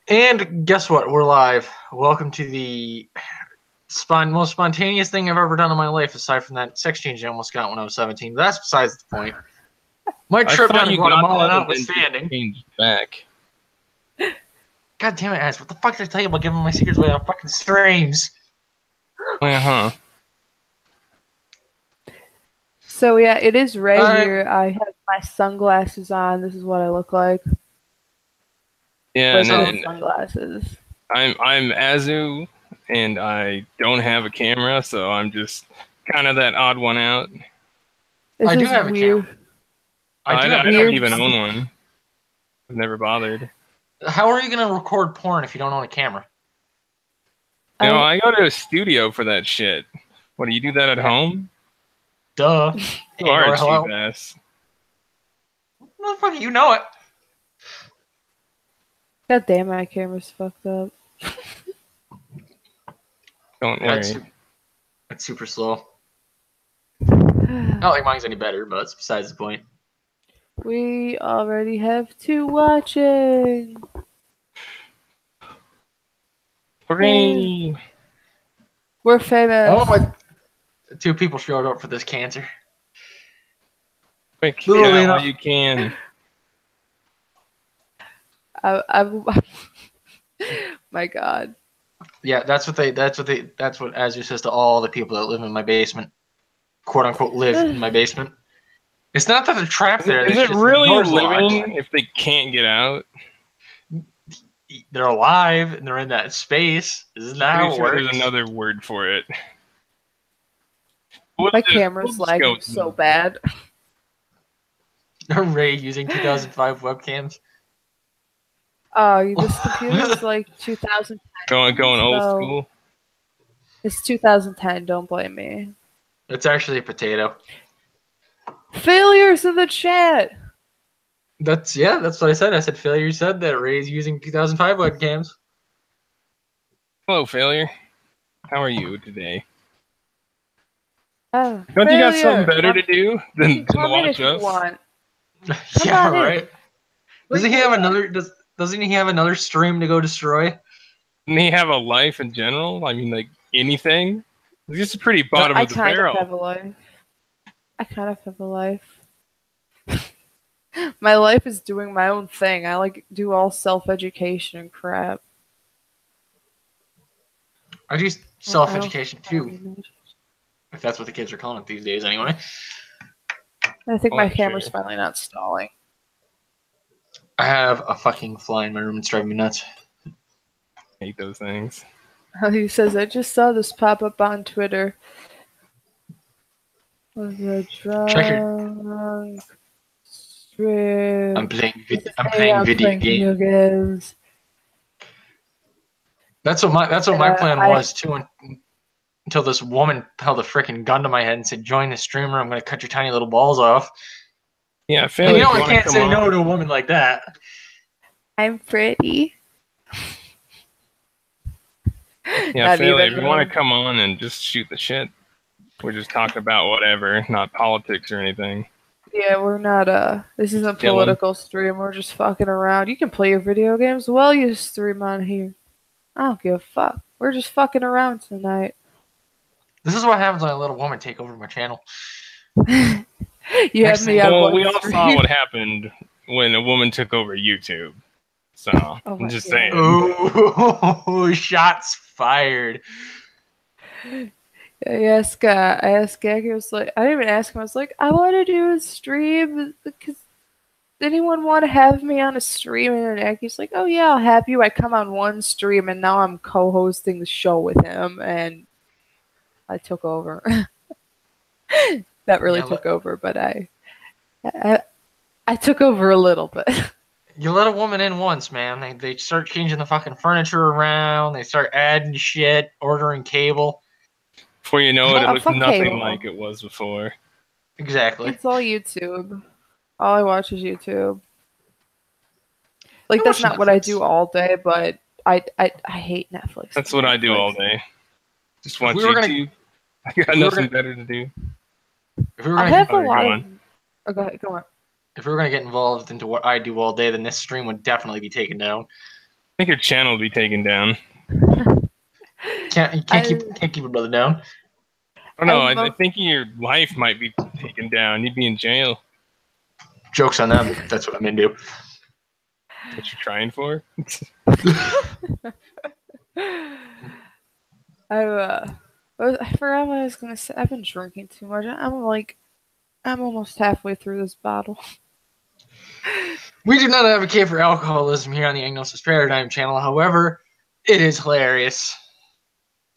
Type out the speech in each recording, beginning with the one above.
And guess what? We're live. Welcome to the most spontaneous thing I've ever done in my life, aside from that sex change I almost got when I was 17. But that's besides the point. My trip down to Guatemala notwithstanding. Changed back. God damn it, Ash. What the fuck did I tell you about giving my secrets away on fucking streams? Uh-huh. So yeah, it is right here. I have my sunglasses on. This is what I look like. Yeah, and sunglasses. I'm Azu, and I don't have a camera, so I'm just kind of that odd one out. I do have a camera. I don't even own one. I've never bothered. How are you going to record porn if you don't own a camera? You know, I go to a studio for that shit. What, do you do that at home? Duh. You are a cheap ass. Motherfucker, you know it. God damn, my camera's fucked up. Don't worry. That's super slow. Not like mine's any better, but it's besides the point. We already have 2 watching. Hooray! We're famous. Oh my! 2 people showed up for this cancer. Quick, while you can. My God. Yeah, that's what Azure says to all the people that live in my basement, quote unquote, live in my basement. It's not that they're trapped there. Is it really living if they can't get out? They're alive and they're in that space. Isn't that how it works? There's another word for it. My camera's lagging so bad. Ray using 2005 webcams. Oh, this computer's like 2010. Going old school. It's 2010. Don't blame me. It's actually a potato. Failures in the chat. That's what I said. I said failure said that Ray's using 2005 webcams. Hello, failure. How are you today? Oh, don't you got something better to do than watch us? Yeah, right. Doesn't he have another? Doesn't he have another stream to go destroy? Doesn't he have a life in general? I mean, like anything. It's just a pretty bottom of the barrel. I kind of have a life. My life is doing my own thing. I like do all self-education and crap. I do self-education too. If that's what the kids are calling it these days, anyway. I think my camera's finally not stalling. I have a fucking fly in my room. It's driving me nuts. I hate those things. He says, I just saw this pop up on Twitter. Check it. I'm playing video games. That's what my plan was too. Until this woman held a freaking gun to my head and said, "Join the streamer. I'm going to cut your tiny little balls off." Yeah, I you know I can't say no to a woman like that. I'm pretty. Yeah, Philly, if you want to come on and just shoot the shit, we're just talking about whatever, not politics or anything. Yeah, we're not, this isn't a political stream, we're just fucking around. You can play your video games while you stream on here. I don't give a fuck. We're just fucking around tonight. This is what happens when I let a woman take over my channel. You have me on Well, we all saw what happened when a woman took over YouTube. So, I'm just saying. Ooh, shots fired. I asked Aggy, I was like, I didn't even ask him, I was like, I want to do a stream, because anyone want to have me on a stream? And Aggy's like, oh yeah, I'll have you. I come on one stream, and now I'm co-hosting the show with him, and I took over. That really took over, but I took over a little bit. You let a woman in once, man. They start changing the fucking furniture around. They start adding shit, ordering cable. Before you know it, it looks nothing like it was before. Exactly. It's all YouTube. All I watch is YouTube. Like, that's not what I do all day, but I hate Netflix. That's what I do all day. Just watch YouTube. I got nothing better to do. I have a lot of... Oh, go on. if we were going to get involved into what I do all day, then this stream would definitely be taken down. I think your channel will be taken down. Can't keep a brother down. Oh no, I think your life might be taken down. You'd be in jail. Joke's on them. That's what I'm into. What you're trying for? I forgot what I was gonna say. I've been drinking too much. I'm almost halfway through this bottle. We do not advocate for alcoholism here on the Agnosis Paradigm channel. However, it is hilarious.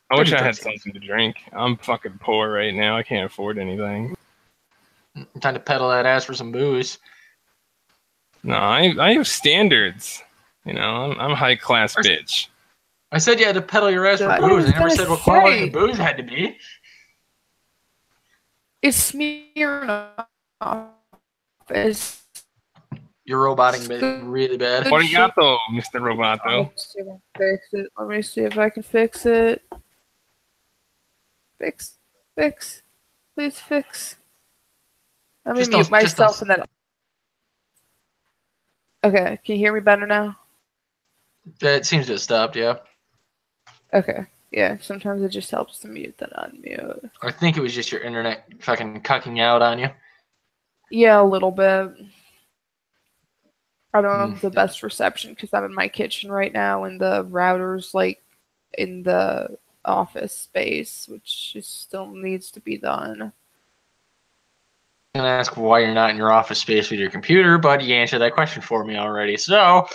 I wish I had something to drink. I'm fucking poor right now. I can't afford anything. Time to pedal that ass for some booze. No, I have standards. You know, I'm a high class bitch. I said you had to pedal your ass for booze. I never said what quality the booze had to be. It's Smirnoff. You're roboting really bad. Arigato, Mr. Roboto. Let me see if I can fix it. Fix. Please fix. Let me mute myself and then... Okay, can you hear me better now? It seems to have stopped, yeah. Okay, yeah, sometimes it just helps to mute than unmute. I think it was just your internet fucking cucking out on you. Yeah, a little bit. I don't have the best reception because I'm in my kitchen right now and the router's like in the office space, which just still needs to be done. I'm going to ask why you're not in your office space with your computer, but you answered that question for me already, so...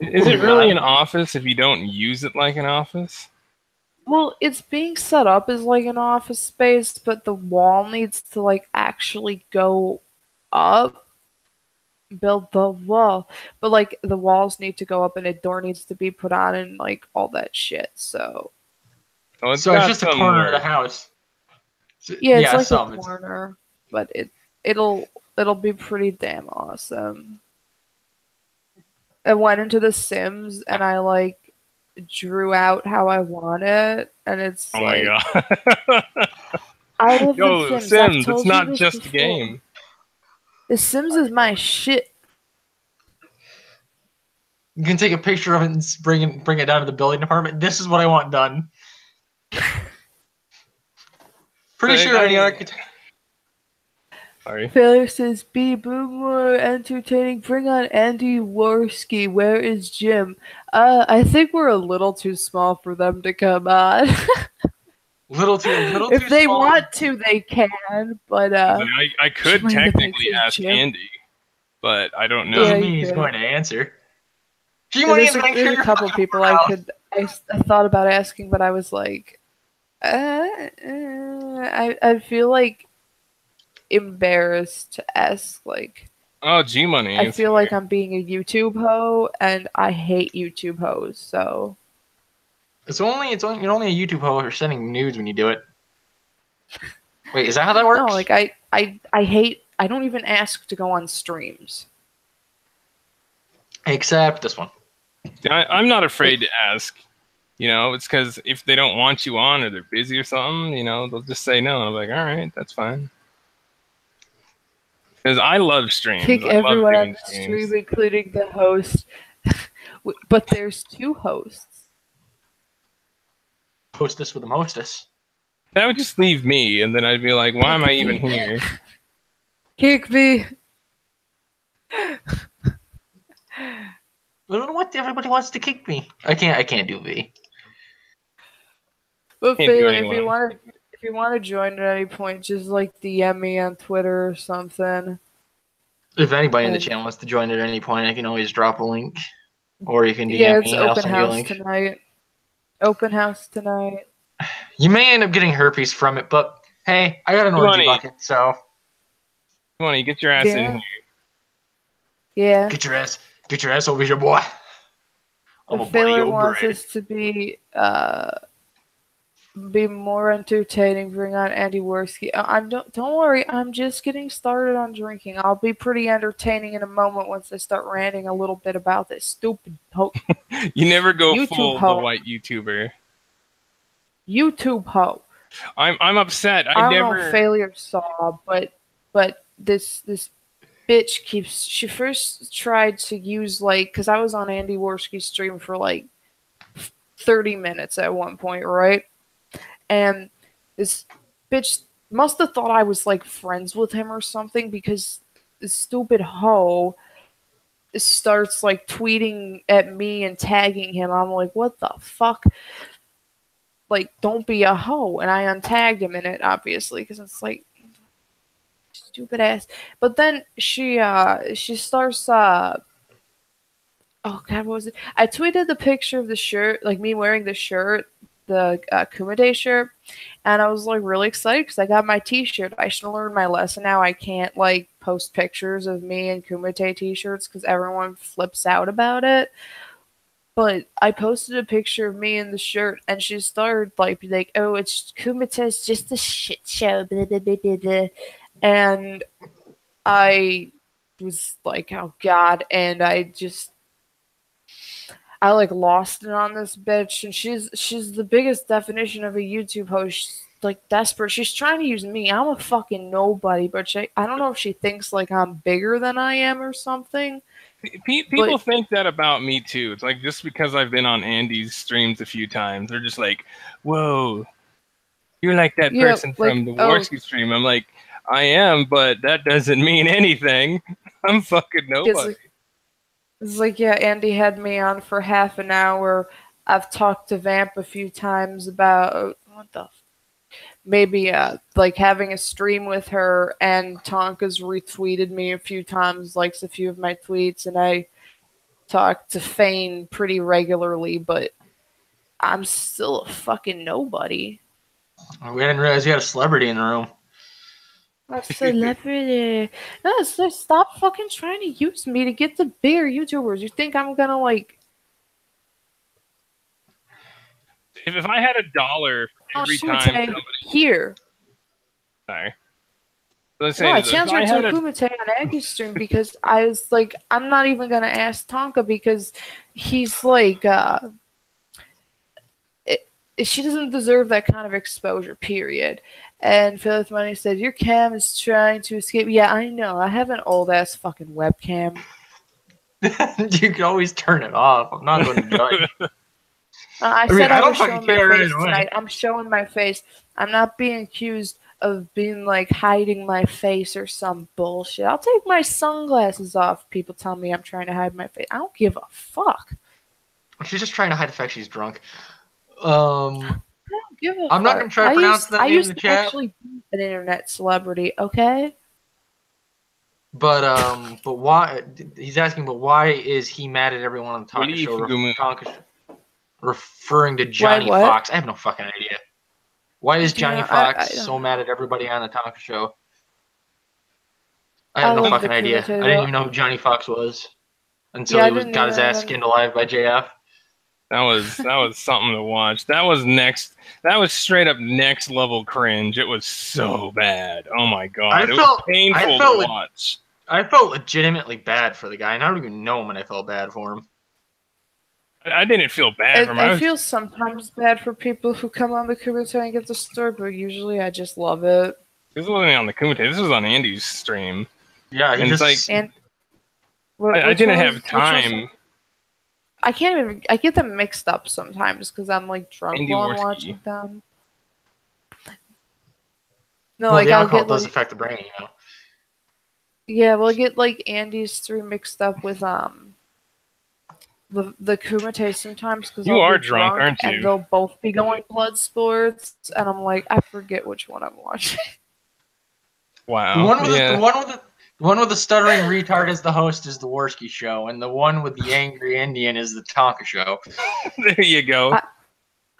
Is it really an office if you don't use it like an office? Well, it's being set up as like an office space, but the wall needs to like actually go up. Build the wall. But like the walls need to go up and a door needs to be put on and like all that shit, so... Oh, it's just a corner of the house. Yeah, it's like a corner, but it'll be pretty damn awesome. I went into The Sims and I like drew out how I want it, and it's my god! I love The Sims. It's not just a game. The Sims is my shit. You can take a picture of it and bring it down to the building department. This is what I want done. Pretty sure any architect. Sorry. Failure says, be more entertaining. Bring on Andy Worski. Where is Jim? I think we're a little too small for them to come on. little too if too they small. Want to, they can. But I could technically ask Jim. Andy, but I don't know. Doesn't mean he's going to answer. There's a couple people I thought about asking, but I was like, I feel like embarrassed to ask, like, oh, G-Money. I feel like I'm being a YouTube hoe, and I hate YouTube hoes, so you're only a YouTube hoe for sending nudes when you do it. Wait, is that how that works? No, like I don't even ask to go on streams. Except this one. I'm not afraid to ask. You know, it's because if they don't want you on or they're busy or something, you know, they'll just say no. I'm like, all right, that's fine. Because I love streams. Kick everyone on the stream, including the host. But there's two hosts. Hostess with a mostess. That would just leave me, and then I'd be like, why am I even here? Kick me. I don't know what everybody wants to kick me. I can't do V. But if you want to join at any point, just like DM me on Twitter or something. If anybody in the channel wants to join at any point, I can always drop a link, or you can DM me. Yeah, it's open house tonight. Open house tonight. You may end up getting herpes from it, but hey, I got an orgy bucket, so. Come on, you get your ass in here. Yeah. Get your ass over here, boy. If Baylor wants us to be more entertaining, bring on Andy Worski. Don't worry, I'm just getting started on drinking. I'll be pretty entertaining in a moment once I start ranting a little bit about this stupid hoe. You never go YouTube full hoe. the white YouTuber. YouTube hoe. I'm upset. I don't know if Failure saw, but this bitch keeps. She first tried to use like, because I was on Andy Worski's stream for like 30 minutes at one point, right? And this bitch must have thought I was like friends with him or something, because this stupid hoe starts like tweeting at me and tagging him. I'm like, what the fuck? Like, don't be a hoe. And I untagged him in it, obviously, because it's like, stupid ass. But then she starts oh god, what was it? I tweeted the picture of the shirt, like me wearing the shirt, the Kumite shirt, and I was like really excited because I got my T-shirt. I should learn my lesson now. I can't like post pictures of me in Kumite T-shirts because everyone flips out about it. But I posted a picture of me in the shirt, and she started like, "Oh, it's Kumite's just a shit show," blah, blah, blah, blah, blah. And I was like, "Oh God!" And I like lost it on this bitch, and she's the biggest definition of a YouTube host. She's like desperate. She's trying to use me. I'm a fucking nobody, but I don't know if she thinks like I'm bigger than I am or something. People think that about me too. It's like just because I've been on Andy's streams a few times, they're just like, "Whoa, you're like that person from the Warski stream." I'm like, I am, but that doesn't mean anything. I'm fucking nobody. It's like, yeah, Andy had me on for half an hour. I've talked to Vamp a few times about maybe like having a stream with her, and Tonka's retweeted me a few times, likes a few of my tweets, and I talk to Fane pretty regularly, but I'm still a fucking nobody. We didn't realize you had a celebrity in the room. A celebrity. No, so stop fucking trying to use me to get the bigger YouTubers. You think I'm gonna like... If I had $1 every time somebody... Here. Sorry. I changed her to Kumite on Aggy's stream because I was like, I'm not even gonna ask Tonka because he's like, she doesn't deserve that kind of exposure, period. And Philip Money said, your cam is trying to escape. Yeah, I know. I have an old-ass fucking webcam. You can always turn it off. I'm not going to judge. I said I was showing my face tonight. I'm showing my face. I'm not being accused of being, like, hiding my face or some bullshit. I'll take my sunglasses off. People tell me I'm trying to hide my face. I don't give a fuck. She's just trying to hide the fact she's drunk. I don't give a fuck. I'm not going to try to pronounce that name in the chat. I used to actually be an internet celebrity, okay? But why? He's asking, but why is he mad at everyone on the Tonka show? Referring to Johnny Fox. I have no fucking idea. Why is Johnny Fox so mad at everybody on the Tonka show? I have no fucking idea. I didn't even know who Johnny Fox was until he got his ass skinned alive by JF. That was something to watch. That was straight up next level cringe. It was so bad. Oh my god. It was painful to watch. I felt legitimately bad for the guy, and I don't even know him, and I felt bad for him. I didn't feel bad for him. I feel sometimes bad for people who come on the Kumite and get disturbed, but usually I just love it. This wasn't on the Kumite. This was on Andy's stream. Yeah, and it's like I didn't have time. I can't even. I get them mixed up sometimes because I'm like drunk while I'm watching them. No, like the alcohol does affect the brain, you know. Yeah, we'll get like Andy's stream mixed up with the Kumite sometimes because you are drunk, aren't you? And they'll both be going blood sports, and I'm like, I forget which one I'm watching. Wow. The one with the stuttering retard as the host is the Worski show, and the one with the angry Indian is the Tonka show. There you go.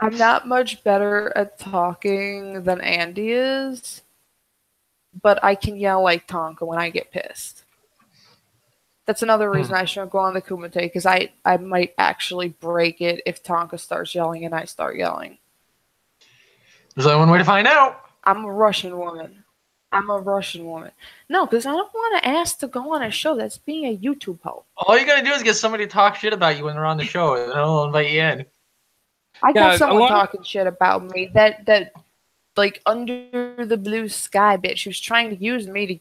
I'm not much better at talking than Andy is, but I can yell like Tonka when I get pissed. That's another reason I shouldn't go on the Kumite, because I might actually break it if Tonka starts yelling and I start yelling. There's only one way to find out. I'm a Russian woman. No, because I don't want to ask to go on a show. That's being a YouTube host. All you gotta do is get somebody to talk shit about you when they're on the show, and they'll invite you in. I got someone talking shit about me that like under the blue sky, bitch. She was trying to use me to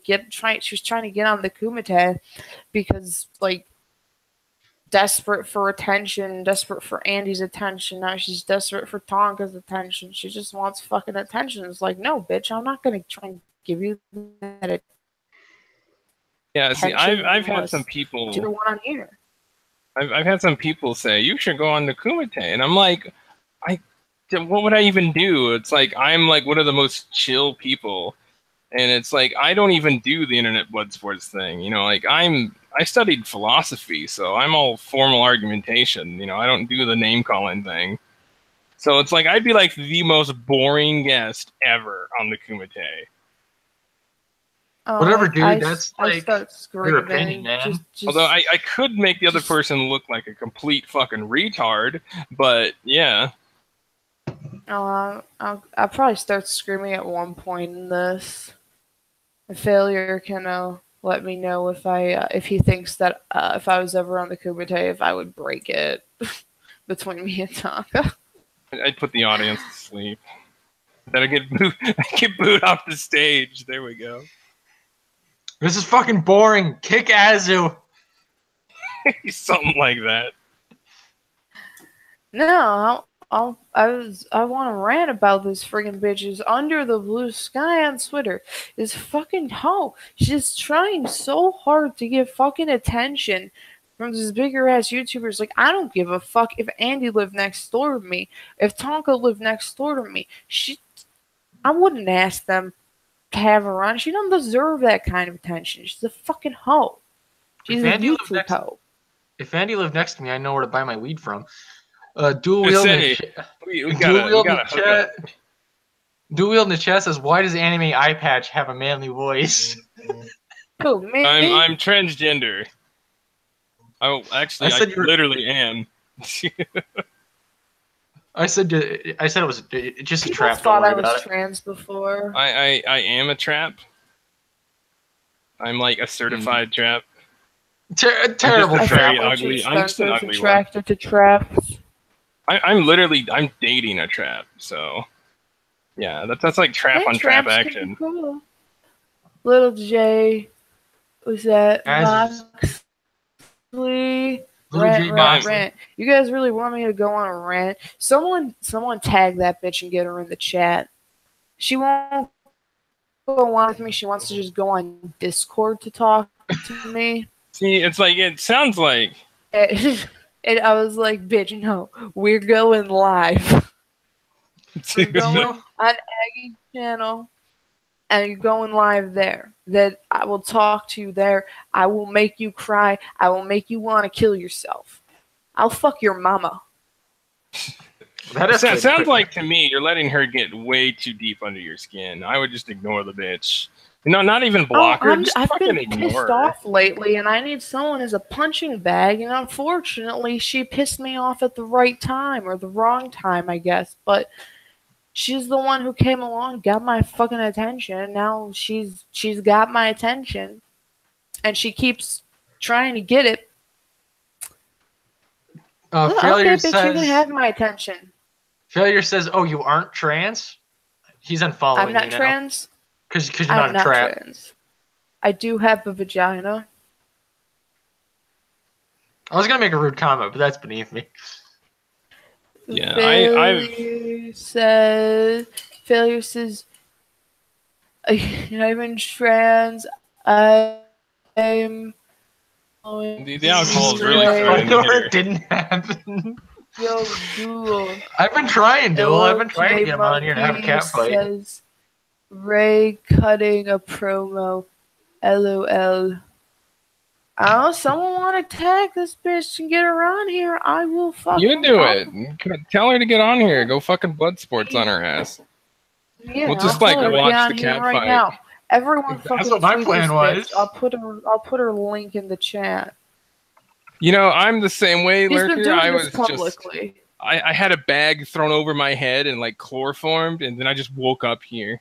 she was trying to get on the Kumite because like desperate for attention, desperate for Andy's attention. Now she's desperate for Tonka's attention. She just wants fucking attention. It's like, no, bitch, I'm not gonna try and give you that Yeah, see, attention. I've had some people. Do the one on here. I've had some people say you should go on the Kumite, and I'm like, what would I even do? It's like I'm like one of the most chill people, and it's like I don't even do the internet blood sports thing. You know, like I studied philosophy, so I'm all formal argumentation. You know, I don't do the name calling thing. So it's like I'd be like the most boring guest ever on the Kumite. Whatever, dude. That's like your opinion, man. Although I could make the other person look like a complete fucking retard, but yeah. I'll probably start screaming at one point in this. A failure can let me know if he thinks that if I was ever on the Kumite, if I would break it between me and Tonka. I'd put the audience to sleep. Then I get booed off the stage. There we go. This is fucking boring. Kick Azu. Something like that. No, I want to rant about this friggin' bitches under the blue sky on Twitter. This fucking hoe. She's trying so hard to get fucking attention from these bigger ass YouTubers. Like, I don't give a fuck if Andy lived next door to me, if Tonka lived next door to me. I wouldn't ask them to have her on. She doesn't deserve that kind of attention. She's a fucking hoe. She's a YouTube hoe. If Andy lived next to me, I know where to buy my weed from. Dual Wheel in the chat says, why does anime eye patch have a manly voice? Who, me? I'm transgender. I literally am. I said it was just a trap. Thought I was trans before. I am a trap. I'm like a certified trap. Terrible trap. Very ugly. I'm just an ugly attracted to traps. I'm dating a trap. So yeah, that's like trap on trap action. Cool. Little J, was that Moxley? Rant. You guys really want me to go on a rant? Someone tag that bitch and get her in the chat. She won't go on with me. She wants to just go on Discord to talk to me. See, it's like it sounds like. And I was like, bitch, no, we're going live. We're going on Aggy channel, and you're going live there. That I will talk to you there. I will make you cry. I will make you want to kill yourself. I'll fuck your mama. That sounds like to me you're letting her get way too deep under your skin. I would just ignore the bitch. No, not even block her. I've been pissed off lately, and I need someone as a punching bag. And unfortunately, she pissed me off at the right time or the wrong time, I guess. But she's the one who came along, got my fucking attention. Now she's got my attention, and she keeps trying to get it. Failure bitch, says, you can have my attention. Failure says, "Oh, you aren't trans." He's unfollowing. I'm not trans. Because you're not a trap. Trans. I do have a vagina. I was gonna make a rude comment, but that's beneath me. Yeah, Failure says, I'm in trans. I'm. The alcohol is really throwing it didn't happen. Yo, Google. I've been trying, Duel. I've been trying to get him on here and have a cat fight. Says, Ray cutting a promo. LOL. Oh, someone want to tag this bitch and get her on here? I will fucking. You do it. Tell her to get on here. Go fucking blood sports on her ass. Yeah, we'll just like watch the cat right fight. Now. Everyone fucking. That's what my plan was. I'll put her link in the chat. You know, I'm the same way, He's Lurker. been doing I this was publicly. I had a bag thrown over my head and like chloroformed, and then I just woke up here.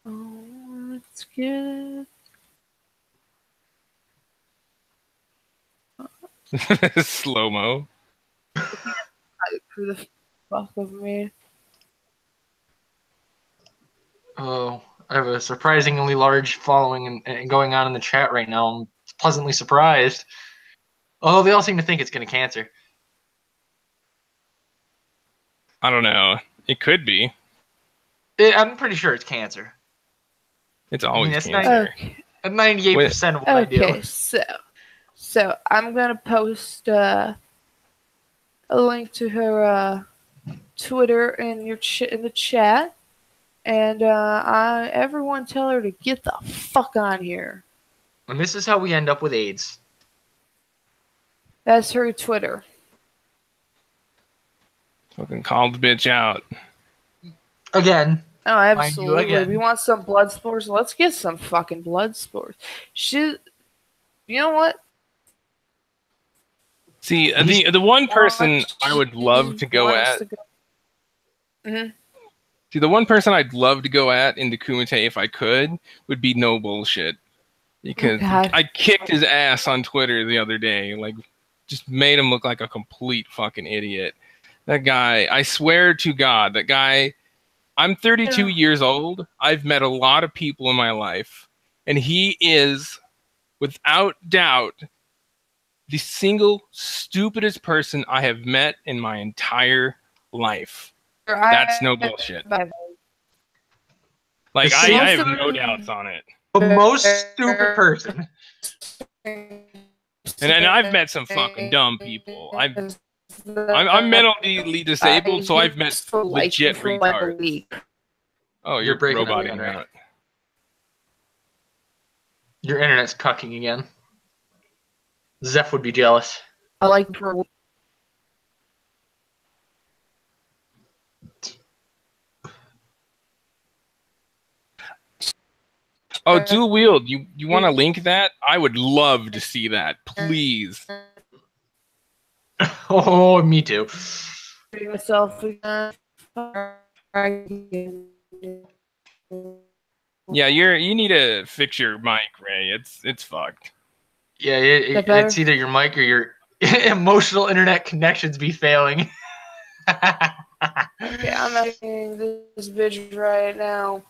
Oh, that's good. Slow-mo. For the fuck of me. Oh, I have a surprisingly large following and going on in the chat right now. I'm pleasantly surprised. Although they all seem to think it's going to cancer. I don't know. It could be. I'm pretty sure it's cancer. It's always that's cancer. 98% of what I do. Okay, so I'm gonna post a link to her Twitter in in the chat, and everyone tell her to get the fuck on here. And this is how we end up with AIDS. That's her Twitter. Fucking call the bitch out. Again. Oh, absolutely. We want some blood spores. Let's get some fucking blood spores. You know what? See, the one person I would love to go at. See, the one person I'd love to go at in the Kumite if I could would be No Bullshit. Because I kicked his ass on Twitter the other day. Like, just made him look like a complete fucking idiot. That guy, I swear to God, that guy, I'm 32 years old. I've met a lot of people in my life. And he is, without doubt, the single stupidest person I have met in my entire life. That's no bullshit. Like, I have no doubts on it. The most stupid person. And I've met some fucking dumb people. I'm mentally disabled, so I've met legit retards. Oh, you're roboting out. Your internet's cucking again. Zeph would be jealous. I like Oh, dual wield. You want to link that? I would love to see that. Please. Oh, me too. Myself again. Yeah, you need to fix your mic, Ray. It's fucked. Yeah, it's either your mic or your emotional internet connections be failing. Okay, I'm editing this bitch right now.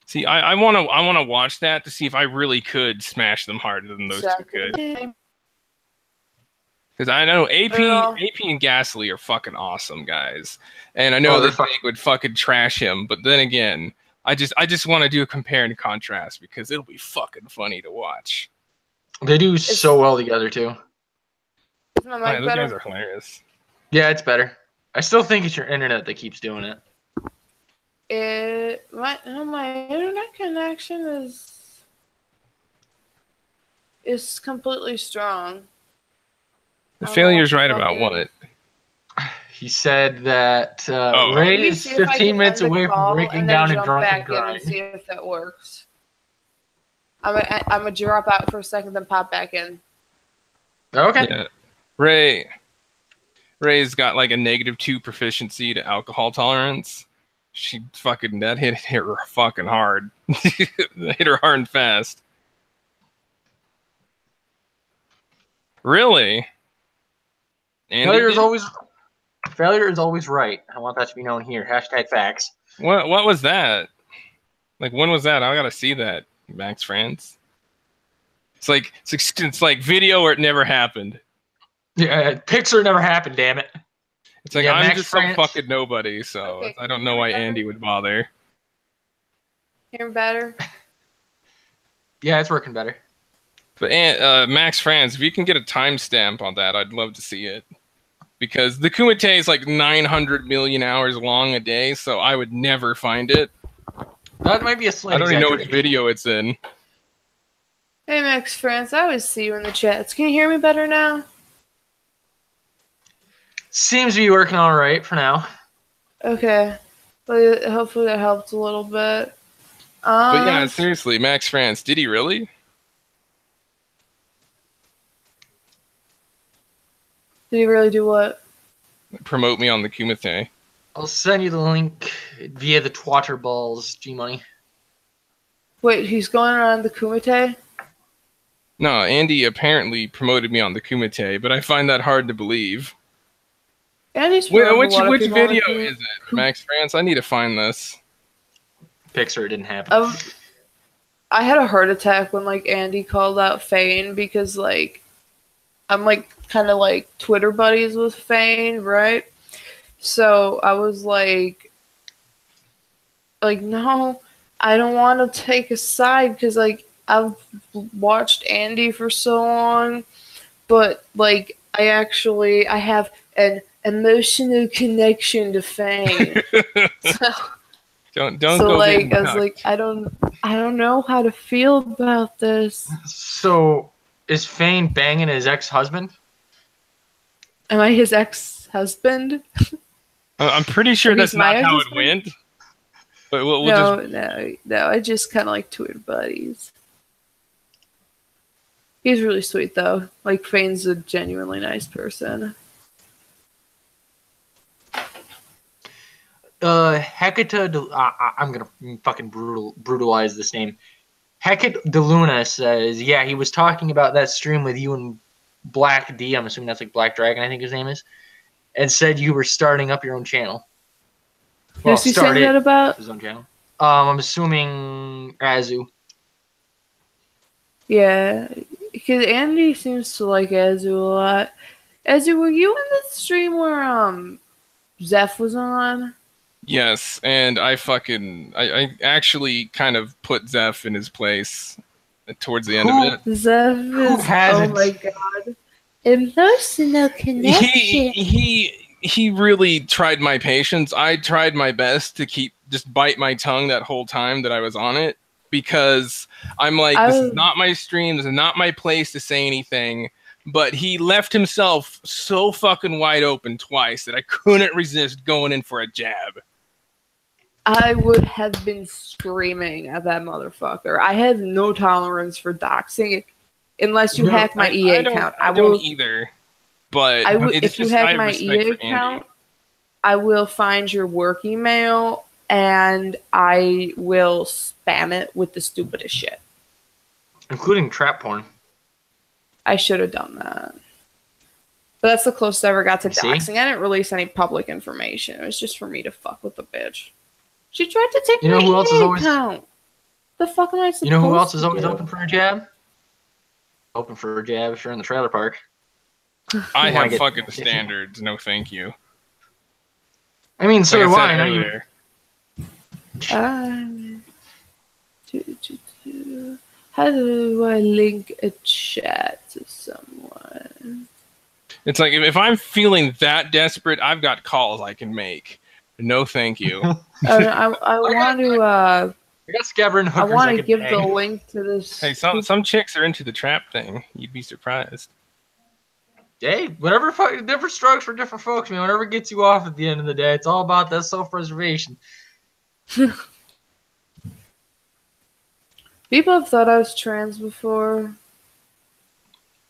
See, I wanna watch that to see if I really could smash them harder than those two could. Because I know AP and Ghastly are fucking awesome guys, and I know that they would fucking trash him. But then again, I just want to do a compare and contrast because it'll be fucking funny to watch. They do so well together too. Is my mic those guys are hilarious. Yeah, it's better. I still think it's your internet that keeps doing it. My internet connection is completely strong. The failure's right about what? He said that Ray is 15 minutes away from breaking down and drunk and crying. See if that works. I'm gonna drop out for a second, then pop back in. Okay. Yeah. Ray's got like a -2 proficiency to alcohol tolerance. She fucking that hit her fucking hard. Hit her hard and fast. Really? Failure is always right. I want that to be known here. # facts. What was that? Like, when was that? I gotta see that, Max France. It's like video or it never happened. Yeah, Pixar never happened. Damn it. It's like, I'm just some fucking nobody, so I don't know why Andy would bother. Hear better? Yeah, it's working better. But Max France, if you can get a timestamp on that, I'd love to see it. Because the Kumite is like 900 million hours long a day, so I would never find it. That might be a slight I don't even know which video it's in. Hey, Max France, I always see you in the chats. Can you hear me better now? Seems to be working all right for now. Okay. But hopefully that helped a little bit. But yeah, seriously, Max France, did he really? Did he really do what? Promote me on the Kumite. I'll send you the link via the Twatter Balls, G-Money. Wait, he's going around the Kumite? No, Andy apparently promoted me on the Kumite, but I find that hard to believe. Andy's which video is it, Max France? I need to find this. pics or it didn't happen. I had a heart attack when like Andy called out Fane because like I'm like kind of like Twitter buddies with Fane, right? So I was like no, I don't want to take a side because like I've watched Andy for so long, but like I have an emotional connection to Fane. So, don't so go like getting I was like I don't know how to feel about this. So is Fane banging his ex-husband? Am I his ex-husband? I'm pretty sure that's not how it went. But no, I just kind of like Twitter buddies. He's really sweet though. Like Fane's a genuinely nice person. Hecata, I'm gonna fucking brutalize this name. Hecate DeLuna says, yeah, he was talking about that stream with you and Black D. I'm assuming that's like Black Dragon, I think his name is, and said you were starting up your own channel. Well, who's he saying that about? His own channel. I'm assuming Azu. Yeah, because Andy seems to like Azu a lot. Azu, were you in the stream where Zeph was on? Yes, and I actually kind of put Zeph in his place towards the end of it. Zeph is, oh my god, emotional connection. He really tried my patience. I tried my best to just bite my tongue that whole time that I was on it, because I'm like, this is not my stream, this is not my place to say anything. But he left himself so fucking wide open twice that I couldn't resist going in for a jab. I would have been screaming at that motherfucker. I have no tolerance for doxing unless you hack my EA account. I don't either. But if you hack my EA account, I will find your work email and I will spam it with the stupidest shit. Including trap porn. I should have done that. But that's the closest I ever got to doxing. I didn't release any public information. It was just for me to fuck with the bitch. She tried to take my EA account. The fuck am I supposed to do? You know who else is always open for a jab? Open for a jab if you're in the trailer park. I have fucking standards. No, thank you. I mean, so do I. How do I link a chat to someone? It's like, if I'm feeling that desperate, I've got calls I can make. No, thank you. I want to. I got Scabbard hookers. I want to give the link to this. Hey, some chicks are into the trap thing. You'd be surprised. Hey, whatever. Different strokes for different folks, man. Whatever gets you off at the end of the day, it's all about that self-preservation. People have thought I was trans before.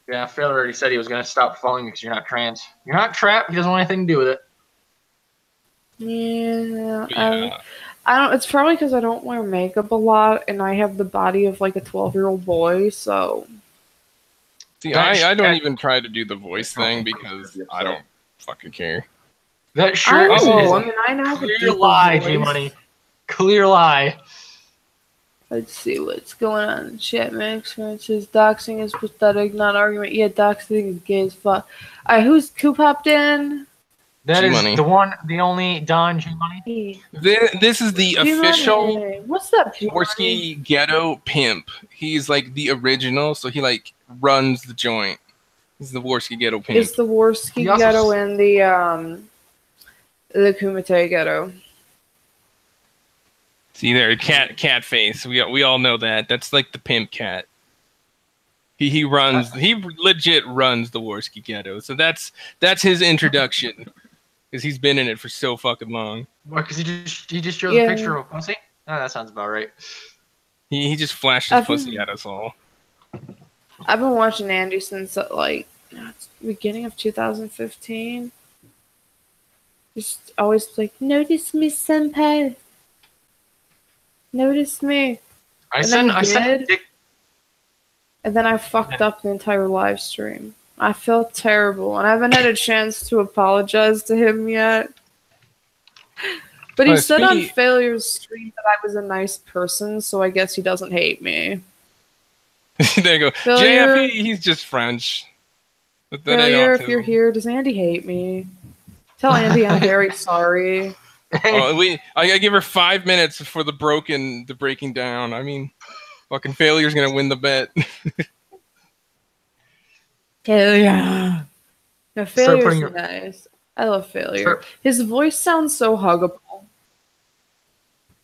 Yeah, Phil already said he was going to stop following you because you're not trans. You're not trapped. He doesn't want anything to do with it. Yeah. I don't. It's probably because I don't wear makeup a lot, and I have the body of like a 12-year-old boy. So. See, I don't even try to do the voice thing because I don't fucking care. That sure is I know clear lie, G-Money. Clear lie. Let's see what's going on in chat. My experience is doxing is pathetic, not argument. Yeah, doxing is gay as fuck. Alright, who popped in? That G-Money. Is the one, the only Don G-Money. This is the official What's that Dworsky Ghetto pimp. He's like the original, so he like runs the joint. He's the Dworsky Ghetto pimp. It's the Dworsky Ghetto and the Kumite Ghetto. See there, cat face. We all know that. That's like the pimp cat. He runs. He legit runs the Dworsky Ghetto. So that's his introduction, because he's been in it for so fucking long. What? Because he just showed a picture of a pussy. Oh, that sounds about right. He just flashed his pussy at us all. I've been watching Andy since like beginning of 2015. Just always like, notice me, senpai. Notice me. I said dick. And then I fucked up the entire live stream. I felt terrible, and I haven't had a chance to apologize to him yet. But he said on Failure's stream that I was a nice person, so I guess he doesn't hate me. There you go. Failure, JF, he's just French. But Failure, if you're here, does Andy hate me? Tell Andy I'm very sorry. I give her 5 minutes for the breaking down. I mean, fucking Failure's gonna win the bet. Failure. No, Failure's nice. I love Failure. His voice sounds so huggable.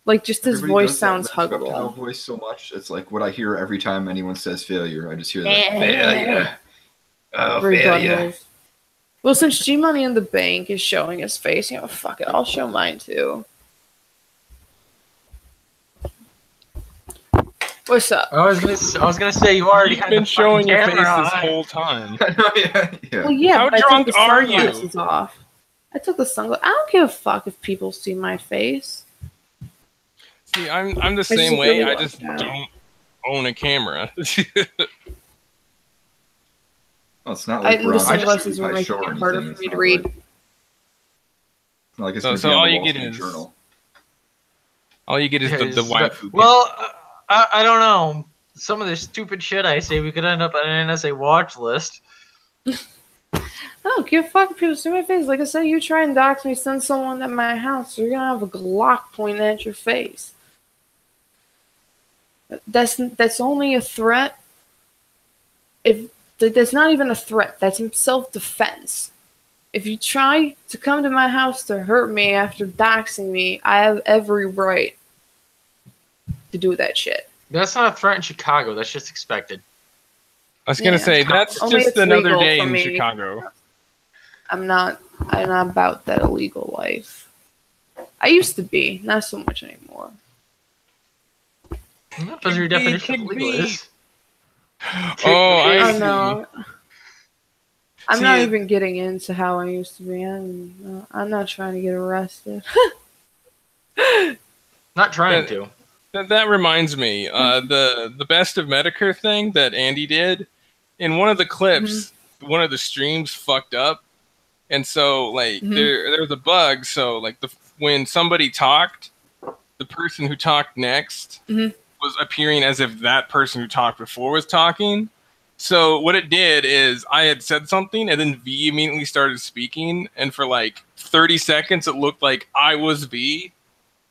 Like, just his voice sounds huggable. Voice so much. It's like what I hear every time anyone says failure. I just hear that. Failure. Oh, failure. Well, since G Money in the Bank is showing his face, fuck it. I'll show mine too. What's up? I was gonna say you already had been showing your face this whole time. Yeah. Well, yeah. How drunk are you? Off. I took the sunglasses. I don't give a fuck if people see my face. See, I'm the same way. I just don't own a camera. Well, it's not like the sunglasses were making it harder for me to read. Like so all you get is journal. All you get is the waifu. Well, I don't know. Some of the stupid shit I say, we could end up on an NSA watch list. I don't give a fuck if people see my face. Like I said, you try and dox me, send someone at my house, you're gonna have a Glock pointed at your face. That's only a threat. That's not even a threat. That's self-defense. If you try to come to my house to hurt me after doxing me, I have every right to do that shit. That's not a threat in Chicago. That's just expected. I was gonna say that's just another day in Chicago. I'm not about that illegal life. I used to be, not so much anymore. Because your definition of legal is. Oh, I see. know. I'm not even getting into how I used to be. I'm not trying to get arrested. Not trying to. That reminds me, the best of Medicare thing that Andy did, in one of the clips, one of the streams fucked up, and so like there was a bug. So like when somebody talked, the person who talked next was appearing as if that person who talked before was talking. So what it did is I had said something and then V immediately started speaking, and for like 30 seconds it looked like I was V.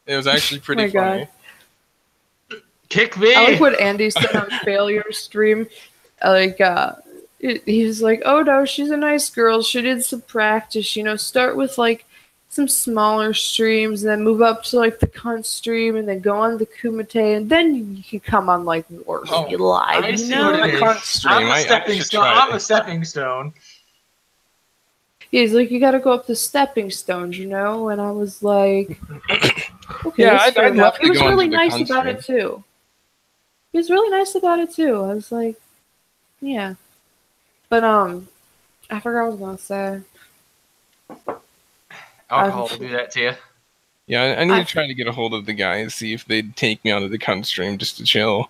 It was actually pretty funny. God. Kick V. I like what Andy said on Failure stream. He was like, "Oh no, she's a nice girl. She did some practice. Start with like some smaller streams, and then move up to like the cunt stream, and then go on the Kumite, and then you can come on like Warsky Live." I see what it is. I'm a stepping stone. I'm a stepping stone. He's like, "You got to go up the stepping stones, And I was like, "Okay, yeah, I'd love to He was go really into the nice cunt about stream. it too. He was really nice about it too. I was like, yeah, but I forgot what I was gonna say. Alcohol will do that to you. Yeah, I need to try to get a hold of the guys, see if they'd take me onto the cunt stream just to chill.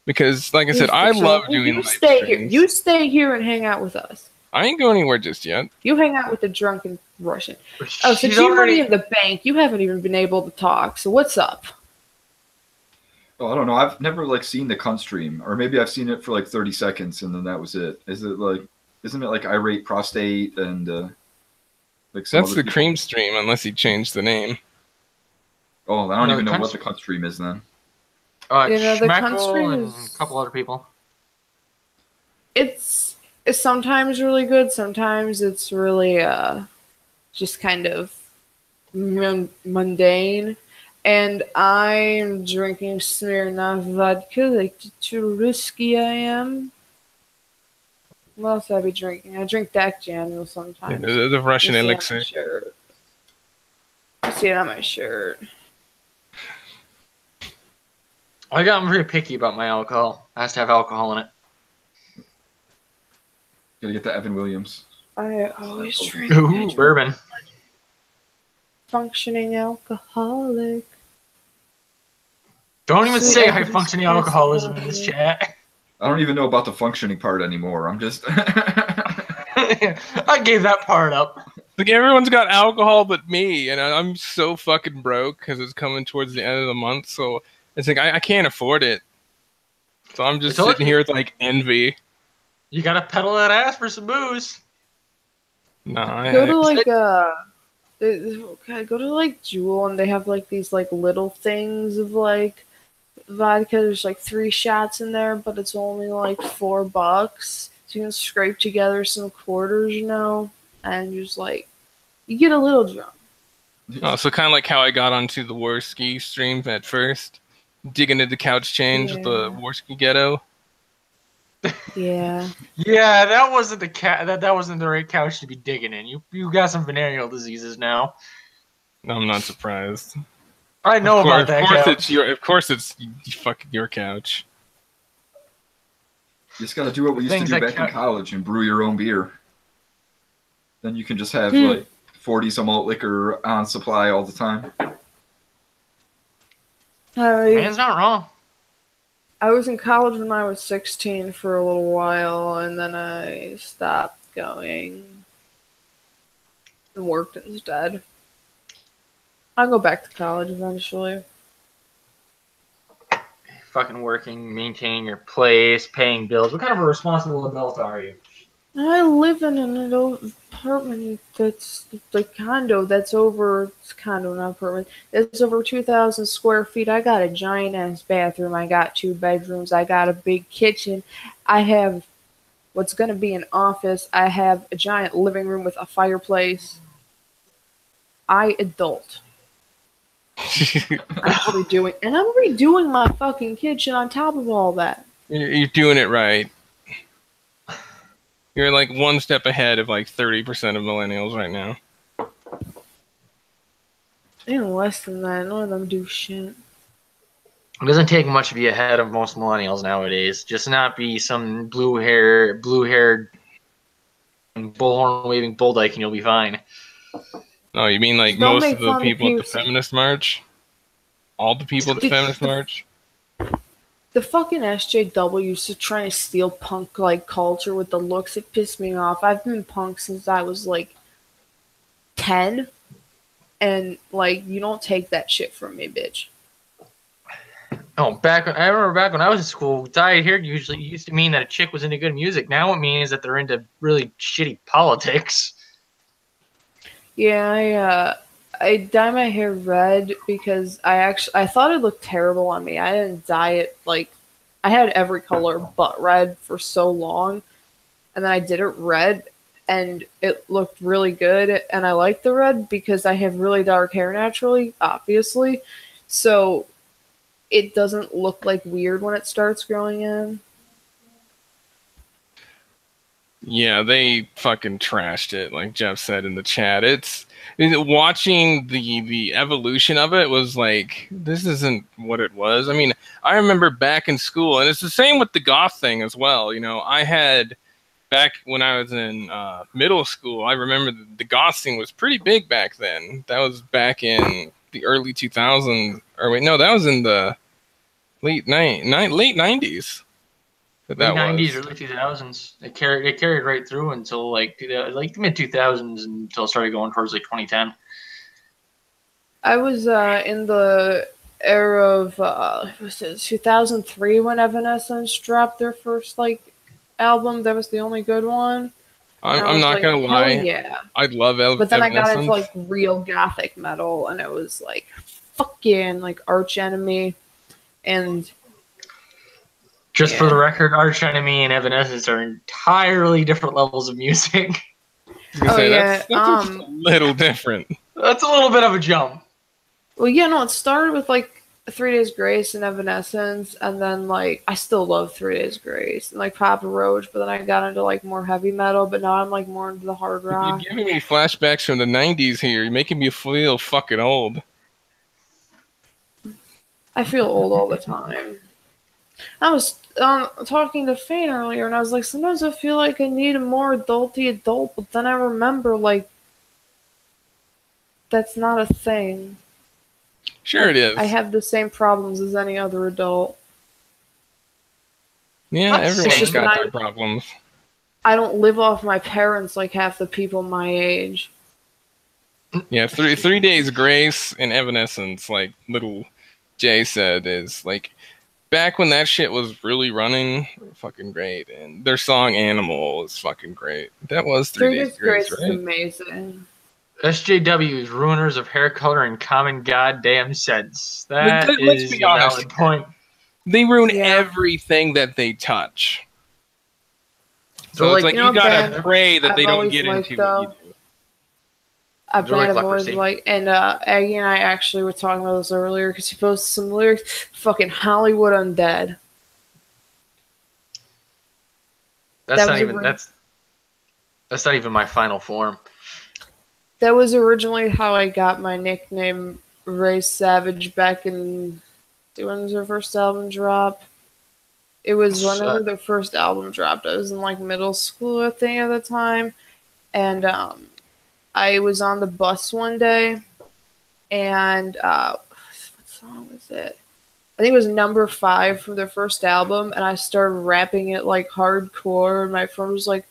Because, like I said, I love doing live streams. You stay here and hang out with us. I ain't going anywhere just yet. You hang out with the drunken Russian. Oh, since you're already in the bank, you haven't even been able to talk. So what's up? Oh, I don't know. I've never seen the cunt stream, or maybe I've seen it for like 30 seconds and then that was it. Isn't it like irate prostate and like some that's the people? Cream stream, unless he changed the name. Oh, I don't even know what the cunt stream is then. The cunt stream and is a couple other people. It's sometimes really good. Sometimes it's really just kind of mundane. And I'm drinking Smirnoff vodka, like too risky I am. What else I be drinking? I drink Dak Daniels sometimes. The Russian elixir. You see it on my shirt. I got very picky about my alcohol. It has to have alcohol in it. Gotta get the Evan Williams. I always drink. Ooh, bourbon. Functioning alcoholic. Don't even say high functioning alcoholism in this chat. I don't even know about the functioning part anymore. I'm just. I gave that part up. Like everyone's got alcohol but me, and I'm so fucking broke because it's coming towards the end of the month. So it's like I can't afford it. So I'm just sitting here with like envy. You gotta pedal that ass for some booze. No, go to like go to like Jewel, and they have like these like little things of like vodka. There's like 3 shots in there, but it's only like $4. So you can scrape together some quarters, you know, and just like you get a little drunk. Oh, so kind of like how I got onto the Warski stream at first, digging into couch change with the Warski ghetto. Yeah. Yeah, that wasn't that wasn't the right couch to be digging in. You got some venereal diseases now. No, I'm not surprised. I know about that couch. Of course it's fucking your couch. You just gotta do what we used to do back in college and brew your own beer. Then you can just have like 40 malt liquor on supply all the time. Man's not wrong. I was in college when I was 16 for a little while, and then I stopped going and worked instead. I'll go back to college eventually. Fucking working, maintaining your place, paying bills. What kind of a responsible adult are you? I live in an adult apartment that's the condo that's over. It's condo, not apartment. It's over 2,000 square feet. I got a giant ass bathroom. I got 2 bedrooms. I got a big kitchen. I have what's gonna be an office. I have a giant living room with a fireplace. I adult. I'm redoing my fucking kitchen on top of all that. You're doing it right. You're like one step ahead of like 30% of millennials right now. Even less than that. None of them do shit. It doesn't take much to be ahead of most millennials nowadays. Just not be some blue-haired, bullhorn waving bull dyke, and you'll be fine. Oh, you mean like most of the people at the feminist march? All the people at the feminist march? The fucking SJWs to try to steal punk like culture with the looks. It pissed me off. I've been punk since I was like 10, and like you don't take that shit from me, bitch. Oh, I remember back when I was in school, dyed hair usually used to mean that a chick was into good music. Now it means that they're into really shitty politics. Yeah, I dye my hair red because I thought it looked terrible on me. I didn't dye it like I had every color but red for so long, and then I did it red, and it looked really good. And I like the red because I have really dark hair naturally, obviously, so it doesn't look like weird when it starts growing in. Yeah, they fucking trashed it, like Jeff said in the chat. Watching the evolution of it was like, this isn't what it was. I mean, I remember back in school, and it's the same with the goth thing as well. You know, I had, back when I was in middle school, I remember the goth scene was pretty big back then. That was back in the early 2000s. Or wait, no, that was in the late 90s. Late 90s, early 2000s. It carried right through until like the mid 2000s until it started going towards like 2010. I was in the era of was it 2003 when Evanescence dropped their first like album. That was the only good one. I'm not gonna lie. Yeah, I love Evanescence. But then I got into like real gothic metal, and it was like fucking like Arch Enemy and. Just for the record, Arch Enemy and Evanescence are entirely different levels of music. That's a little different. That's a little bit of a jump. Well, yeah, no, it started with like 3 Days Grace and Evanescence, and then like I still love 3 Days Grace and like Papa Roach, but then I got into like more heavy metal, but now I'm like more into the hard rock. You're giving me flashbacks from the 90s here. You're making me feel fucking old. I feel old all the time. I was talking to Fane earlier, and I was like, sometimes I feel like I need a more adulty adult, but then I remember, like, that's not a thing. Sure it is. I have the same problems as any other adult. Yeah, everyone's got their problems. I don't live off my parents like half the people my age. Yeah, 3 days grace and Evanescence, like little Jay said, is like back when that shit was really running, fucking great. And their song Animal is fucking great. That was 3 days grace, right? Is amazing. SJW is ruiners of hair color and common goddamn sense. Let's Is be a honest. valid point. They ruin everything that they touch. So it's like you gotta pray that they don't get into what you do. A band I've always liked, and Aggie and I actually were talking about this earlier because he posted some lyrics. Fucking Hollywood Undead. That's not even my final form. That was originally how I got my nickname Ray Savage back in when was their first album drop. It was whenever their first album dropped. I was in like middle school, I think, at the time, and I was on the bus one day, and what song was it? I think it was number 5 from their first album, and I started rapping it like hardcore, and my friend was like,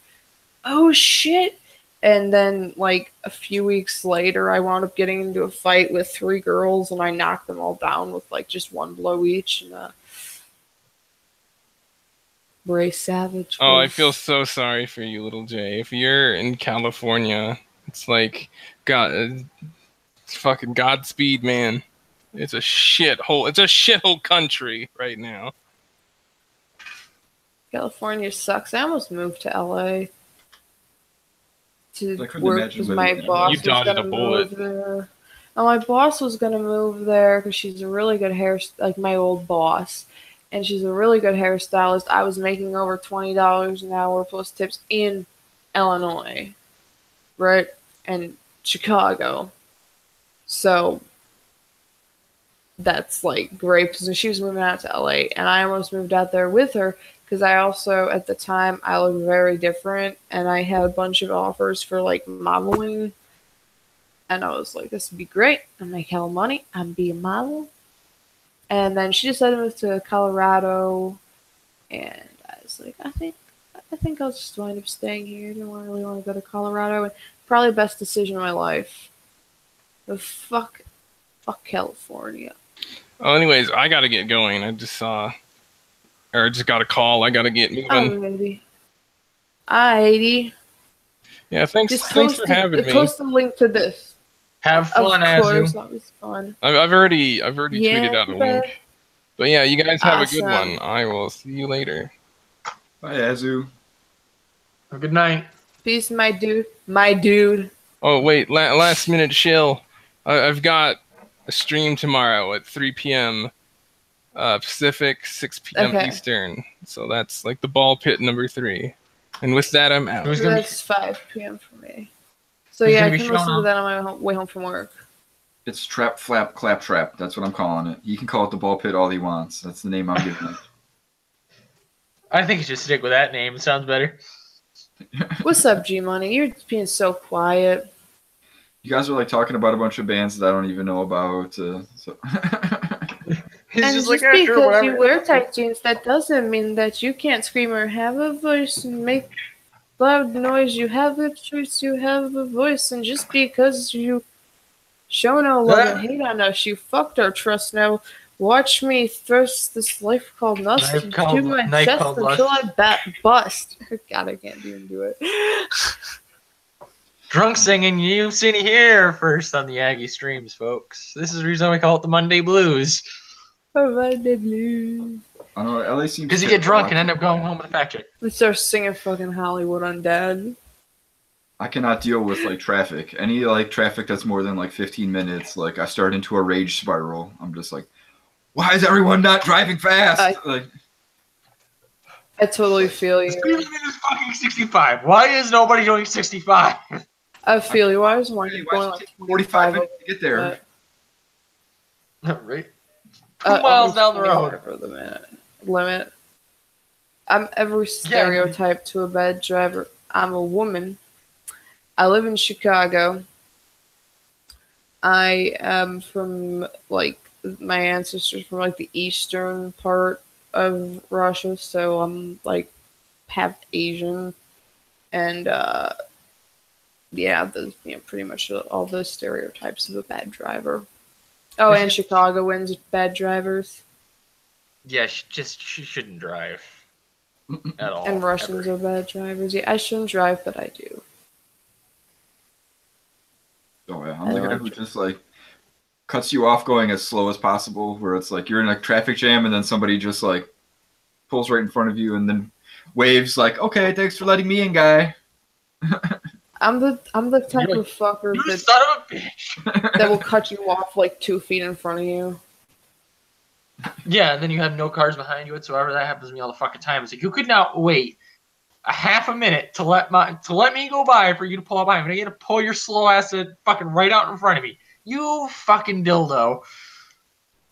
"Oh shit!" And then like a few weeks later, I wound up getting into a fight with 3 girls, and I knocked them all down with like just one blow each. And Ray Savage. Oh, I feel so sorry for you, little Jay. If you're in California, it's like God, it's fucking Godspeed, man. It's a shithole. It's a shithole country right now. California sucks. I almost moved to LA to work because my boss was gonna move there. Oh, my boss was gonna move there because she's a really good my old boss, and she's a really good hairstylist. I was making over $20 an hour plus tips in Illinois, right, and Chicago. So that's like great because she was moving out to LA, and I almost moved out there with her. Because I also, at the time, I looked very different, and I had a bunch of offers for, like, modeling, and I was like, this would be great. I make hell money. I'm be a model. And then she decided to move to Colorado, and I was like, I think I'll just wind up staying here. I don't really want to go to Colorado. And probably the best decision of my life. But fuck California. Oh, anyways, I gotta get going. I just got a call. I gotta get moving. Oh, maybe. Alrighty. Yeah, thanks for having me. Post the link to this. Have fun, Azu. Of course, that was fun. I've already tweeted out a link. But yeah, you guys have a good one. I will see you later. Bye, Azu. Have a good night. Peace, my dude. My dude. Oh wait, last minute chill. I've got a stream tomorrow at 3 p.m. Pacific, 6 p.m. Eastern. So that's like the ball pit number 3. And with that, I'm out. That's 5 p.m. for me. So yeah, I can listen to that on my way home from work. It's Trap Flap Clap Trap. That's what I'm calling it. He can call it the ball pit all he wants. That's the name I'm giving it. I think you should stick with that name. It sounds better. What's up, G Money? You're being so quiet. You guys are like talking about a bunch of bands that I don't even know about. So. And just because you wear tight jeans, that doesn't mean that you can't scream or have a voice and make loud noise. You have a choice, you have a voice, and just because you show no love and hate on us, you fucked our trust. Now watch me thrust this life called lust into my chest until I bust. God, I can't even do it. Drunk singing, you've seen it here first on the Aggie streams, folks. This is the reason we call it the Monday Blues. Monday Blues. I don't know, LA seems because you get drunk and end up going home with a fat chick. We start singing fucking Hollywood Undead. I cannot deal with like traffic. Any like traffic that's more than like 15 minutes, like I start into a rage spiral. I'm just like, why is everyone not driving fast? I totally feel you. Screaming is fucking 65. Why is nobody doing 65? I feel you. I was going like 45 minutes to get there. Right. 2 miles down the road. For the limit. I'm every stereotype to a bad driver. I'm a woman. I live in Chicago. I am from like my ancestors from like the eastern part of Russia, so I'm like half Asian, and yeah, pretty much all those stereotypes of a bad driver. Oh, and Chicagoans bad drivers. Yeah, she shouldn't drive at all. And Russians are bad drivers. Yeah, I shouldn't drive, but I do. Oh yeah, I'm the guy who just like cuts you off going as slow as possible, where it's like you're in a traffic jam and then somebody just like pulls right in front of you and then waves like, "Okay, thanks for letting me in, guy." I'm the type of fucker you son of a bitch that will cut you off like 2 feet in front of you. Yeah, and then you have no cars behind you whatsoever. That happens to me all the fucking time. It's like you could not wait a half a minute to let me go by for you to pull up behind me. You got to pull your slow ass fucking right out in front of me. You fucking dildo.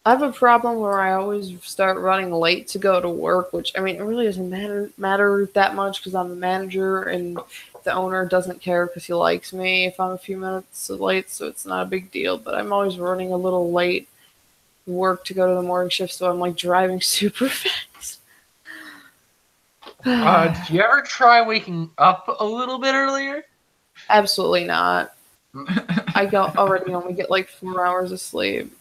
I have a problem where I always start running late to go to work, which, I mean, it really doesn't matter that much because I'm the manager and the owner doesn't care because he likes me if I'm a few minutes late, so it's not a big deal. But I'm always running a little late to work to go to the morning shift, so I'm like driving super fast. Did you ever try waking up a little bit earlier? Absolutely not. I already only get like 4 hours of sleep.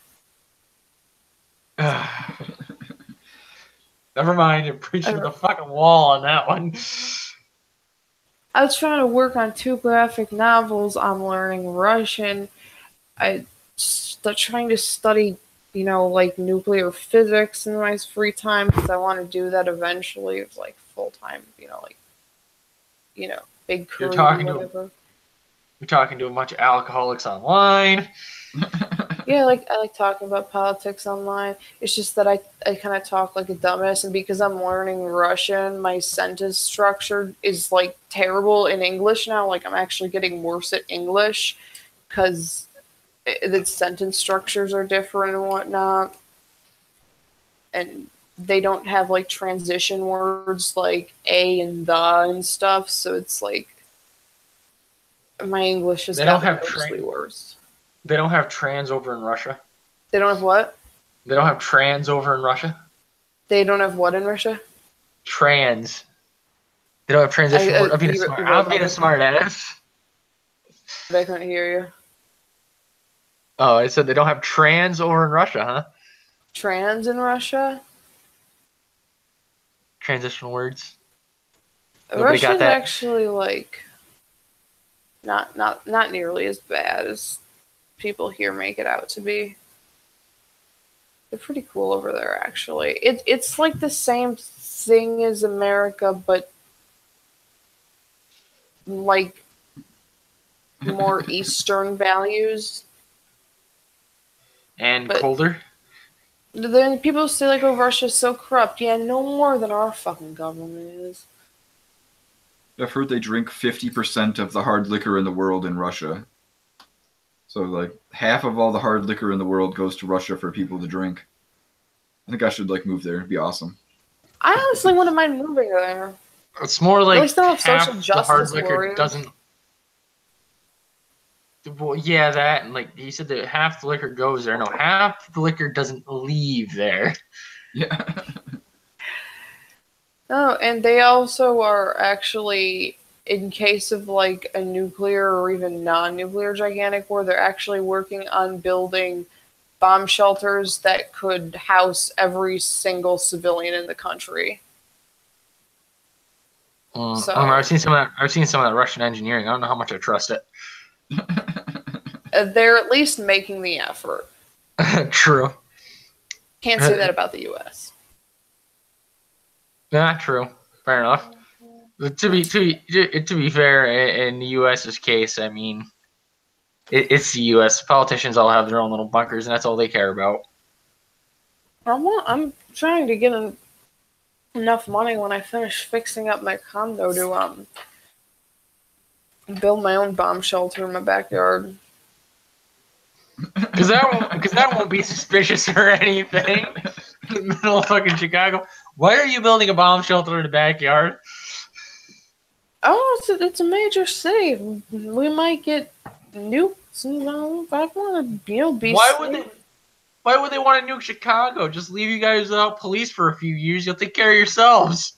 Never mind, you're preaching to the fucking wall on that one. I was trying to work on 2 graphic novels. I'm learning Russian. I'm trying to study, like nuclear physics in my free time because I want to do that eventually. It's like full time, big career. You're talking to a bunch of alcoholics online. Yeah, I like talking about politics online. It's just that I kind of talk like a dumbass, and because I'm learning Russian, my sentence structure is like terrible in English now. Like I'm actually getting worse at English because the sentence structures are different and whatnot, and they don't have like transition words like a and the and stuff. So it's like my English has gotten mostly worse. They don't have trans over in Russia. They don't have what? They don't have trans over in Russia. They don't have what in Russia? Trans. They don't have transition. I'm being a smart ass. I couldn't hear you. Oh, I said they don't have trans over in Russia, huh? Trans in Russia? Transitional words. Russia's actually like not nearly as bad as people here make it out to be. They're pretty cool over there, actually. It's like the same thing as America, but like more Eastern values. And colder? Then people say like, oh, Russia's so corrupt. Yeah, no more than our fucking government is. I've heard they drink 50% of the hard liquor in the world in Russia. So, like, half of all the hard liquor in the world goes to Russia for people to drink. I think I should, like, move there. It'd be awesome. I honestly wouldn't mind moving there. It's more like at least they'll have social justice the hard liquor warriors. Doesn't... Well, yeah, that, and, like, he said that half the liquor goes there. No, half the liquor doesn't leave there. Yeah. Oh, and they also are actually... in case of like a nuclear or even non-nuclear gigantic war, they're actually working on building bomb shelters that could house every single civilian in the country. So, I've seen some of that Russian engineering. I don't know how much I trust it. They're at least making the effort. True. Can't say that about the U.S. Not true. Fair enough. To be fair, in the U.S.'s case, I mean, it's the U.S. Politicians all have their own little bunkers, and that's all they care about. I'm trying to get enough money when I finish fixing up my condo to build my own bomb shelter in my backyard. Because that won't be suspicious or anything. In the middle of fucking Chicago. Why are you building a bomb shelter in the backyard? Oh, it's a major city. We might get nuked. I want to, be Why safe. Why would they want to nuke Chicago? Just leave you guys without police for a few years. You'll take care of yourselves.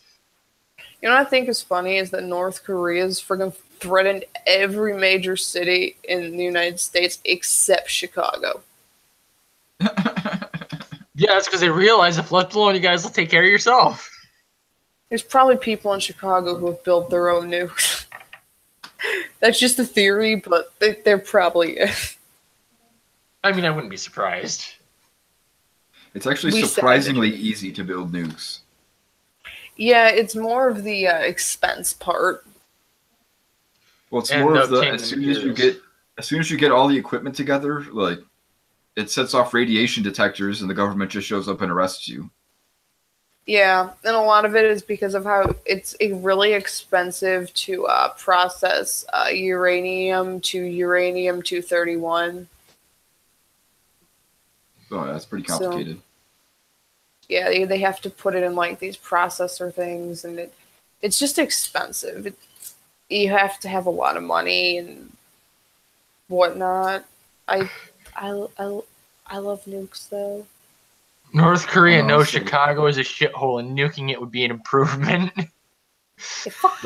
You know what I think is funny is that North Korea's friggin' threatened every major city in the United States except Chicago. Yeah, that's because they realize if left alone, you guys will take care of yourself. There's probably people in Chicago who have built their own nukes. That's just a theory, but they're probably. I mean, I wouldn't be surprised. It's actually surprisingly easy to build nukes. Yeah, it's more of the expense part. Well, it's more of the as soon as you get all the equipment together, like it sets off radiation detectors, and the government just shows up and arrests you. Yeah, and a lot of it is because of how it's really expensive to process uranium to uranium-231. Oh, that's pretty complicated. So, yeah, they have to put it in like these processor things, and it's just expensive. You have to have a lot of money and whatnot. I love nukes though. North Korea knows Chicago is a shithole, and nuking it would be an improvement. Yeah, fuck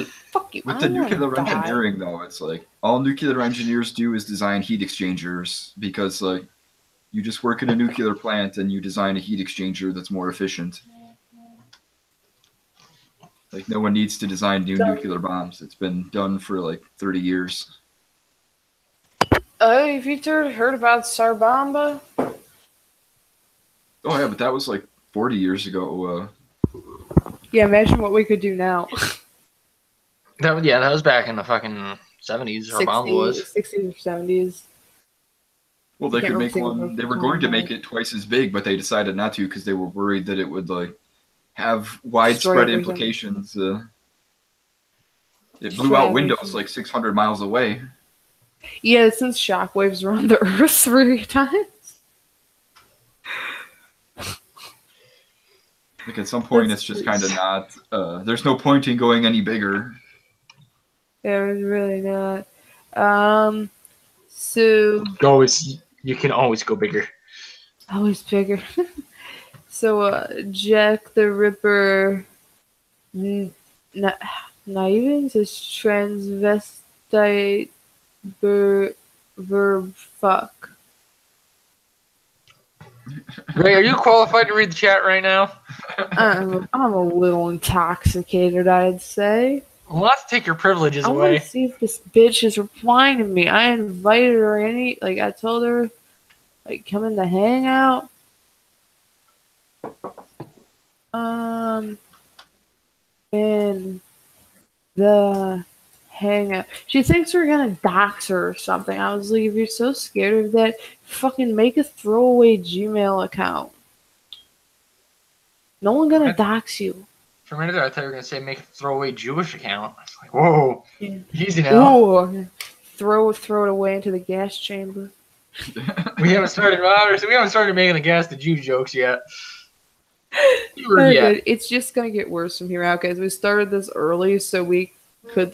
you. With the nuclear engineering, though, it's like all nuclear engineers do is design heat exchangers because, like, you just work in a nuclear plant and you design a heat exchanger that's more efficient. Like, no one needs to design new nuclear bombs. It's been done for like 30 years. Have you heard about Sarbamba? Oh yeah, but that was like 40 years ago. Yeah, imagine what we could do now. That was back in the fucking 70s. Sarbamba was 60s or 70s. Well, they could make one. They were going to make it twice as big, but they decided not to because they were worried that it would like have widespread implications. It blew out windows like 600 miles away. Yeah, since shockwaves around the Earth 3 times. Like at some point, it's just kind of not. There's no point in going any bigger. There's really not. So you can always go bigger. Always bigger. So Jack the Ripper, not even just transvestite verb fuck. Ray, are you qualified to read the chat right now? I'm a little intoxicated, I'd say. Well, let's take your privileges away. I want to see if this bitch is replying to me. I invited her I told her, come in the hangout. In the hangout. She thinks we're gonna dox her or something. I was like, if you're so scared of that, fucking make a throwaway Gmail account. No one gonna dox you. For a minute there, I thought you were gonna say make a throwaway Jewish account. I was like, whoa, yeah. Easy now. Ooh, throw it away into the gas chamber. We haven't started making the gas the Jew jokes yet. It's just gonna get worse from here out, guys. We started this early so we could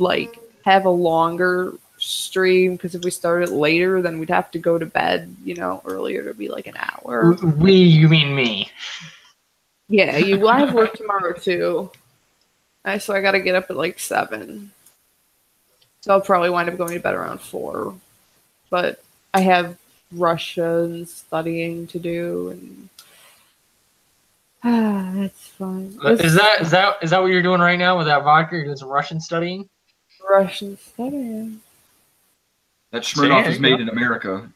have a longer stream, because if we started later, then we'd have to go to bed, earlier to be like an hour. You mean me? Yeah, I have work tomorrow too. So I gotta get up at 7. So I'll probably wind up going to bed around 4. But I have Russia and studying to do, and that's fine. Is that what you're doing right now with that vodka? You're doing some Russian studying? Russian studying. That Smirnoff is made in America.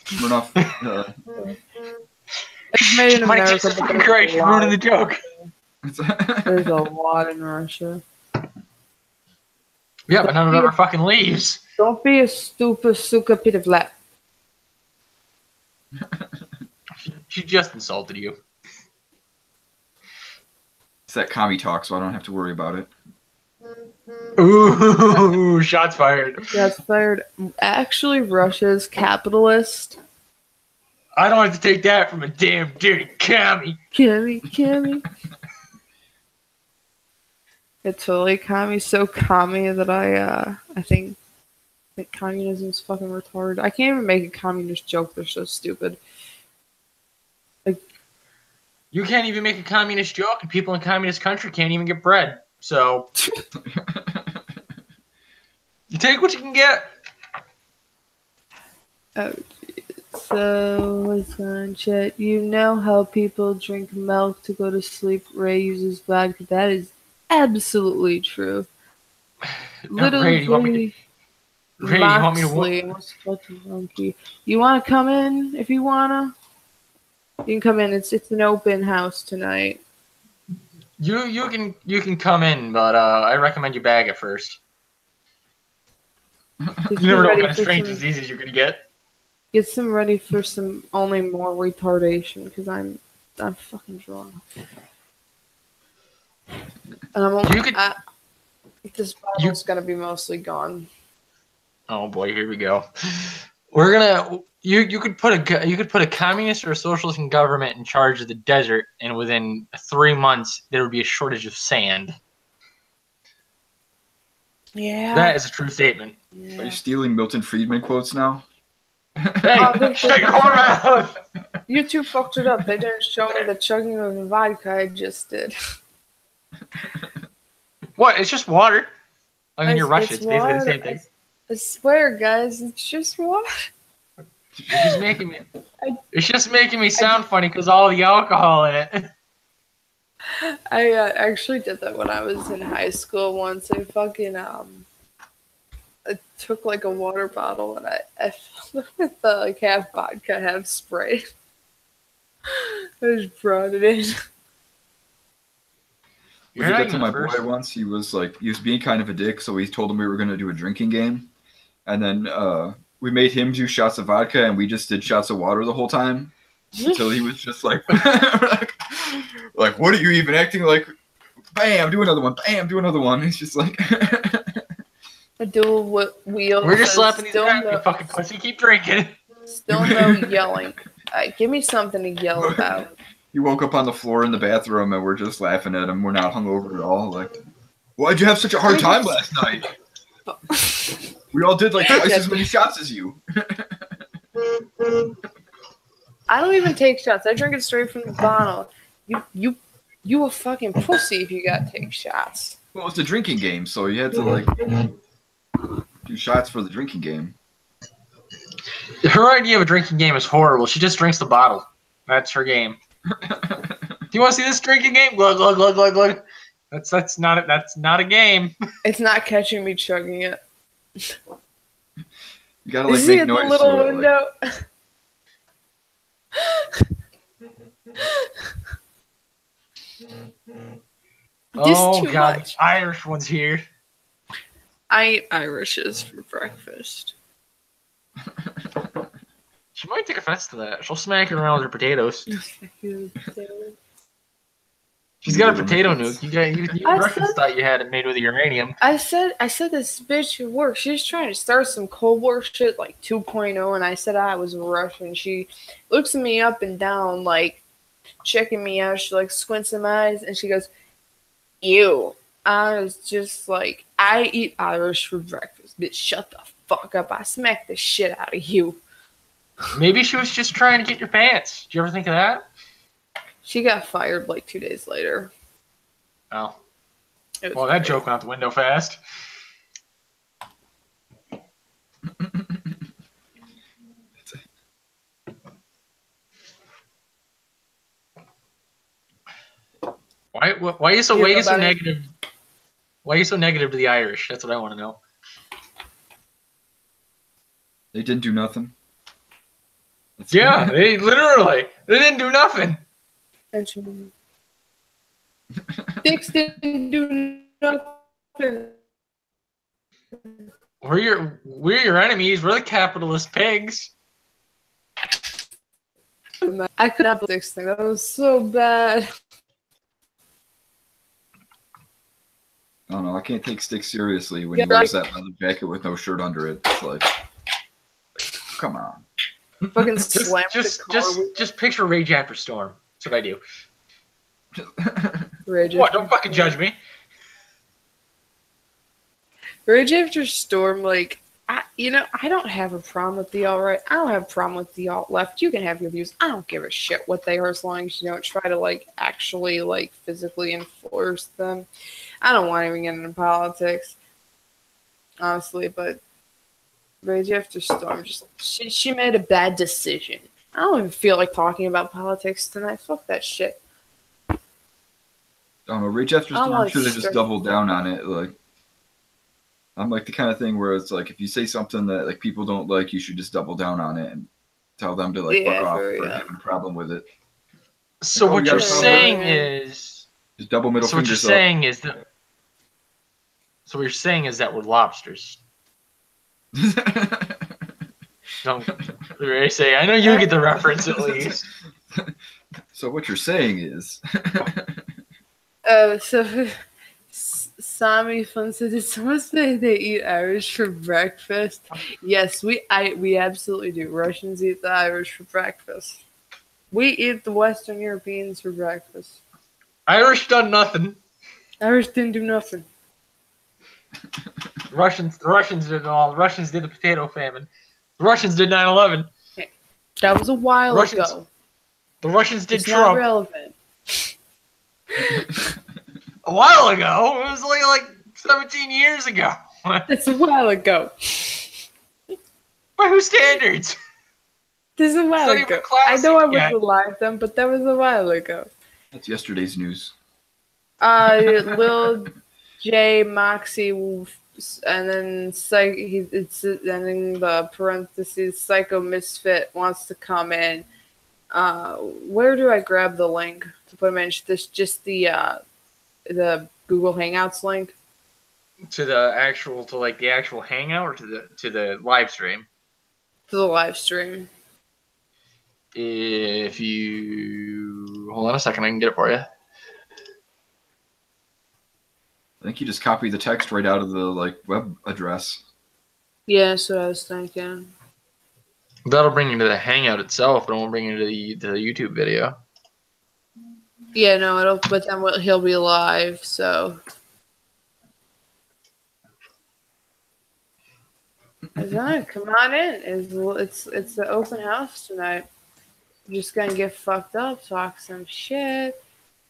Smirnoff. It's made in America. Jesus Christ, you're ruining the joke. There's a lot in Russia. Yeah, but none of it ever fucking leaves. Don't be a stupid suka pita flat. She just insulted you. It's that commie talk, so I don't have to worry about it. Ooh, shots fired. Shots fired. Actually, Russia's capitalist. I don't have to take that from a damn dirty commie. Commie. It's totally commie. So commie that I think that communism's fucking retarded. I can't even make a communist joke. They're so stupid. You can't even make a communist joke, and people in communist country can't even get bread. So take what you can get. Oh, so what's on chat? You know how people drink milk to go to sleep? Ray uses vodka. That is absolutely true. Little Ray, you want me to Moxley, what's fucking monkey? You want to come in if you wanna? You can come in. It's an open house tonight. You can come in, but I recommend you bag it first. You never know what kind of strange diseases you're gonna get. Get some ready for some only more retardation because I'm fucking drunk. This bottle's gonna be mostly gone. Oh boy, here we go. We're gonna you could put a communist or a socialist government in charge of the desert, and within 3 months there would be a shortage of sand. Yeah, that is a true statement. Yeah. Are you stealing Milton Friedman quotes now? Hey, shut your mouth! You two fucked it up. They didn't show me the chugging of the vodka I just did. What? It's just water. I mean, you're Russian. It's basically the same thing. I swear, guys, it's just water. It's just making me sound funny because all the alcohol in it. I actually did that when I was in high school once. I fucking I took like a water bottle and I filled it with like half vodka, half Sprite. I just brought it in. We did that to my boy once. He was being kind of a dick, so we told him we were going to do a drinking game. And then we made him do shots of vodka, and we just did shots of water the whole time. Until he was just like, like, what are you even acting like? Bam, do another one. Bam, do another one. He's just like... A dual wheel. We're just slapping these guys, you fucking pussy. Keep drinking. Still no yelling. Give me something to yell about. He woke up on the floor in the bathroom, and we're just laughing at him. We're not hungover at all. Like, why'd you have such a hard time last night? We all did like twice as many shots as you. I don't even take shots. I drink it straight from the bottle. You a fucking pussy if you gotta take shots. Well, it's a drinking game, so you had to like do shots for the drinking game. Her idea of a drinking game is horrible. She just drinks the bottle. That's her game. Do you want to see this drinking game? Glug glug glug glug glug. That's not a game. It's not catching me chugging it. You gotta like make noise. The little window. Oh god, much. The Irish one's here. I eat Irishes for breakfast. She might take offense to that. She'll smack it around with her potatoes. She's got a potato nuke. You Russians thought you had it made with uranium. I said this bitch at work. She's trying to start some Cold War shit like 2.0, and I said I was Russian. She looks at me up and down, like checking me out. She like squints in my eyes, and she goes, "Ew." I was just like, I eat Irish for breakfast. Bitch, shut the fuck up. I smack the shit out of you. Maybe she was just trying to get your pants. Did you ever think of that? She got fired like 2 days later. Oh. Well, that joke went out the window fast. Why are you so negative? Why are you so negative to the Irish? That's what I want to know. They didn't do nothing. They didn't do nothing. Dicks didn't do nothing. We're your enemies. We're the capitalist pigs. I could not believe this thing. That was so bad. I don't know. I can't take Stick seriously when he wears that leather jacket with no shirt under it. It's like, come on. Fucking just picture Rage After Storm. That's what I do. Rage what? Don't fucking judge me. Rage After Storm, like, I don't have a problem with the alt-right. I don't have a problem with the alt-left. You can have your views. I don't give a shit what they are as long as you don't try to, like, actually, like, physically enforce them. I don't want to even get into politics. honestly, but Rage After Storm, she made a bad decision. I don't even feel like talking about politics tonight. Fuck that shit. I don't know. Rage After Storm should have just doubled down on it. Like, I'm like the kind of thing where it's like, if you say something that like people don't like, you should just double down on it and tell them to like fuck off for having a problem with it. So like, what you're saying is just double middle fingers up. So what you're saying is that we're lobsters. Don't really say. I know you get the reference at least. So what you're saying is. So Sammy Fun said, did someone say they eat Irish for breakfast? Yes, we absolutely do. Russians eat the Irish for breakfast. We eat the Western Europeans for breakfast. Irish done nothing. Irish didn't do nothing. The Russians did it all. The Russians did the potato famine. The Russians did 9/11. Hey, that was a while ago. The Russians did it's Trump. Not relevant. A while ago. It was like 17 years ago. It's a while ago. By whose standards? This is a while ago. I know I was alive then, but that was a while ago. That's yesterday's news. Lil J Moxie, and then it's and in the parentheses, Psycho Misfit wants to come in. Where do I grab the link to put him in? Just the Google Hangouts link. To the actual hangout, or to the live stream? To the live stream. If you hold on a second, I can get it for you. I think you just copy the text right out of the web address. Yeah, that's what I was thinking. That'll bring you to the Hangout itself, but it won't bring you to the YouTube video. Yeah, no, but then he'll be live, so. Come on in. It's the open house tonight. I'm just gonna get fucked up, talk some shit.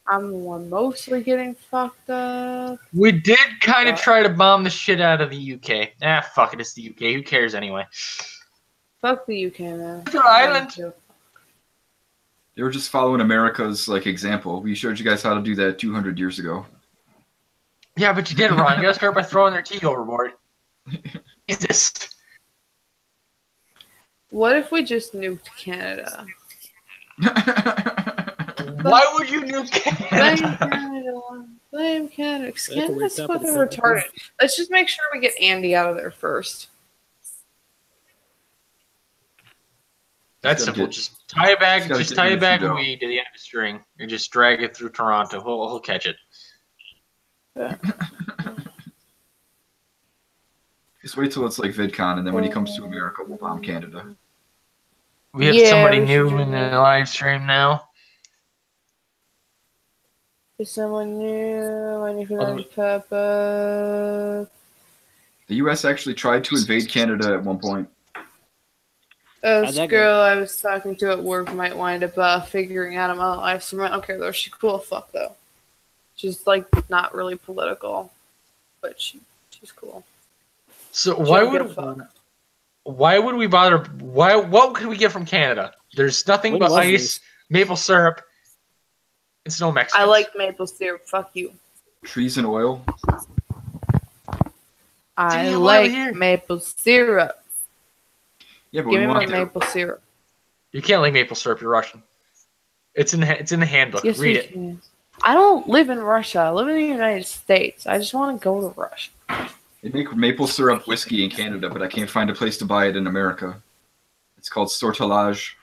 I'm the one mostly getting fucked up. We did kind of try to bomb the shit out of the UK. Fuck it, it's the UK. Who cares anyway? Fuck the UK, man. It's an island. They were just following America's example. We showed you guys how to do that 200 years ago. Yeah, but you did it wrong. You gotta start by throwing their tea overboard. Jesus. What if we just nuked Canada? Why would you nuke Canada? Blame Canada. Canada's fucking retarded. Let's just make sure we get Andy out of there first. That's simple. Just tie a bag. Just tie a bag of weed to the end of a string and just drag it through Toronto. He'll catch it. Yeah. Just wait till it's like VidCon, and then when he comes to America, we'll bomb Canada. We have somebody new in the live stream now. Is someone new? Anything Peppa? The U.S. actually tried to invade Canada at one point. This girl I was talking to at work might wind up figuring out my life. So I don't care though. She's cool as fuck though. She's not really political, but she's cool. So why would we bother? What could we get from Canada? There's nothing but ice, maple syrup, and snow Mexican. I like maple syrup. Fuck you. Trees and oil. I like maple syrup. Yeah, but give me my maple syrup. You can't like maple syrup. You're Russian. It's in the handbook. Yes, read it. Can. I don't live in Russia. I live in the United States. I just want to go to Russia. They make maple syrup whiskey in Canada, but I can't find a place to buy it in America. It's called Sortilage.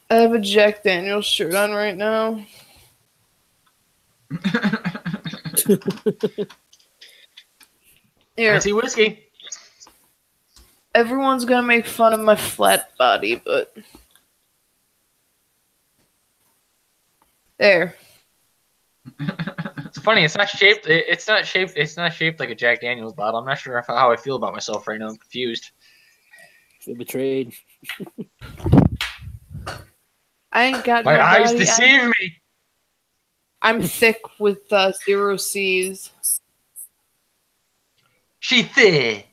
I have a Jack Daniel's shirt on right now. Here. Fancy whiskey. Everyone's gonna make fun of my flat body, but there. It's funny. It's not shaped. It's not shaped like a Jack Daniel's bottle. I'm not sure how I feel about myself right now. I'm confused. Feel betrayed. I ain't got my eyes deceive me. I'm thick with 0 C's. She thigh.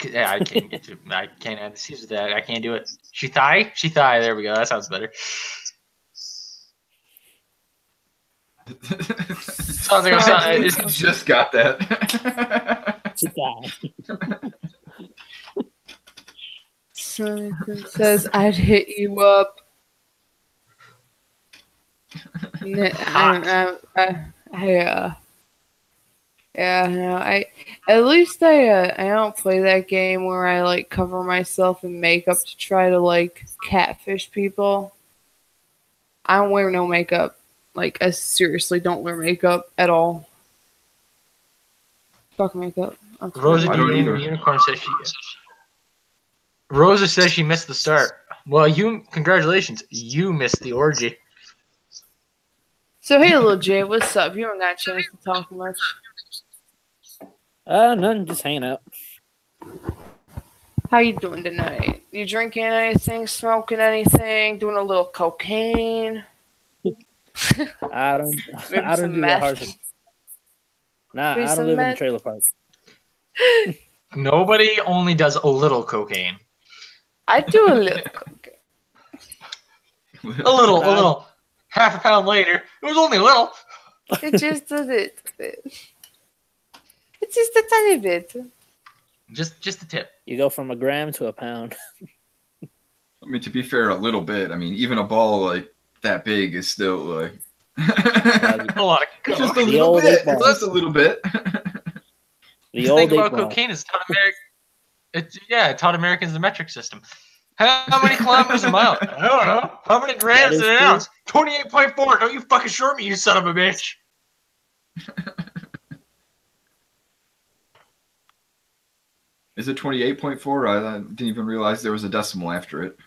Yeah, I can't get to. I can't add the C's with that. I can't do it. She thigh. She thigh. There we go. That sounds better. Sounds like I just got that. Something says I'd hit you up. Yeah, no, at least I don't play that game where I like cover myself in makeup to try to like catfish people. I don't wear no makeup. Like, I seriously don't wear makeup at all. Fuck makeup. Okay. Rosa Unicorn says Rosa says she missed the start. Well, congratulations. You missed the orgy. So hey, little Jay, what's up? You don't got a chance to talk much. Nothing, just hanging out. How you doing tonight? You drinking anything? Smoking anything? Doing a little cocaine? I don't do that hard. Nah, I don't live in a trailer park. Nobody only does a little cocaine. I do a little cocaine. A little. Half a pound later, it was only a little. It's just a little bit. It's just a tiny bit. Just a tip. You go from a gram to a pound. I mean, to be fair, a little bit. I mean, even a ball like that big is still like a lot of coke. Just a little bit. Just a little bit. The thing about cocaine is it taught Americans the metric system. How many kilometers a mile? I don't know. How many grams in an ounce? 28.4. Don't you fucking short me, you son of a bitch. Is it 28.4? I didn't even realize there was a decimal after it.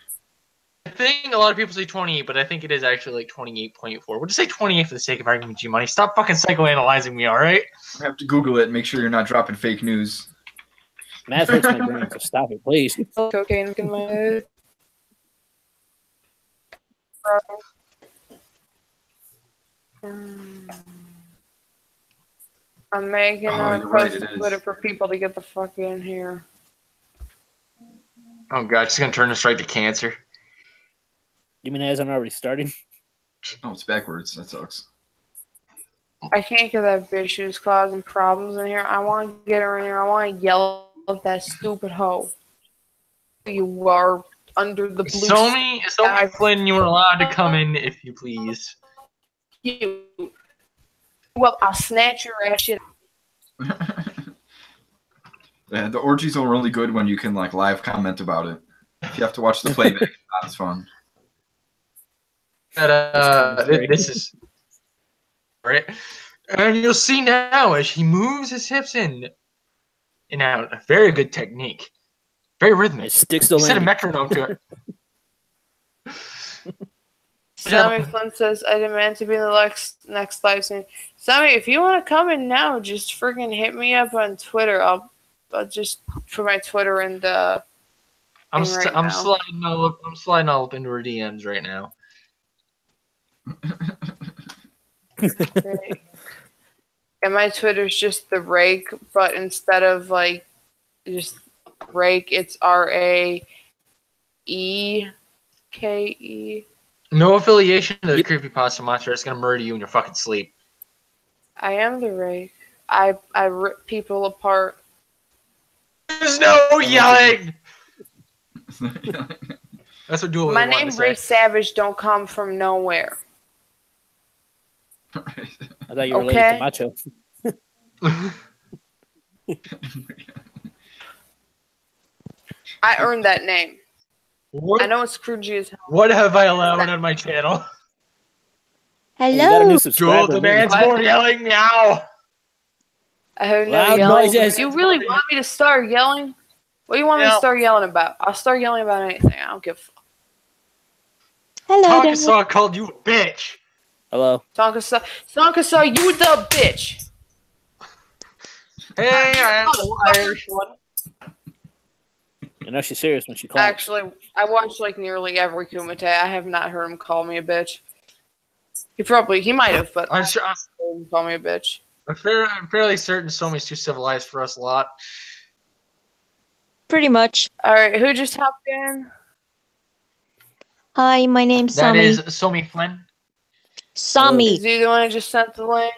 I think a lot of people say 28, but I think it is actually like 28.4. We'll just say 28 for the sake of argument, G-Money. Stop fucking psychoanalyzing me, alright? I have to Google it and make sure you're not dropping fake news. Math hurts my brain, so stop it, please. Cocaine in my head. I'm making a request on Twitter for people to get the fuck in here. Oh god, she's gonna turn this right to cancer. You mean it hasn't already started? Oh, it's backwards. That sucks. I can't get that bitch who's causing problems in here. I want to get her in here. I want to yell at that stupid hoe. You are under the blue Somi Flynn, you are allowed to come in if you please. Well, I'll snatch your ass shit. Yeah, the orgies are really good when you can like live comment about it. If you have to watch the playback, it's not as fun. This is right, and you'll see now as he moves his hips in and out. A very good technique, very rhythmic. Sticks to set a metronome to it. Sammy Flynn says, I demand to be in the next live stream. Sammy, if you want to come in now, just freaking hit me up on Twitter. I'll just put my Twitter in the. I'm sliding all up into her DMs right now. And my Twitter's just the rake, but instead of like just rake, it's RAEKE. No affiliation to the creepypasta monster. It's gonna murder you in your fucking sleep. I am the rake. I rip people apart. There's no yelling. That's what Duel. My name Ray Savage don't come from nowhere. I thought you were related to Macho. I earned that name. What? I know it's cringy as hell. What have I allowed on my channel? Hello. Joel demands more yelling now. I heard no yelling. Do you really want me to start yelling? What do you want me to start yelling about? I'll start yelling about anything. I don't give a fuck. Hello, Tonka called you a bitch. Hello. Tonka saw you the bitch. Hey, I am the Irish one. You know she's serious when she calls. Actually, I watched like nearly every Kumite. I have not heard him call me a bitch. He might have, but I'm sure. Call me a bitch. I'm fairly certain Somi's too civilized for us a lot. Pretty much. All right, who just hopped in? Hi, my name's That Sami. is Somi Flynn. Sami. Is he the one who just sent the link?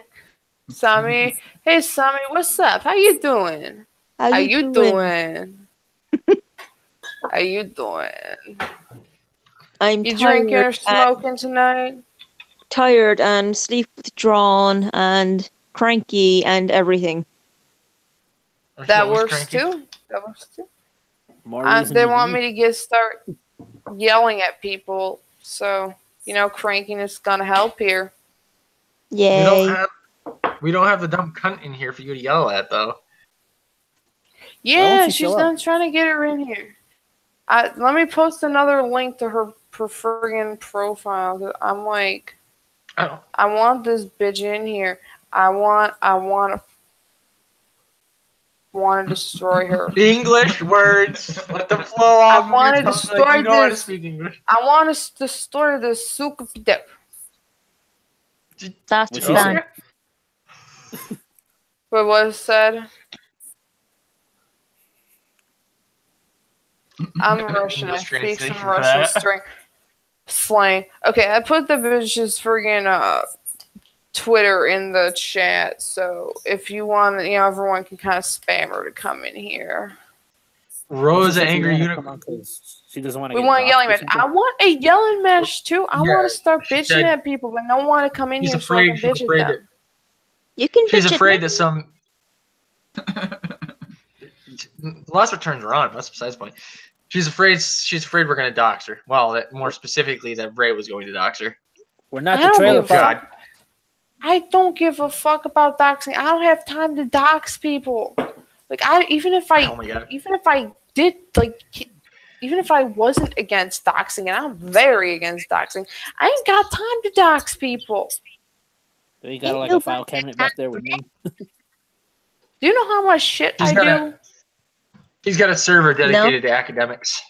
Sami? Hey, Sami, what's up? How you doing? How you doing? How you doing? I'm You tired drinking or smoking tonight? Tired and sleep withdrawn and cranky and everything. That works too. That works too. They want me to start yelling at people, so crankiness is gonna help here. Yay! We don't have the dumb cunt in here for you to yell at, though. Yeah, I'm trying to get her in here. Let me post another link to her friggin' profile. I'm like, I want this bitch in here. I want to destroy her. English words. Let them flow off. I want to destroy this. I want to destroy this soup dip. That's fun. What was said? I'm Russian. I speak some Russian slang. Okay, I put the bitch's friggin' Twitter in the chat, so if you want, everyone can kind of spam her to come in here. Rosa Angry Unicorn. She doesn't want to. We want a yelling match. I want a yelling match too. I want to start bitching at people, but don't want to come in here so I can bitch at them. You can. She's afraid that some. Lots of turns are on. That's besides the point. She's afraid we're going to dox her. Well, more specifically, that Ray was going to dox her. We're not the trailer park. I don't give a fuck about doxing. I don't have time to dox people. Like even if I wasn't against doxing, and I'm very against doxing, I ain't got time to dox people. So you got like a file cabinet back there with me. Do you know how much shit I do? He's got a server dedicated to academics.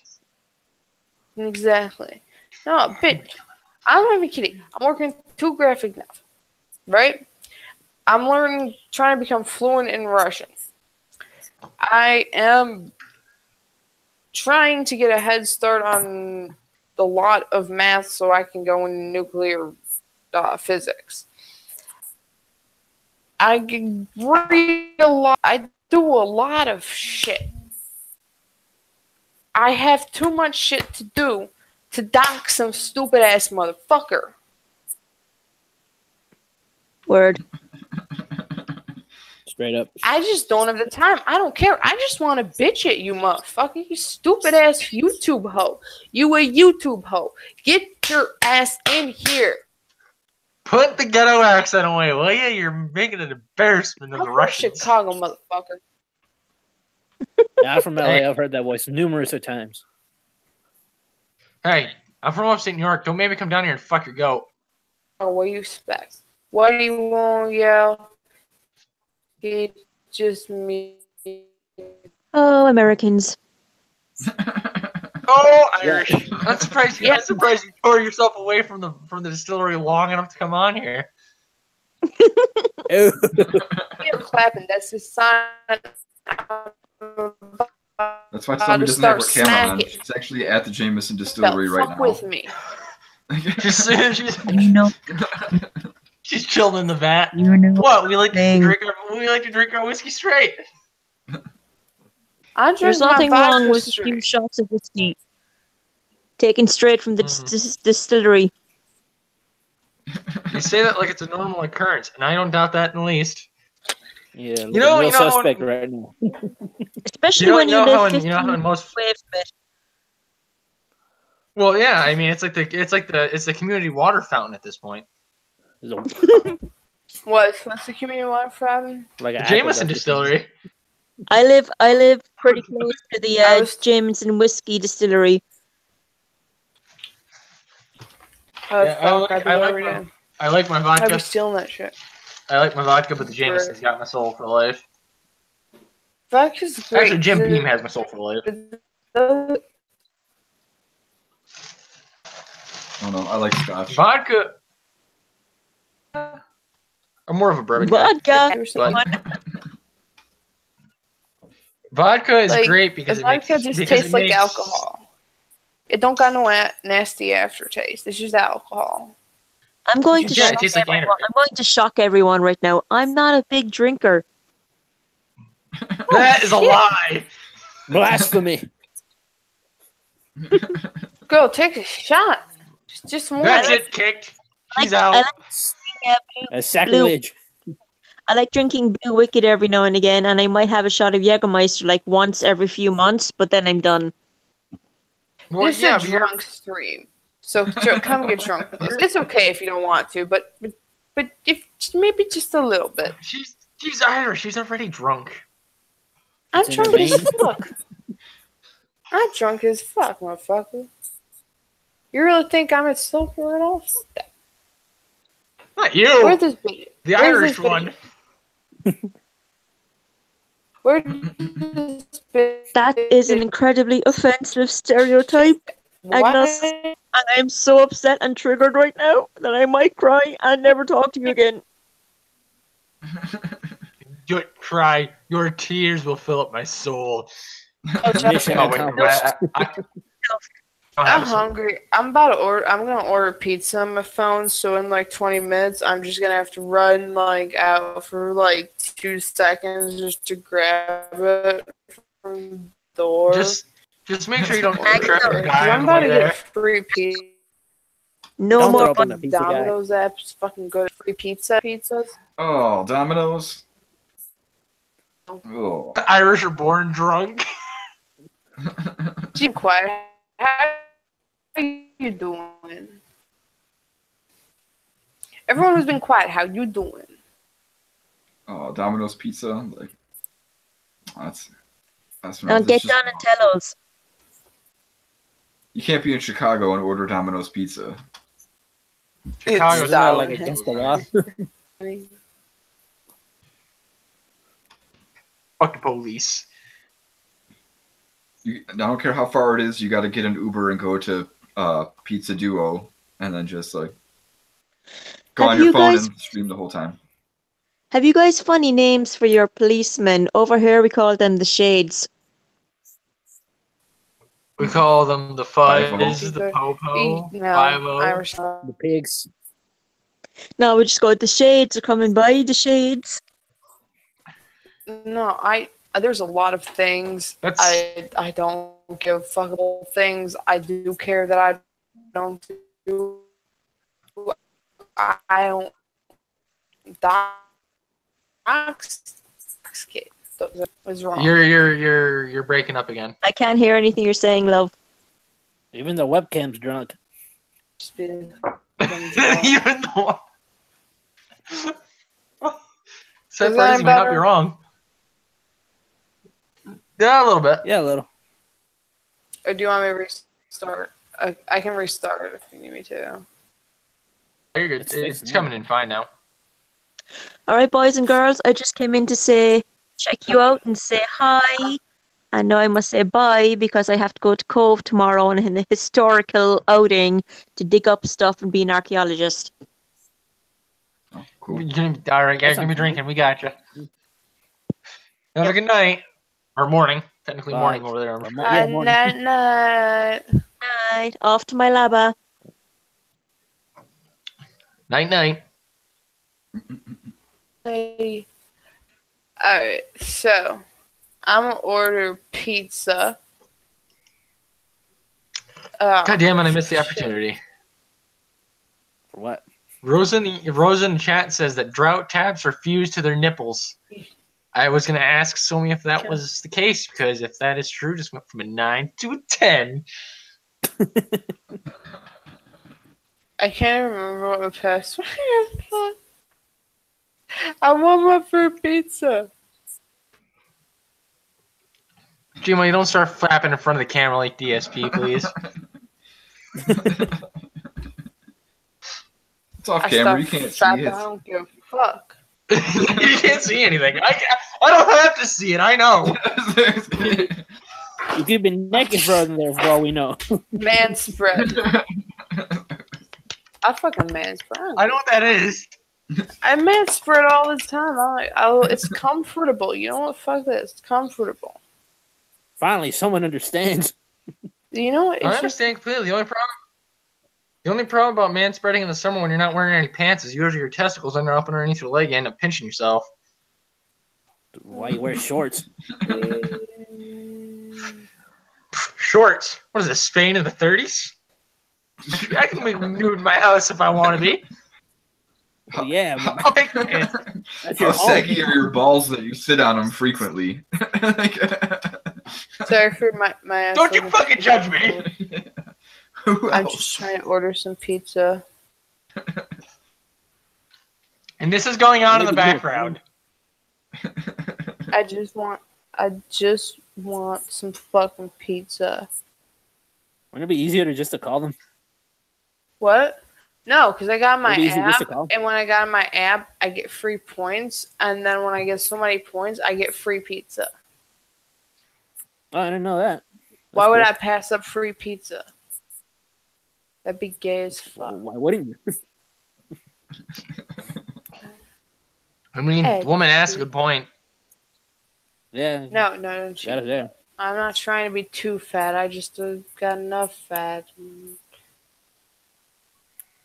Exactly. No, bitch. I'm not even kidding. I'm working 2 graphic novels, right? I'm trying to become fluent in Russian. I am trying to get a head start on the lot of math so I can go into nuclear physics. I read a lot. I do a lot of shit. I have too much shit to do to dox some stupid ass motherfucker. Word. Straight up. I just don't have the time. I don't care. I just want to bitch at you, motherfucker. You stupid ass YouTube hoe. You a YouTube hoe. Get your ass in here. Put the ghetto accent away, will you? You're making an embarrassment of the Russians. Chicago, motherfucker. Yeah, I'm from LA. I've heard that voice numerous of times. Hey, I'm from upstate New York. Don't make me come down here and fuck your goat. Oh, what do you expect? What do you want to yell? He just me. Oh, Americans. Oh, Irish. I'm surprised you tore yourself away from the distillery long enough to come on here. You're clapping. That's the sign. That's why Somi doesn't have her camera on. She's actually at the Jameson distillery right now. With me. She's chilling in the vat. What? We like to drink our whiskey straight. There's nothing wrong with a few shots of whiskey taken straight from the distillery. You say that like it's a normal occurrence, and I don't doubt that in the least. Yeah, real suspect right now. Especially when you live 15 away from it. Well, yeah, I mean it's the community water fountain at this point. What's the community water fountain? Like the Jameson distillery. I live pretty close to the Jameson whiskey distillery. I like my vodka. I was stealing that shit. I like my vodka, but the Jameson's got my soul for life. Vodka's great. Actually, Jim Beam has my soul for life. Oh no, I like Scotch. Vodka. I'm more of a bourbon guy. Vodka. But vodka is Like, great because vodka just tastes like alcohol. It don't got no nasty aftertaste. It's just alcohol. I'm going to Yeah, it shock tastes like everyone. anarchy. I'm going to shock everyone right now. I'm not a big drinker. That is a lie. Blasphemy. Go take a shot. Just one. That's it, kicked. He's out. I like A sacrilege. I like drinking Blue Wicked every now and again, and I might have a shot of Jägermeister like once every few months, but then I'm done. Well, This is a drunk stream, so come get drunk with us. It's okay if you don't want to, but if maybe just a little bit. She's Irish. She's already drunk. I'm It's in drunk her as fuck. I'm drunk as fuck, motherfucker. You really think I'm a sober at all? Fuck that. Not you. Where's this video? The Where's Irish this video? one. Where's this video? That is an incredibly offensive stereotype, Agnes. Why? And I'm so upset and triggered right now that I might cry and never talk to you again. Don't cry. Your tears will fill up my soul. Mission Oh, wait, accomplished. I'm hungry. I'm gonna order pizza on my phone, so in like 20 minutes I'm just gonna have to run like out for like 2 seconds just to grab it from the door. Just make sure you don't trip or I'm die on the about way to there. get free pizza. No Don't more throw up on the pizza guy. Domino's app's fucking good. Free pizzas. Oh, Domino's. Oh. The Irish are born drunk. Keep quiet. How you doing? Everyone who's been quiet, how you doing? Oh, Domino's pizza. Like that's Now get down and tell us. You can't be in Chicago and order Domino's pizza. Chicago's Isn't that not like against the law? Fuck the police. I don't care how far it is. You got to get an Uber and go to Pizza Duo, and then just like go on your phone and stream the whole time. Have you guys funny names for your policemen? Over here we call them the Shades. We call them the Fuzz, Five-O. the Popo, No, 5-0. Irish. The pigs. No, we just go, the Shades are coming by, the Shades. No, there's a lot of things. I don't give a fuck about things. I do care that I don't do. I don't intoxicate. What's wrong? You're breaking up again. I can't hear anything you're saying, love. Even the webcam's drunk. Just being- Even though Except Is for that you might not be better? wrong. Yeah, a little bit. Yeah, a little. Or do you want me to restart? I can restart if you need me to. You're good. It's coming in fine now. All right, boys and girls, I just came in to say, check you out and say hi. And now I must say bye because I have to go to Cove tomorrow on a historical outing to dig up stuff and be an archaeologist. Oh, cool. All right, guys, give me drinking. We got you. Have a good night. Or morning. Technically Bye. morning over there. Yeah, morning. Night. Night, off to my labba. Night. Hey. Alright, so I'm gonna order pizza. God damn it, I missed the opportunity. For what? Rosa in chat says that drought taps are fused to their nipples. I was going to ask Somi if that was the case, because if that is true, just went from a 9 to a 10. I can't remember what my password is. I want my free pizza. Gmo, you don't start flapping in front of the camera like DSP, please. It's off camera. You can't see I it. don't give a fuck. You can't see anything. I don't have to see it. I know. You could be naked frozen there for all we know. Man spread. I fucking man spread. I know what that is. I man spread all this time. It's comfortable. You know what? Fuck this. It's comfortable. Finally, someone understands. You know what? I understand completely. The only problem about man spreading in the summer when you're not wearing any pants is usually your testicles end up underneath your leg and end up pinching yourself. Why you wear shorts? Shorts. What is this, Spain in the 30s? I can be nude in my house if I want to be. Well, yeah. I'll take the pants. How saggy are your balls that you sit on them frequently? Sorry for my ass. Don't you fucking judge me. I'm just trying to order some pizza. And this is going on in the background. I just want some fucking pizza. Wouldn't it be easier to call them? What? No, because I got my app, and when I got my app, I get free points, and then when I get so many points, I get free pizza. Oh, I didn't know that. Why would I pass up free pizza? That'd be gay as fuck. Why wouldn't you? I mean, the woman asked a good point. Yeah. No. Got it there. I'm not trying to be too fat. I just got enough fat.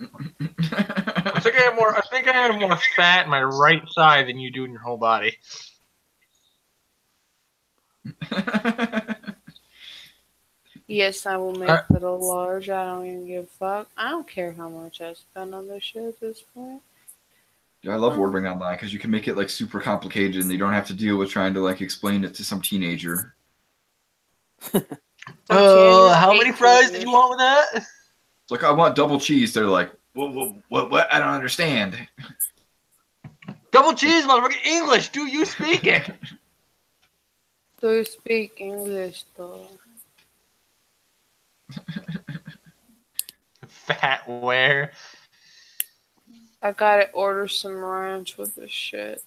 I think I have more fat in my right side than you do in your whole body. Yes, I will make it a large. I don't even give a fuck. I don't care how much I spend on this shit at this point. Yeah, I love ordering online because you can make it like super complicated and you don't have to deal with trying to like explain it to some teenager. How many fries did you want with that? It's like, I want double cheese. They're like, what? I don't understand. Double cheese, motherfucker. English. Do you speak it? Do you speak English, though? Fat where? I gotta order some ranch with this shit.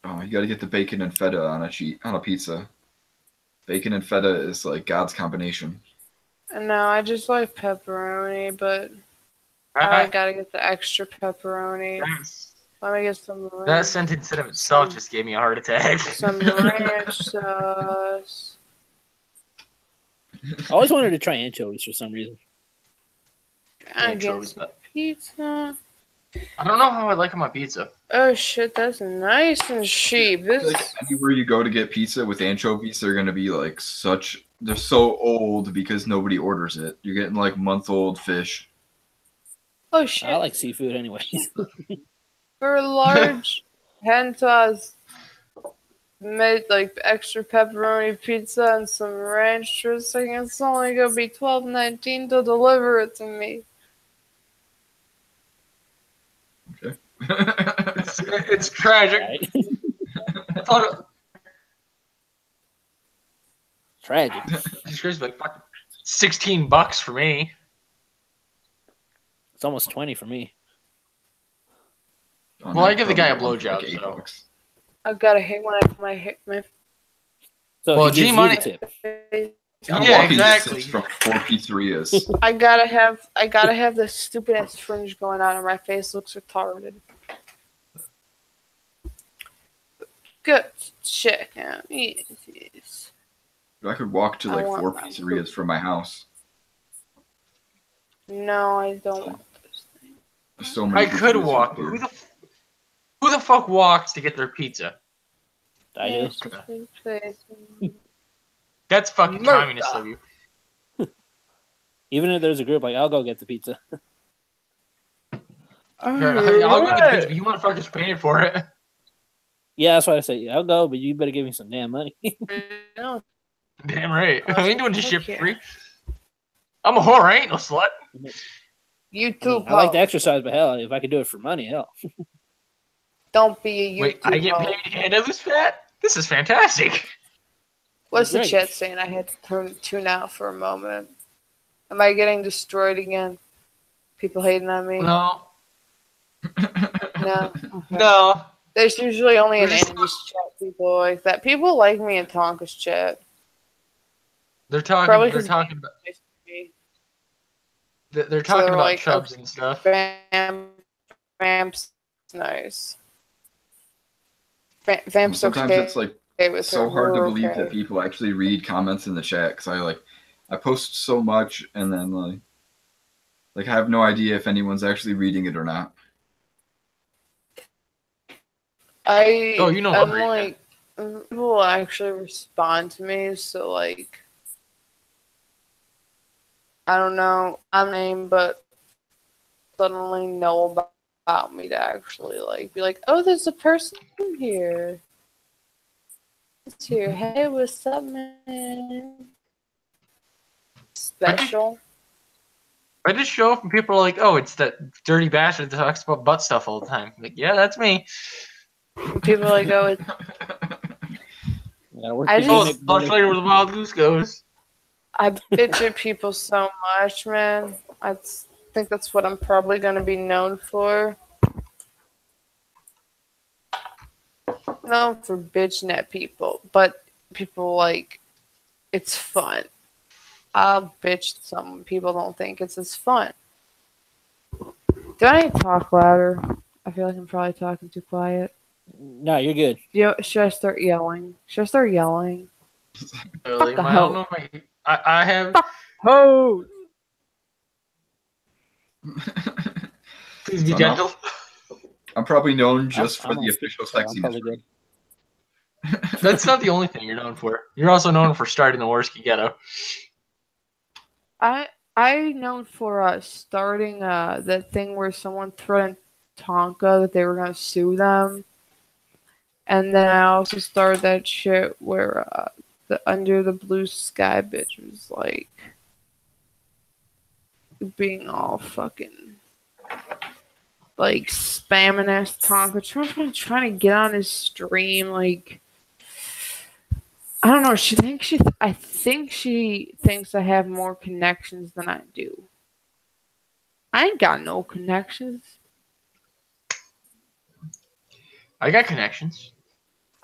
Oh, you gotta get the bacon and feta on a pizza. Bacon and feta is like God's combination. No, I just like pepperoni, but I gotta get the extra pepperoni. Let me get some ranch. That sentence in of itself just gave me a heart attack. Some ranch sauce. I always wanted to try anchovies for some reason. I get some pizza. I don't know how I like on my pizza. Oh shit, that's nice and cheap. Like anywhere you go to get pizza with anchovies, they're gonna be like they're so old because nobody orders it. You're getting like month-old fish. Oh shit. I like seafood anyway. For a large hand toss, made like extra pepperoni pizza and some ranch dressing, it's only gonna be $12.19 to deliver it to me. Okay. It's tragic. Right. Tragic. It's crazy, like fucking $16 for me. It's almost 20 for me. Oh, Well, no, I give the guy a probably blowjob, like so. $8. I've got to hate when I put my So Well, he gives G-Money- you the tip. I'm Yeah, walking exactly. distance from 4 pizzerias. I gotta have this stupid ass fringe going on and my face looks retarded. Good chicken. Yes. I could walk to like I want 4 my pizzerias from my house. No, I don't want those things. There's so many. I could pizzerias walk. here. Who the fuck walks to get their pizza? I do. That's fucking Murder. communist of you. Even if there's a group, like, I'll go get the pizza. I'll go get the pizza, but you motherfuckers paying for it. Yeah, that's what I say. I'll go, but you better give me some damn money. No. Damn right. I ain't doing this shit for free. I'm a whore, I ain't no slut. You too, I like to exercise, but hell, if I could do it for money, hell. Don't be a YouTube. Wait, I get paid and I lose fat? This is fantastic. What's the Great. chat saying? I had to tune out for a moment. Am I getting destroyed again? People hating on me? No. No. No. There's usually only an We're just- Andy's chat people like that. People like me in Tonka's chat. They're talking. Probably They're 'cause talking about. me. They're talking they're about like, chubs and stuff. Vampire Vamp's nice. Vamp's Sometimes okay. it's like with so her. hard to We're believe okay. that people actually read comments in the chat because I post so much and then like I have no idea if anyone's actually reading it or not. you know I'm I'm like people will actually respond to me, so like I don't know I'm name, but suddenly know about me to actually like be like, oh, there's a person here. It's here. Hey, what's up, man? Special. I just show up and people are like, oh, it's that dirty bastard that talks about butt stuff all the time. I'm like, yeah, that's me. People are like, oh, it's I'll show you where the wild goose goes. I bitch at people so much, man. I think that's what I'm probably going to be known for. Known for bitching at people, but people like it's fun. I'll bitch at someone. People don't think it's as fun. Do I need to talk louder? I feel like I'm probably talking too quiet. No, you're good. Should I start yelling? Should I start yelling? Really? I don't know if I have. Ho! Please be gentle. I'm probably known just for the official sexiness. That's not the only thing you're known for. You're also known for starting the Worski ghetto. I known for starting that thing where someone threatened Tonka that they were gonna sue them, and then I also started that shit where the Under the Blue Sky bitch was like being all fucking like spamming ass Tonka, trying to get on his stream like. I don't know. I think she thinks I have more connections than I do. I ain't got no connections. I got connections.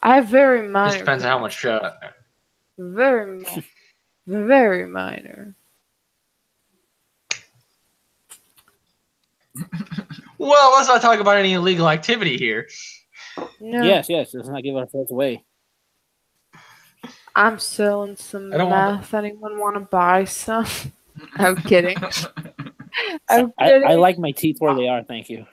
I have very minor. Just depends on how much. Very minor. Well, let's not talk about any illegal activity here. No. Yes. Let's not give ourselves away. I'm selling some meth. Anyone want to buy some? I'm kidding. I like my teeth where they are. Thank you.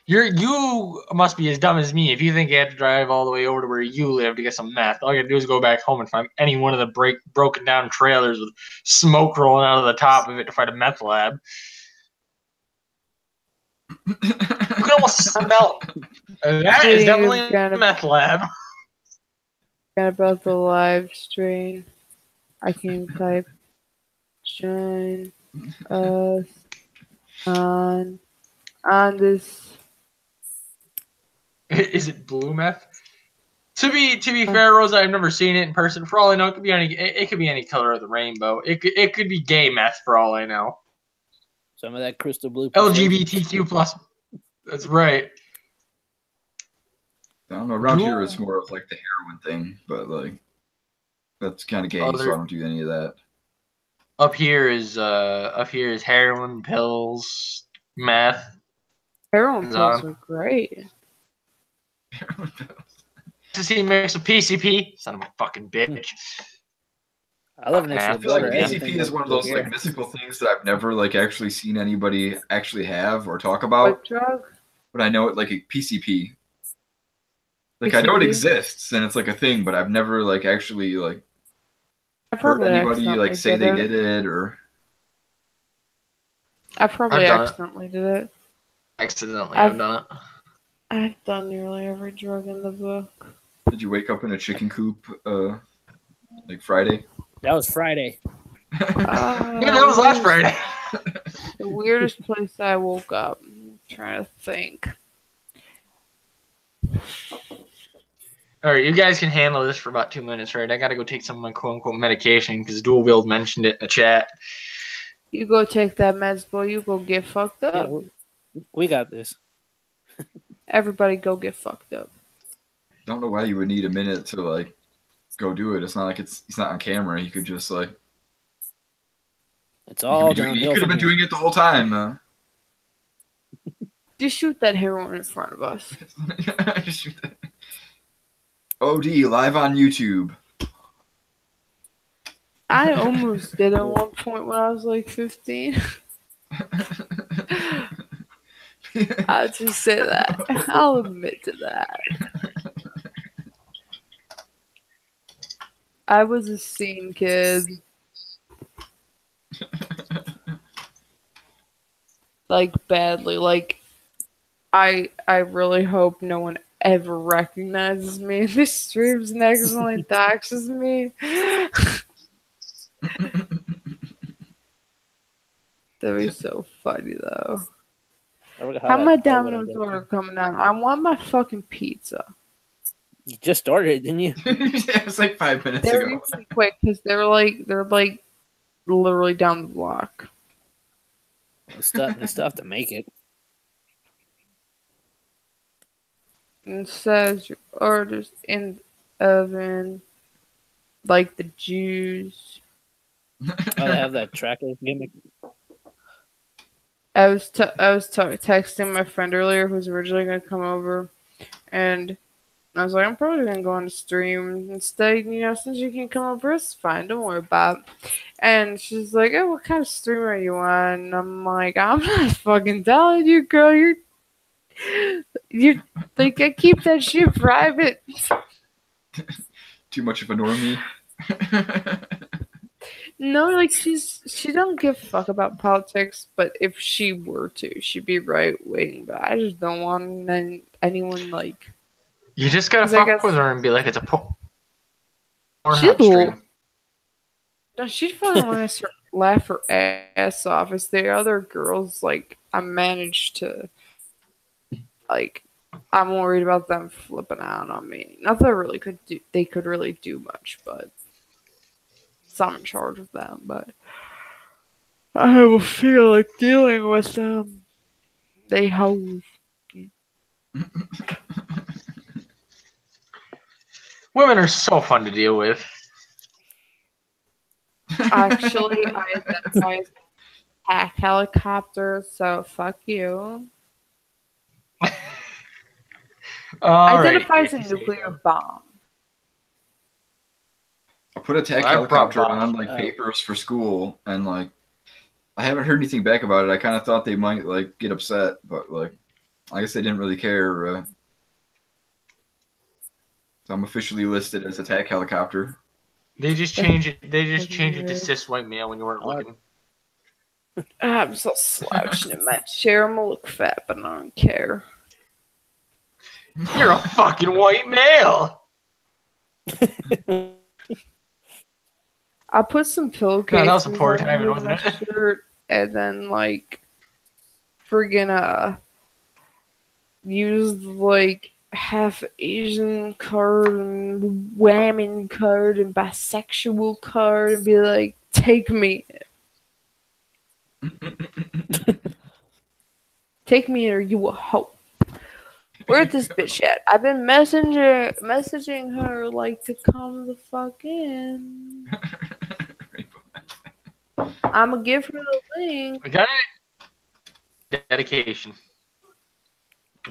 You must be as dumb as me if you think you have to drive all the way over to where you live to get some meth. All you gotta do is go back home and find any one of the broken down trailers with smoke rolling out of the top of it to find a meth lab. You can almost smell it. That is definitely a meth lab. About the live stream. I can type join us on this. Is it blue meth? To be fair, Rosa, I've never seen it in person. For all I know, it could be any color of the rainbow. It could be gay meth for all I know. Some of that crystal blue. LGBTQ plus. That's right. I don't know. Around here, it's more of like the heroin thing, but like that's kind of gay, so I don't do any of that. Up here is heroin, pills, meth. Heroin pills are great. Heroin pills. To see mix of PCP, son of a fucking bitch. I love an I feel like PCP is one of those like mystical things that I've never like actually seen anybody actually have or talk about. What drug? But I know it like a PCP. Like PCP? I know it exists and it's like a thing, but I've never like actually like heard anybody like say they did it or. I probably accidentally did it. Accidentally, I've done it. I've done nearly every drug in the book. Did you wake up in a chicken coop like Friday? That was Friday. Yeah, that was last Friday. The weirdest place I woke up. I'm trying to think. All right, you guys can handle this for about 2 minutes, right? I gotta go take some of my quote-unquote medication because Dual Wield mentioned it in the chat. You go take that meds, boy. You go get fucked up. Yeah, we got this. Everybody go get fucked up. Don't know why you would need a minute to like go do it. It's not like it's not on camera. You could just like. It's all you could have been doing it the whole time. Dude, Just shoot that heroin in front of us. Just shoot that. OD live on YouTube. I almost did at one point when I was like 15. I'll just say that. I'll admit to that. I was a scene kid. Like, badly. Like, I really hope no one ever recognizes me in the streams and accidentally doxes me. That'd be so funny, though. How my Domino's order coming down? I want my fucking pizza. You just ordered it, didn't you? Yeah, it's like 5 minutes They're ago. usually quick because they're like literally down the block. The stuff to make it. It says your orders in the oven, like the Jews. Oh, they have that tracker gimmick. I was texting my friend earlier who was originally going to come over, and I was like, I'm probably going to go on the stream instead, since you can come over, it's fine, don't worry about it. And she's like, oh, what kind of stream are you on? And I'm like, I'm not fucking telling you, girl, you like, I keep that shit private. Too much of a normie. No, like she don't give a fuck about politics, but if she were to, she'd be right wing. But I just don't want anyone like. You just gotta fuck with her and be like, it's a porn stream. No, she'd fucking want to laugh her ass off. It's the other girls like I managed to like. I'm worried about them flipping out on me. Not that they could really do much, but. I'm in charge of them, but I don't feel like dealing with them. They hoes. Women are so fun to deal with. Actually, I identify as a helicopter, so fuck you. Identify as a nuclear bomb. I put a tech helicopter on like papers for school, and like I haven't heard anything back about it. I kind of thought they might like get upset, but like I guess they didn't really care. So I'm officially listed as a tech helicopter. They just change it. They just change it to cis white male when you weren't looking. I'm so slouching in my chair. I'm gonna look fat, but I don't care. You're a fucking white male. I put some pillowcases that was a poor timing, wasn't it? Shirt, and then like friggin' used like half Asian card and women card and bisexual card and be like, take me. Take me or you will hope. Where's this bitch at? I've been messaging her like to come the fuck in. I'm gonna give her the link. We got it. Dedication.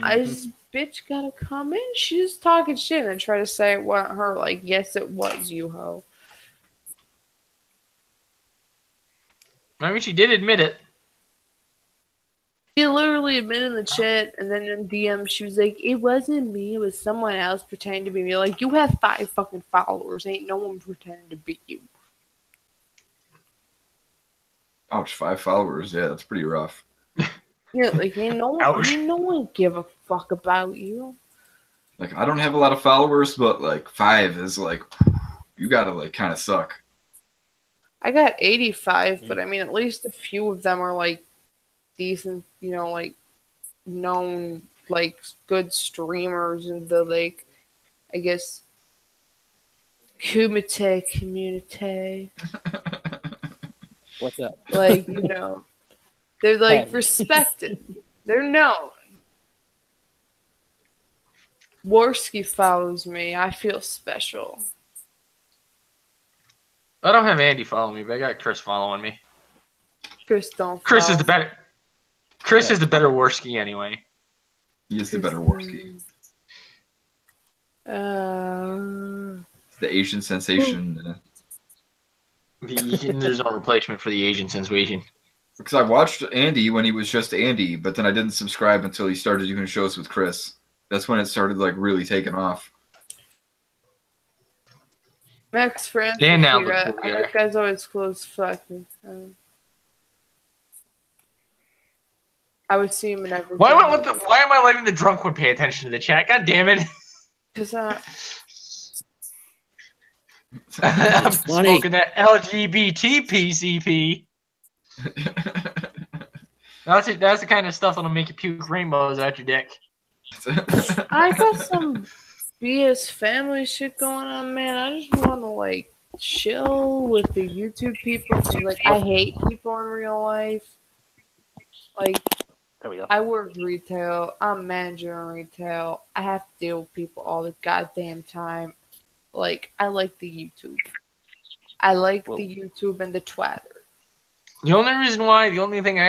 This bitch gotta come in. She's talking shit and try to say it wasn't her. Like, yes, it was you, ho. I mean, she did admit it. She literally admitted in the chat, and then in DM, she was like, it wasn't me, it was someone else pretending to be me. Like, you have 5 fucking followers. Ain't no one pretending to be you. Ouch, 5 followers. Yeah, that's pretty rough. Yeah, like, ain't no one give a fuck about you. Like, I don't have a lot of followers, but, like, 5 is, like, you gotta, like, kind of suck. I got 85, but I mean, at least a few of them are, like, decent, like, known, like, good streamers in the, like, I guess, Kumite community. What's up? Like, they're, like, respected. They're known. Worski follows me. I feel special. I don't have Andy following me, but I got Chris following me. Chris don't. Chris is the better. Chris is the better Worski anyway. He is the better Warski. The Asian sensation. There's no replacement for the Asian sensation. Because I watched Andy when he was just Andy, but then I didn't subscribe until he started doing shows with Chris. That's when it started like really taking off. Max Francis, that guy's always cool as fuck. I would see him in every. Why am I letting the drunk one pay attention to the chat? God damn it! Because I'm smoking that LGBT PCP. That's the kind of stuff that'll make you puke rainbows out your dick. I got some BS family shit going on, man. I just want to like chill with the YouTube people. Like, I hate people in real life. Like, there we go. I work retail. I'm manager in retail. I have to deal with people all the goddamn time. Like, I like the YouTube. I like the YouTube and the Twitter. The only thing I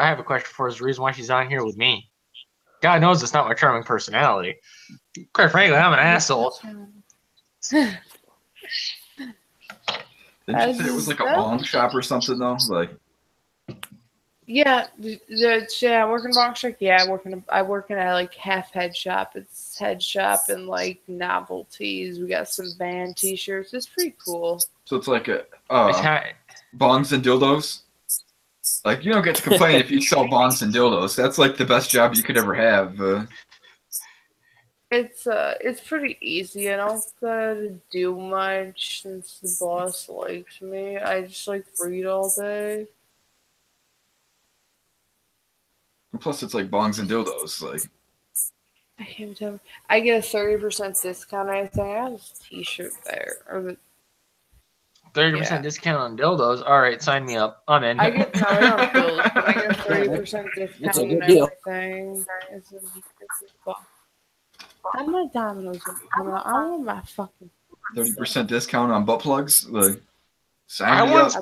have a question for is the reason why she's on here with me. God knows it's not my charming personality. Quite frankly, I'm an asshole. Didn't you say it was like a bong shop or something though? Like, yeah, I work in a bong shop. Yeah, I work in a like half head shop. It's head shop and like novelties. We got some band T-shirts. It's pretty cool. So it's like a bongs and dildos. Like, you don't get to complain if you sell bongs and dildos. That's like the best job you could ever have. It's pretty easy. I don't gotta do much since the boss likes me. I just like read all day. Plus, it's like bongs and dildos. Like, I can't tell. I get a 30% discount. I think I have this T-shirt there, or 30% discount on dildos. All right, sign me up. I'm in. I get dildos, but I get a 30% discount on everything. How many Domino's I want my fucking 30% discount on butt plugs. Like, sign me up.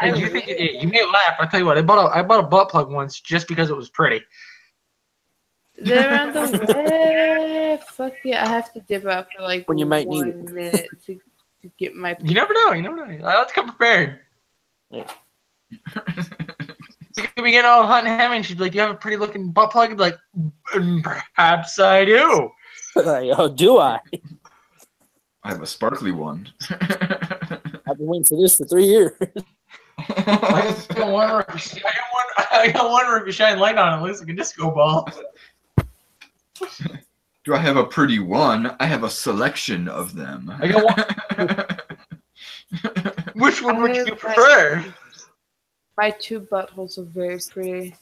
You may laugh. I tell you what, I bought a butt plug once just because it was pretty. They're on the way. Fuck yeah! I have to dip out for like when you might 1 need it. minute to get my. You never know. I like to come prepared. Yeah. You could be getting all hot and heavy, and she'd be like, "You have a pretty looking butt plug." I'd be like, "Perhaps I do." Like, oh, do I? I have a sparkly one. I've been waiting for this for 3 years. I wonder if you shine light on it, it looks like a disco ball. Do I have a pretty one? I have a selection of them. I got one. Which one would you prefer? My two buttholes are very pretty.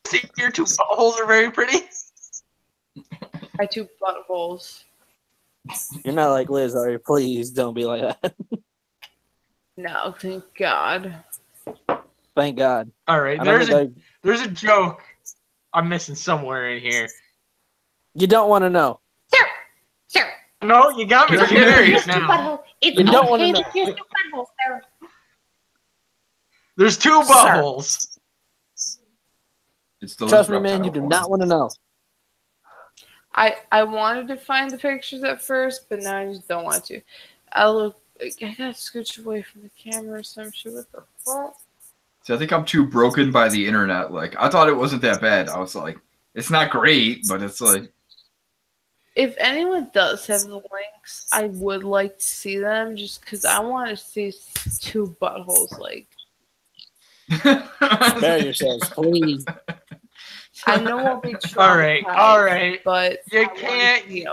See, your two buttholes are very pretty? My two buttholes. You're not like Liz, are you? Please don't be like that. No, thank God. Thank God. All right, there's a joke I'm missing somewhere in here. You don't want to know. Sure. No, you got me curious now. It's you don't want to know. Buttholes, Sarah. There's two buttholes. Trust me, man, you do not want to know. I wanted to find the pictures at first, but now I just don't want to. I gotta scooch away from the camera or some shit. What the fuck? See, I think I'm too broken by the internet. Like, I thought it wasn't that bad. I was like, it's not great, but it's like. If anyone does have the links, I would like to see them just because I want to see two buttholes. Like, spare yourselves, please. I know I'll be traumatized. All right. But you can't.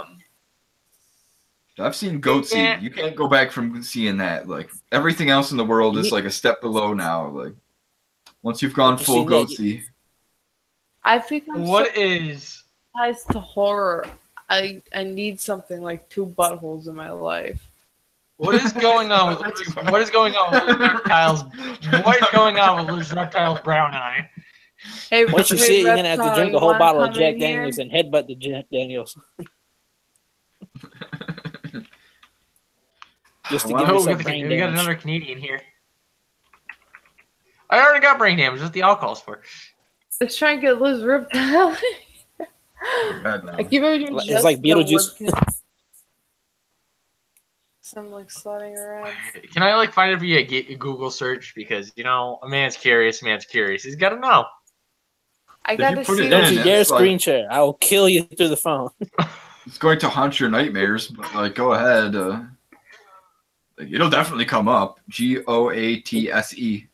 I've seen Goatsy. You can't go back from seeing that. Like, everything else in the world is like a step below now. Like, once you've gone full Goatsy. I think I'm is ties to horror. I need something like two buttholes in my life. What is going on with Liz Reptile's? What is going on with Liz Reptile's brown eye? Hey, once you see it, you're gonna have to drink a whole bottle of Jack Daniels and headbutt the Jack Daniels. Just to give yourself brain damage. We got another Canadian here. I already got brain damage. That's the alcohol's for. Let's try and get Liz ripped out. I keep everything just it's like Beetlejuice. Some like sliding around. Can I like find it via Google search? Because you know, a man's curious. He's got to know. I got to see. Don't you dare screen share! I will kill you through the phone. It's going to haunt your nightmares, but like, go ahead. It'll definitely come up. GOATSE.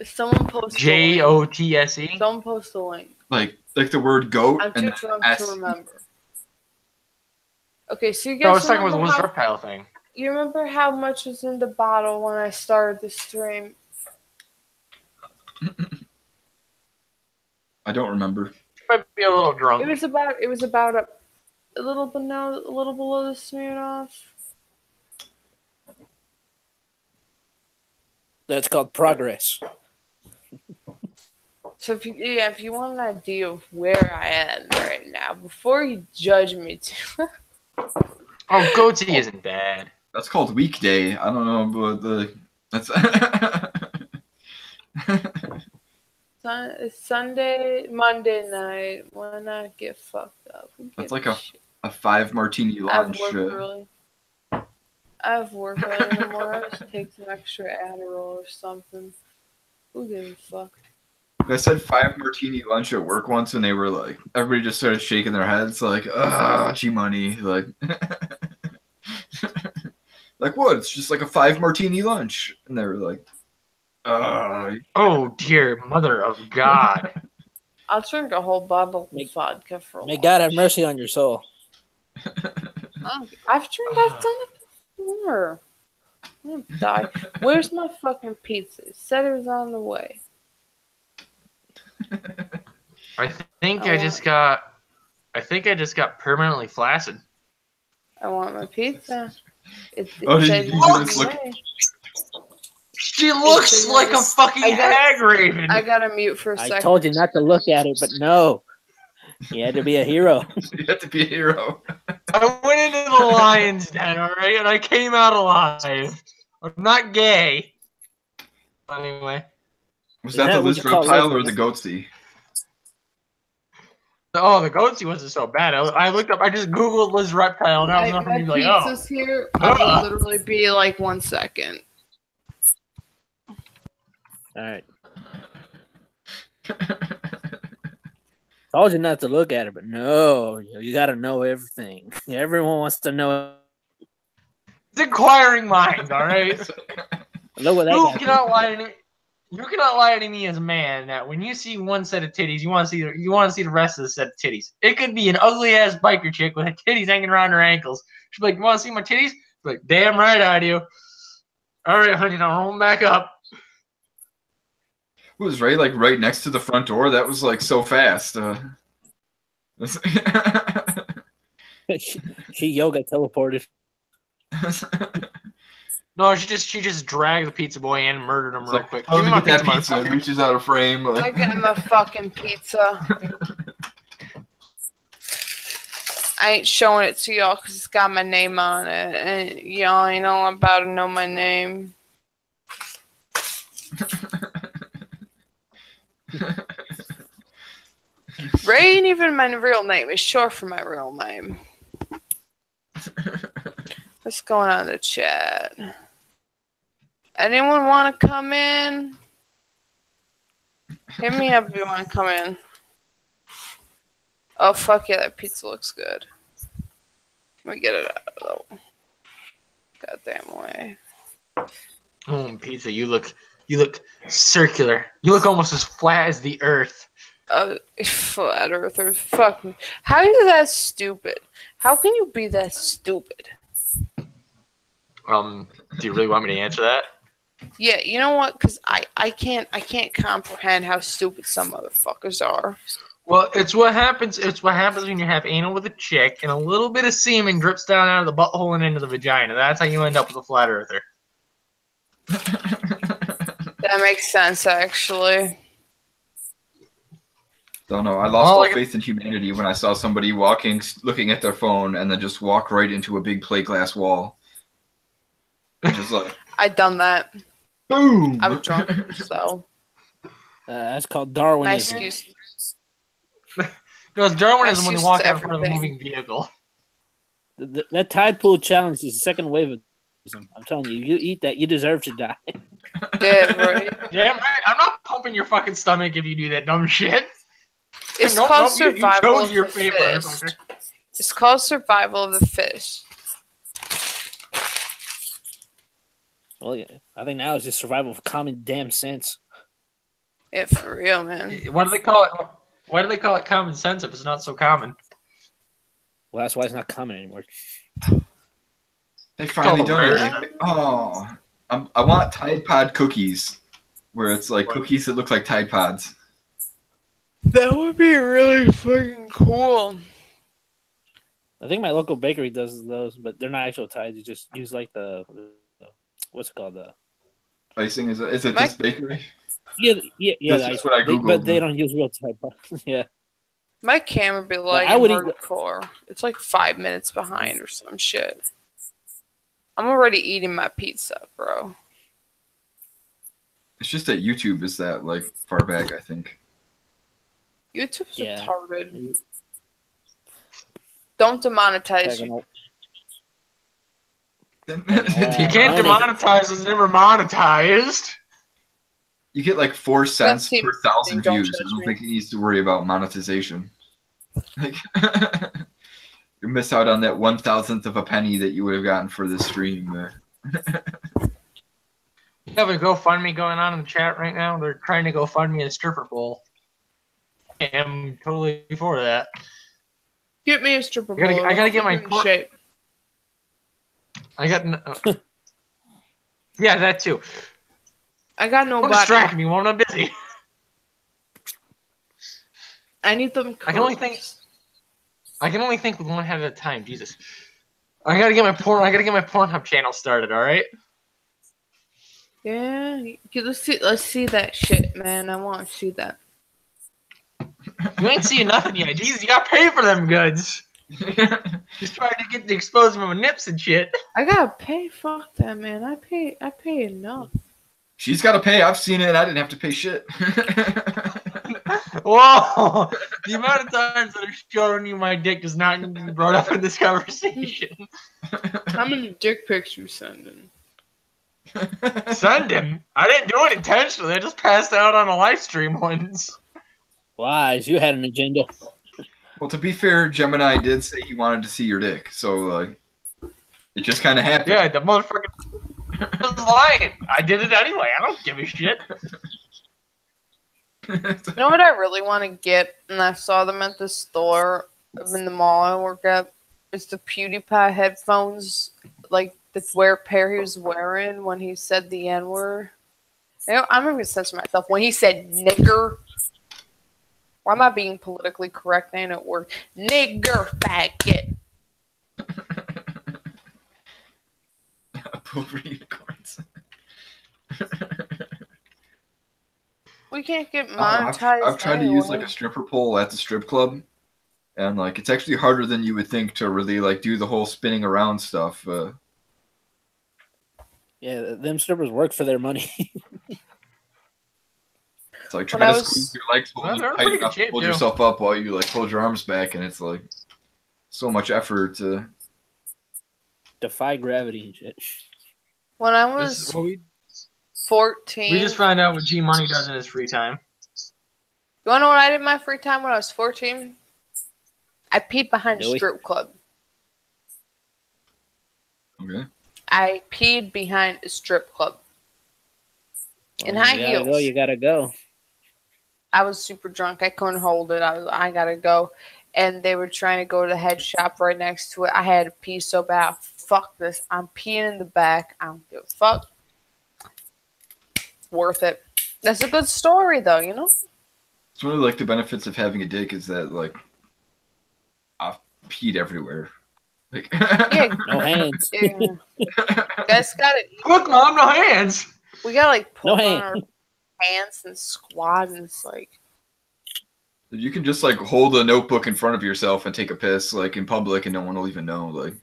Someone post JOTSE. Someone post a link. Like the word goat. I'm and too drunk to remember. Okay, so you guys. I was talking about the Liz Reptile thing. You remember how much was in the bottle when I started the stream? I don't remember. Might be a little drunk. It was about a little below the Smirnoff. That's called progress. So if you want an idea of where I am right now, before you judge me too. Oh, goatee isn't bad. That's called weekday. I don't know, but that's. Sunday, Monday night. Why not get fucked up? That's like a 5 martini lunch. I have work early in the morning. I just take some extra Adderall or something. Who gives a fuck? I said 5 martini lunch at work once, and they were like, everybody just started shaking their heads, like, G-money, like, like what? It's just like a 5 martini lunch, and they were like, oh dear, mother of God! I'll drink a whole bottle of vodka for. May God have mercy on your soul. I've done it before. I'm gonna die. Where's my fucking pizza? It said it was on the way. I think I just got permanently flaccid. I want my pizza. It did you just look? She looks like a fucking hag raven. I gotta mute for a second. I told you not to look at it, but no. You had to be a hero. You had to be a hero. I went into the lion's den, alright, and I came out alive. I'm not gay. Anyway. Was that the Liz Reptile or the goatsy? Oh, the goatsy wasn't so bad. I looked up, I just Googled Liz Reptile, and I was nothing like, pizza's here. I'll literally be like 1 second. Alright. Told you not to look at it, but no, you gotta know everything. Everyone wants to know. It's inquiring mind, alright? You cannot lie to me as a man that when you see one set of titties, you want to see the rest of the set of titties. It could be an ugly ass biker chick with her titties hanging around her ankles. She's like, "You want to see my titties?" I'm like, "Damn right I do." All right, honey, now roll them back up. It was right next to the front door. That was like so fast. She yoga teleported. No, she just dragged the pizza boy in and murdered him real quick. Give me my pizza. Reaches out of frame. Like. I got my fucking pizza. I ain't showing it to y'all because it's got my name on it, and y'all ain't all about to know my name. Ray ain't even my real name. It's short for my real name. What's going on in the chat? Anyone want to come in? Hit me up if you want to come in. Oh, fuck yeah, that pizza looks good. Let me get it out of the goddamn way. Pizza, you look circular. You look almost as flat as the earth. Flat earthers. Fuck me. How is that stupid? How can you be that stupid? Do you really want me to answer that? Yeah, you know what? Because I can't comprehend how stupid some motherfuckers are. Well, it's what happens. It's what happens when you have anal with a chick, and a little bit of semen drips down out of the butthole and into the vagina. That's how you end up with a flat earther. That makes sense, actually. Don't know. I lost all faith in humanity when I saw somebody walking, looking at their phone, and then just walk right into a big plate glass wall. Just like I done that. boom. I was drunk, so. That's called My Darwinism. excuse. Because Darwinism when they Excuse walk to out in front of a everything. moving vehicle. That tide pool challenge is the second wave of. I'm telling you, you eat that, you deserve to die. Yeah, right. Damn right. I'm not pumping your fucking stomach if you do that dumb shit. It's Nope, called nope, you survival chose of your the fate, fittest. motherfucker. It's called survival of the fittest. Well, yeah, I think now it's just survival of common damn sense. Yeah, for real, man. What do they call it? Why do they call it common sense if it's not so common? Well, that's why it's not common anymore. They finally Oh, done man. it. Oh, I want Tide Pod cookies, where it's like cookies that look like Tide Pods. That would be really fucking cool. I think my local bakery does those, but they're not actual tides. You just use like the what's it called, the Icing is it My- this bakery? yeah. This the is what I they, googled. but they don't use real Tide Pods. Yeah. My camera be like I would eat- hardcore. It's like 5 minutes behind or some shit. I'm already eating my pizza, bro. It's just that YouTube is that like far back, I think. YouTube's Yeah. retarded. Don't demonetize you. You can't demonetize it's never monetized. You get like 4 cents Let's see. per 1,000 Don't views. I judge don't me. think he needs to worry about monetization. Like, you miss out on that 1,000th of a penny that you would have gotten for this stream. You have a GoFundMe going on in the chat right now. They're trying to GoFundMe a stripper pole. I'm totally for that. Get me a stripper I gotta- pole. I gotta get my Keep it in cor- shape. I got. Yeah, that too. I got no Don't body. distract me while I'm busy. I need them. I can only think. I can only think with one head at a time. Jesus. I gotta get my Pornhub channel started. All right. Yeah, let's see that shit, man. I want to see that. You ain't seeing nothing yet. Jesus, you gotta pay for them goods. Just trying to get the exposure of my nips and shit. I gotta pay. Fuck that, man. I pay enough. She's got to pay. I've seen it. I didn't have to pay shit. Whoa! The amount of times that I've shown you my dick does not need to be brought up in this conversation. How many dick pics you sending? Send him. I didn't do it intentionally. I just passed out on a live stream once. Lies, you had an agenda. Well, to be fair, Gemini did say he wanted to see your dick, so it just kind of happened. Yeah, the motherfucker was lying. I did it anyway. I don't give a shit. You know what I really want to get, and I saw them at the store in the mall I work at, is the PewDiePie headphones, like the pair he was wearing when he said the N-word. I'm going to censor myself. When he said nigger, why am I being politically correct? Ain't it word? Nigger faggot. Poor unicorns. We can't get monetized. I've tried to use like a stripper pole at the strip club, and like it's actually harder than you would think to really like do the whole spinning around stuff. Yeah, them strippers work for their money. It's like trying to squeeze your legs tight enough to hold yourself up while you like hold your arms back, and it's like so much effort to defy gravity and shit. When I was 14, we just found out what G Money does in his free time. You wanna know what I did in my free time when I was 14? I peed behind a strip club. Okay. I peed behind a strip club. In high heels. You gotta go. I was super drunk. I couldn't hold it. I gotta go. And they were trying to go to the head shop right next to it. I had to pee so bad. Fuck this. I'm peeing in the back. I don't give a fuck. Worth it. That's a good story, though, you know? It's one of like the benefits of having a dick is that like I've peed everywhere. Like yeah, no hands. Yeah. Guys got it. Look, Mom, no hands. We gotta like pull No on our pants and squat, and it's like you can just like hold a notebook in front of yourself and take a piss like in public, and no one will even know. Like,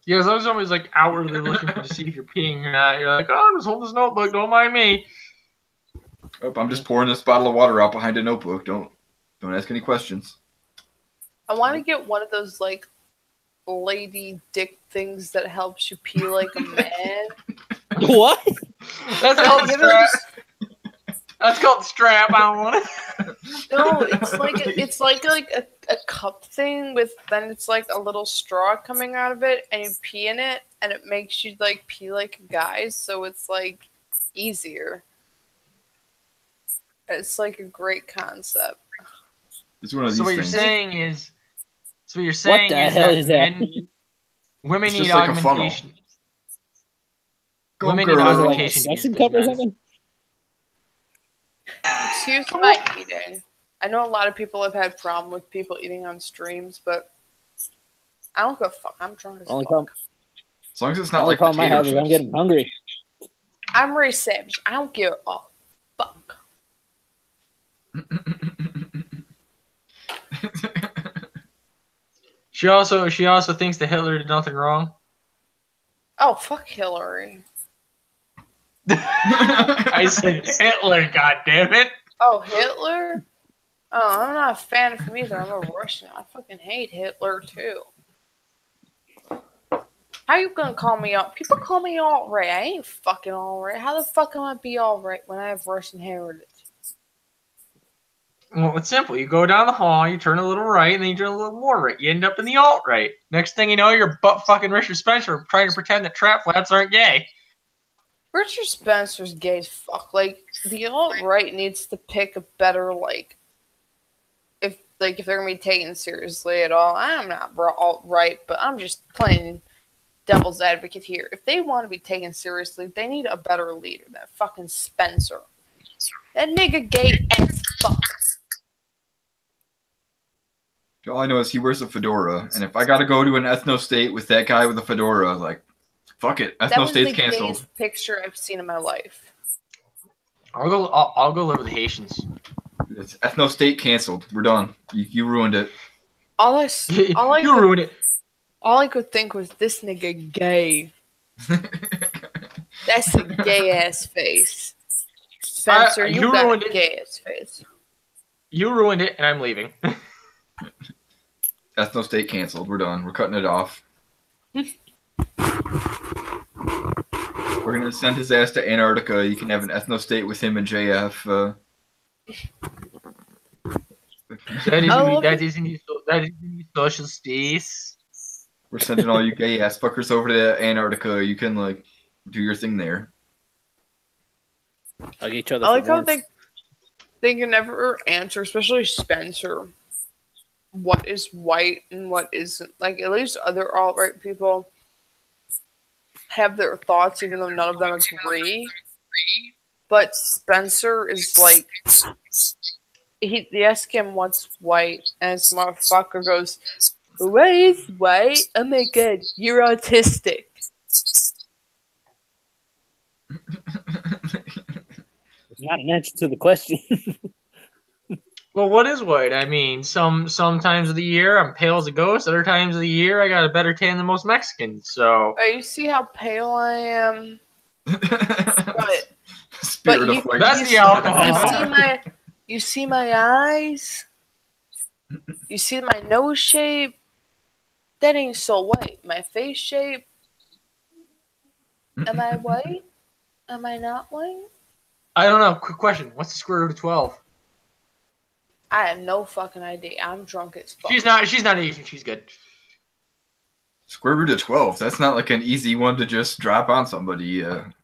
yeah, I was always like outwardly looking to see if you're peeing or not. You're like, oh, just hold this notebook, don't mind me. Oh, I'm just pouring this bottle of water out behind a notebook. Don't ask any questions. I want to get one of those like lady dick things that helps you pee like a man. What? That's called strap. That's called strap. I don't want it. No, it's like a cup thing with then it's like a little straw coming out of it, and you pee in it, and it makes you like pee like a guy, so it's like easier. It's like a great concept. It's one of these So what things. you're saying is, that women It's need just like a funnel. augmentation. Go Women need girl. Like a augmentation. suction cup or something? Excuse my eating. I know a lot of people have had problem with people eating on streams, but I don't give a fuck. I'm drunk as fuck. As long as it's not Only like problem I potato have is I'm chips. getting hungry. I'm Ray Savage. I don't give a fuck. She also thinks that Hitler did nothing wrong. Oh, fuck Hillary. I said Hitler, goddammit. Oh, Hitler? Oh, I'm not a fan of him either. I'm a Russian. I fucking hate Hitler, too. How you gonna call me out? People call me alt-right. I ain't fucking alt-right. How the fuck am I be alt-right when I have Russian heritage? Well, it's simple. You go down the hall, you turn a little right, and then you turn a little more right. You end up in the alt-right. Next thing you know, you're butt fucking Richard Spencer trying to pretend that trap flats aren't gay. Richard Spencer's gay as fuck. Like, the alt-right needs to pick a better, like, if they're gonna be taken seriously at all. I'm not alt-right, but I'm just playing devil's advocate here. If they want to be taken seriously, they need a better leader than fucking Spencer. That nigga gay as fuck. All I know is he wears a fedora, and if I gotta go to an ethno state with that guy with a fedora, like, fuck it, ethno state's canceled. That was the gayest picture I've seen in my life. I'll go live with the Haitians. It's ethno state canceled. We're done. You ruined it. You ruined it. All I could think was this nigga gay. That's a gay ass face. Spencer, you got a gay ass face. You ruined it, and I'm leaving. Ethno state canceled. We're done. We're cutting it off. We're gonna send his ass to Antarctica. You can have an ethno state with him and JF. That is in social states. We're sending all you gay ass fuckers over to Antarctica. You can like do your thing there. I'll get each other. I like how they can never answer, especially Spencer, what is white and what isn't. Like, at least other alt-right people have their thoughts, even though none of them agree. But Spencer is like, they ask him what's white, and this motherfucker goes, "What is white? Oh my god, you're autistic." It's not an answer to the question. Well, what is white? I mean, some times of the year I'm pale as a ghost. Other times of the year I got a better tan than most Mexicans. So. Oh, you see how pale I am? But that's the alcohol. You see my eyes? You see my nose shape? That ain't so white. My face shape? Am I white? Am I not white? I don't know. Quick question. What's the square root of 12? I have no fucking idea. I'm drunk as fuck. She's not Asian. She's good. Square root of 12. That's not like an easy one to just drop on somebody. Wouldn't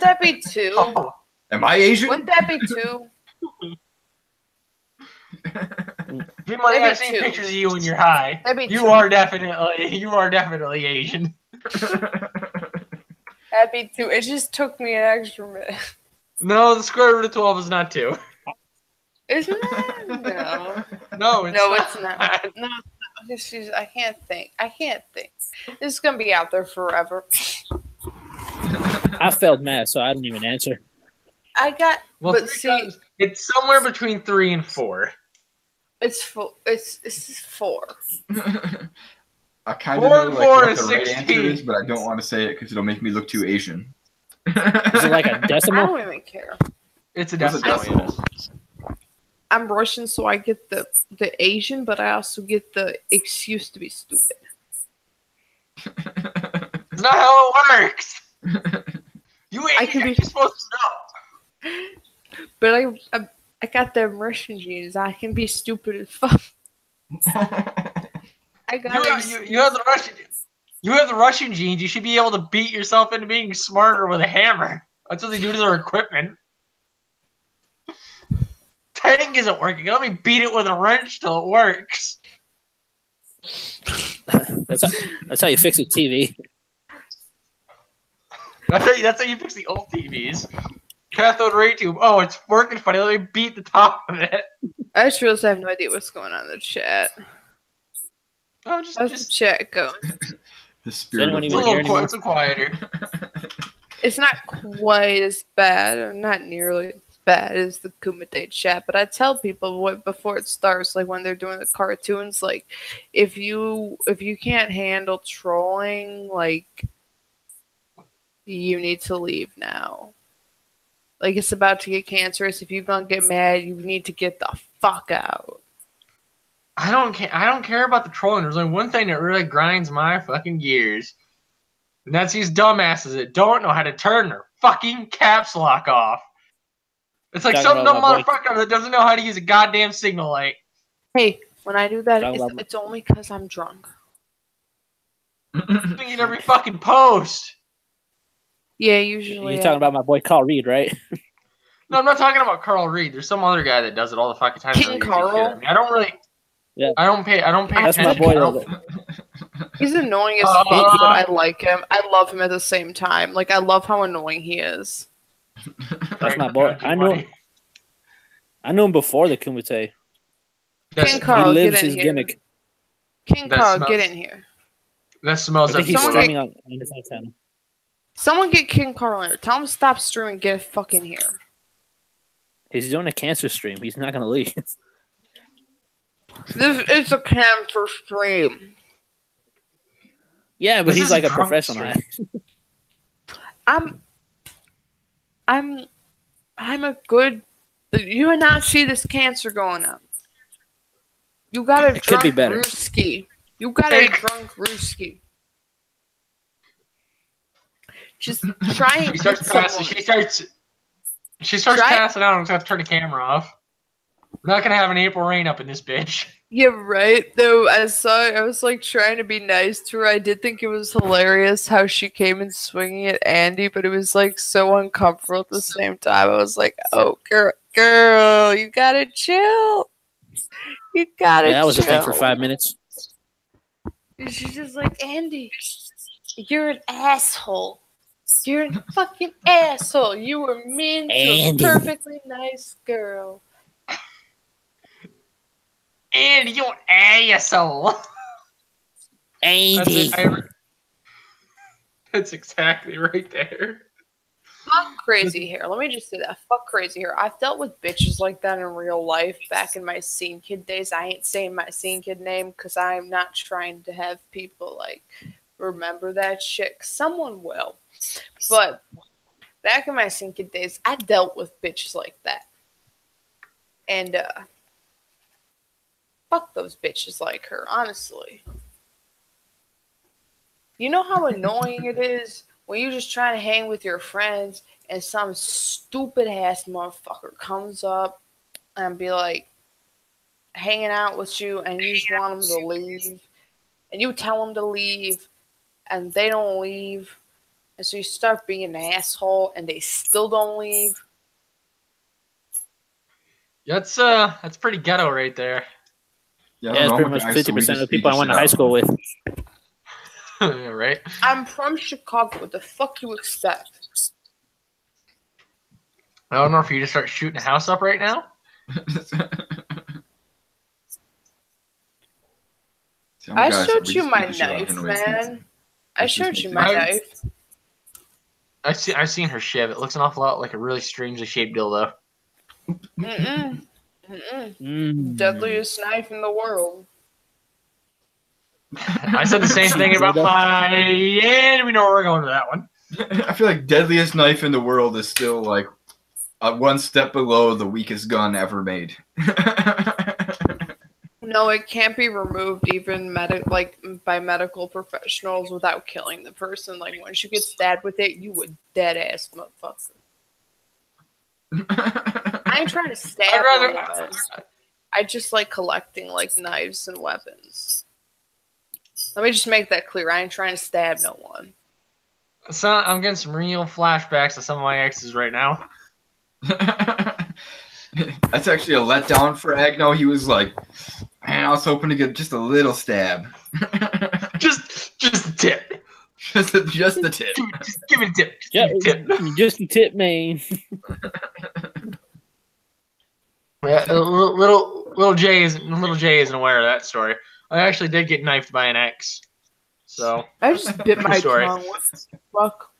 that be 2? Oh. Am I Asian? Wouldn't that be 2? You might have seen pictures of you when you're high. You are definitely Asian. That'd be 2. It just took me an extra minute. No, the square root of 12 is not 2. Isn't it? No. No, it's not. No, I can't think. This is gonna be out there forever. I failed math, so I didn't even answer. It's somewhere between 3 and 4. It's 4. It's 4. I kind of know like, what the right answer is, but I don't want to say it because it'll make me look too Asian. Is it like a I decimal? don't even care. It's a What's a decimal. decimal? I'm Russian, so I get the Asian, but I also get the excuse to be stupid. It's not how it works. You ain't can be- you're supposed to know. But I got them Russian genes. I can be stupid as fuck. I got You have the Russian. You have the Russian genes. You should be able to beat yourself into being smarter with a hammer. That's what they do to their equipment. Tank isn't working. Let me beat it with a wrench till it works. That's how you fix a TV. That's how you fix the old TVs. Cathode ray tube. Oh, it's working funny. Let me beat the top of it. I just realized I have no idea what's going on in the chat. Oh, How's the chat going? The spirit anyone of even It's a hear little anymore? it's quieter. It's not quite as bad, or not nearly as bad as the Kumite chat, but I tell people before it starts, like when they're doing the cartoons, like if you can't handle trolling, like you need to leave now. Like it's about to get cancerous. If you don't get mad, you need to get the fuck out. I don't care about the trolling. There's only one thing that really grinds my fucking gears. And that's these dumbasses that don't know how to turn their fucking caps lock off. It's like Talking some dumb about my boy- motherfucker that doesn't know how to use a goddamn signal light. Hey, when I do that, Talking about- it's only because I'm drunk. Doing it every fucking post. Yeah, usually. You're talking about my boy Carl Reed, right? No, I'm not talking about Carl Reed. There's some other guy that does it all the fucking time. King Really Carl? hear. I mean, I don't really. Yeah. I don't pay. That's my attention. boy. I don't- He's annoying as fuck, but I like him. I love him at the same time. Like I love how annoying he is. That's my boy. I knew him before the Kumite. King Carl, He lives get in his here. gimmick. King That Carl, smells- get in here. That I smells think like he's Someone people. streaming on his own channel. Someone get King Carl in here. Tell him to stop streaming. Get fucking here. He's doing a cancer stream. He's not gonna leave. This is a cancer stream. Yeah, but This he's is like a drunk professional. I'm a good. You would not see this cancer going up. You got a It could be drunk better. Ruski. You got a drunk Ruski. Just try and She starts get passing. someone. She starts Try- passing out. I'm just gonna have to turn the camera off. We're not gonna have an April rain up in this bitch. Yeah, right. Though I was like trying to be nice to her. I did think it was hilarious how she came in swinging at Andy, but it was like so uncomfortable at the same time. I was like, "Oh, girl, you gotta chill. You gotta." Yeah, that was a thing chill." for 5 minutes. And she's just like, Andy, you're an asshole. You're a fucking asshole. You were mean to a Andy. perfectly nice girl. And you an asshole. Andy. That's exactly right there. Fuck crazy hair. Let me just say that. Fuck crazy hair. I've dealt with bitches like that in real life back in my scene kid days. I ain't saying my scene kid name because I'm not trying to have people like remember that shit. 'Cause someone will. But back in my scene kid days, I dealt with bitches like that. And fuck those bitches like her, honestly. You know how annoying it is when you just try to hang with your friends and some stupid ass motherfucker comes up and be like hanging out with you and you just want them to leave and you tell them to leave and they don't leave and so you start being an asshole and they still don't leave. That's pretty ghetto right there. Yeah, Yeah, it's pretty much 50% of the people I went to high school with. Right? I'm from Chicago. What the fuck you expect? I don't know if you just start shooting a house up right now. I showed you my knife, man. I showed you my knife. I've seen her shiv. It looks an awful lot like a really strangely shaped dildo. Mm-mm. Mm-mm. Deadliest knife in the world. I said the same thing about my. And we know where we're going with that one. I feel like deadliest knife in the world is still like one step below the weakest gun ever made. No, it can't be removed even by medical professionals without killing the person. Like once you get stabbed with it, you would dead ass motherfucker. I ain't trying to stab anyone. I just like collecting like knives and weapons. Let me just make that clear. I ain't trying to stab no one. So I'm getting some real flashbacks to some of my exes right now. That's actually a letdown for Agno. He was like, man, I was hoping to get just a little stab. just a tip. Just the tip. Just give it a tip. Just a tip, man. Yeah, little Jay isn't aware of that story. I actually did get knifed by an ex. So I just bit my tongue. What the fuck?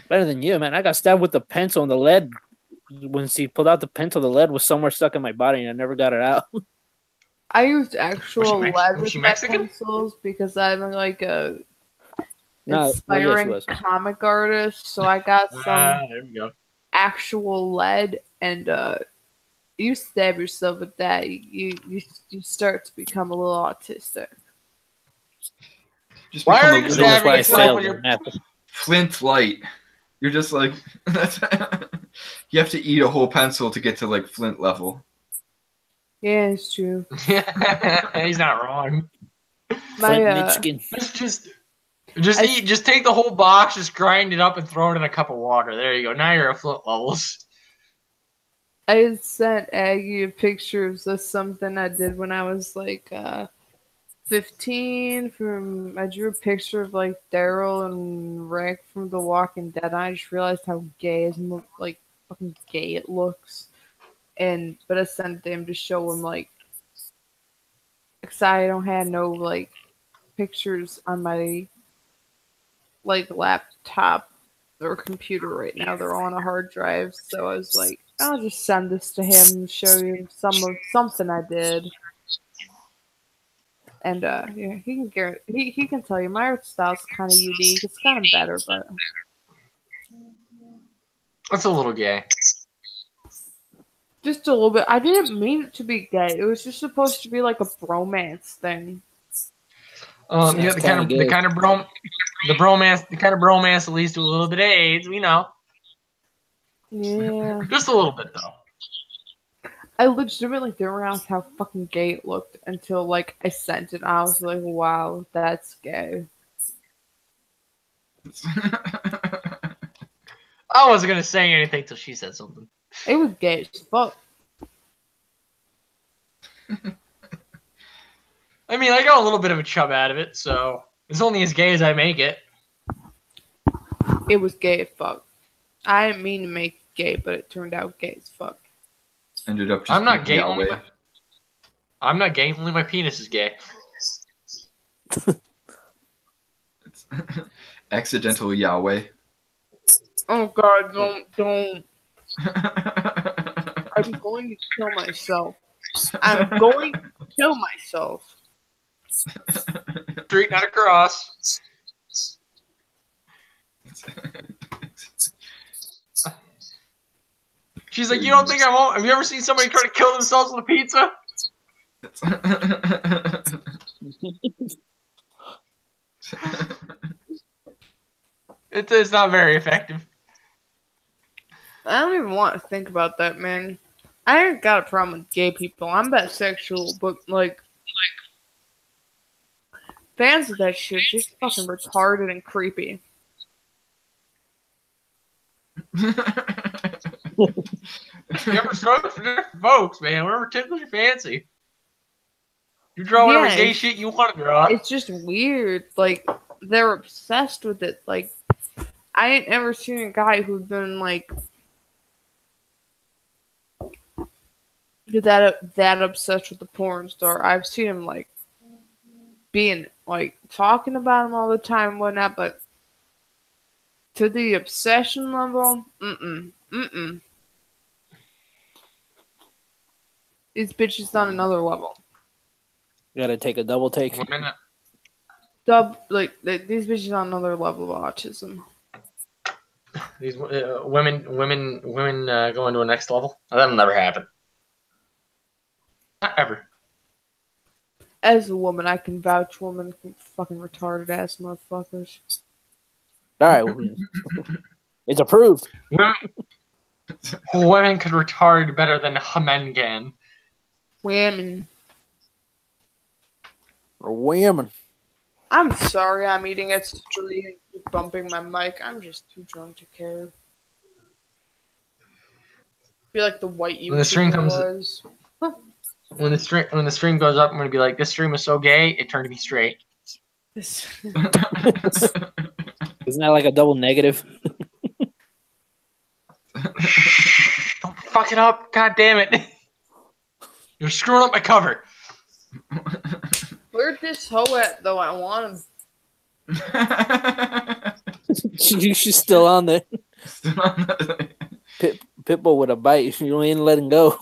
Better than you, man. I got stabbed with the pencil and the lead. When she pulled out the pencil, the lead was somewhere stuck in my body and I never got it out. I used actual lead was she with my Mexican? pencils because I'm like a No, inspiring yes, comic artist, so I got some there we go. actual lead, and you stab yourself with that, you start to become a little autistic. Just Why are you become a That's why I stabbing failed. yourself in math. Flint light. You're just like you have to eat a whole pencil to get to like Flint level. Yeah, it's true. He's not wrong. My Michigan. Just take the whole box, just grind it up, and throw it in a cup of water. There you go. Now you're at Flint levels. I sent Aggie a picture of something I did when I was like 15. I drew a picture of like Daryl and Rick from The Walking Dead. And I just realized how fucking gay it looks. But I sent him to show him like, because I don't have no like pictures on my like laptop or computer right now. They're all on a hard drive. So I was like, I'll just send this to him and show you something I did. And yeah, he can tell you my art style's kind of unique. It's kind of better, but That's a little gay. just a little bit. I didn't mean it to be gay. It was just supposed to be like a bromance thing. Yeah, the kind of bromance that leads to a little bit of AIDS. We know. Yeah. Just a little bit though. I legitimately didn't realize how fucking gay it looked until like I sent it. I was like, wow, that's gay. I wasn't gonna say anything till she said something. It was gay as fuck. I mean, I got a little bit of a chub out of it, so it's only as gay as I make it. It was gay as fuck. I didn't mean to make it gay, but it turned out gay as fuck. Ended up just I'm not being gay. I'm not gay. Only my penis is gay. It's accidental Yahweh. Oh god, don't. I'm going to kill myself. I'm going to kill myself. Street, not a cross. She's like, you don't think I won't? Have you ever seen somebody try to kill themselves with a pizza? It's not very effective. I don't even want to think about that, man. I ain't got a problem with gay people. I'm bisexual, but like fans of that shit just fucking retarded and creepy. Different strokes for different folks, man. Whatever tickles your fancy. You draw whatever gay shit you want to draw. It's just weird. Like, they're obsessed with it. Like, I ain't ever seen a guy who's been like that obsessed with the porn star. I've seen him like being like talking about him all the time and whatnot, but to the obsession level, These bitches on another level. You gotta take a double take. these bitches on another level of autism. These women going to a next level. That'll never happen. Not ever. As a woman, I can vouch women fucking retarded ass motherfuckers. All right, it's approved. Women could retard better than men can. Women. Or women. I'm sorry I'm eating at street and keep bumping my mic. I'm just too drunk to care. Feel like the white YouTuber When the stream comes, was. when the stream goes up, I'm gonna be like, this stream was so gay, it turned to be straight. Isn't that like a double negative? Don't fuck it up, god damn it! You're screwing up my cover. Where'd this hoe at though? I want him. She's still on there. Still on that. Pitbull with a bite. You ain't letting go.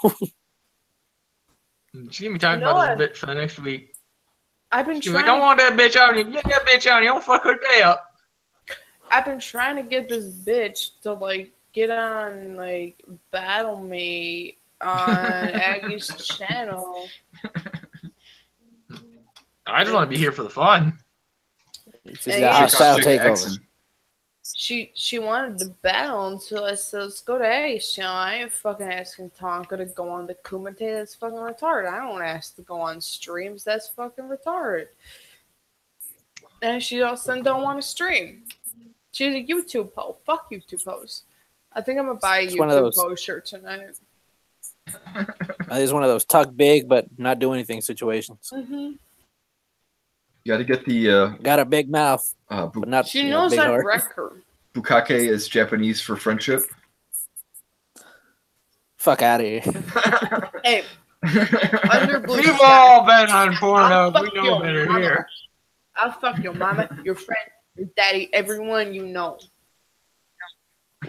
She's gonna be talking about this bitch for the next week. I've been She's trying. like, I want that bitch out. You get that bitch out. You don't fuck her day up. I've been trying to get this bitch to like get on like Battle Me on Aggy's channel. I just want to be here for the fun. It's a hostile takeover. She wanted to battle until I said, let's go to Aggy's channel. I ain't fucking asking Tonka to go on the Kumite. That's fucking retarded. I don't ask to go on streams. That's fucking retarded. And she all of a sudden don't want to stream. She's a YouTube hoe. Fuck YouTube hoes. I think I'm gonna buy a YouTube hoe shirt tonight. It's one of those tuck big but not do anything situations. Mm-hmm. You got to get the. Got a big mouth, but not. She knows big I'd heart. wreck her. Bukake is Japanese for friendship. Fuck out of here. Hey, under blue We've sky, all been on Pornhub. We know better mama. here. I'll fuck your mama, your friend, your daddy, everyone you know.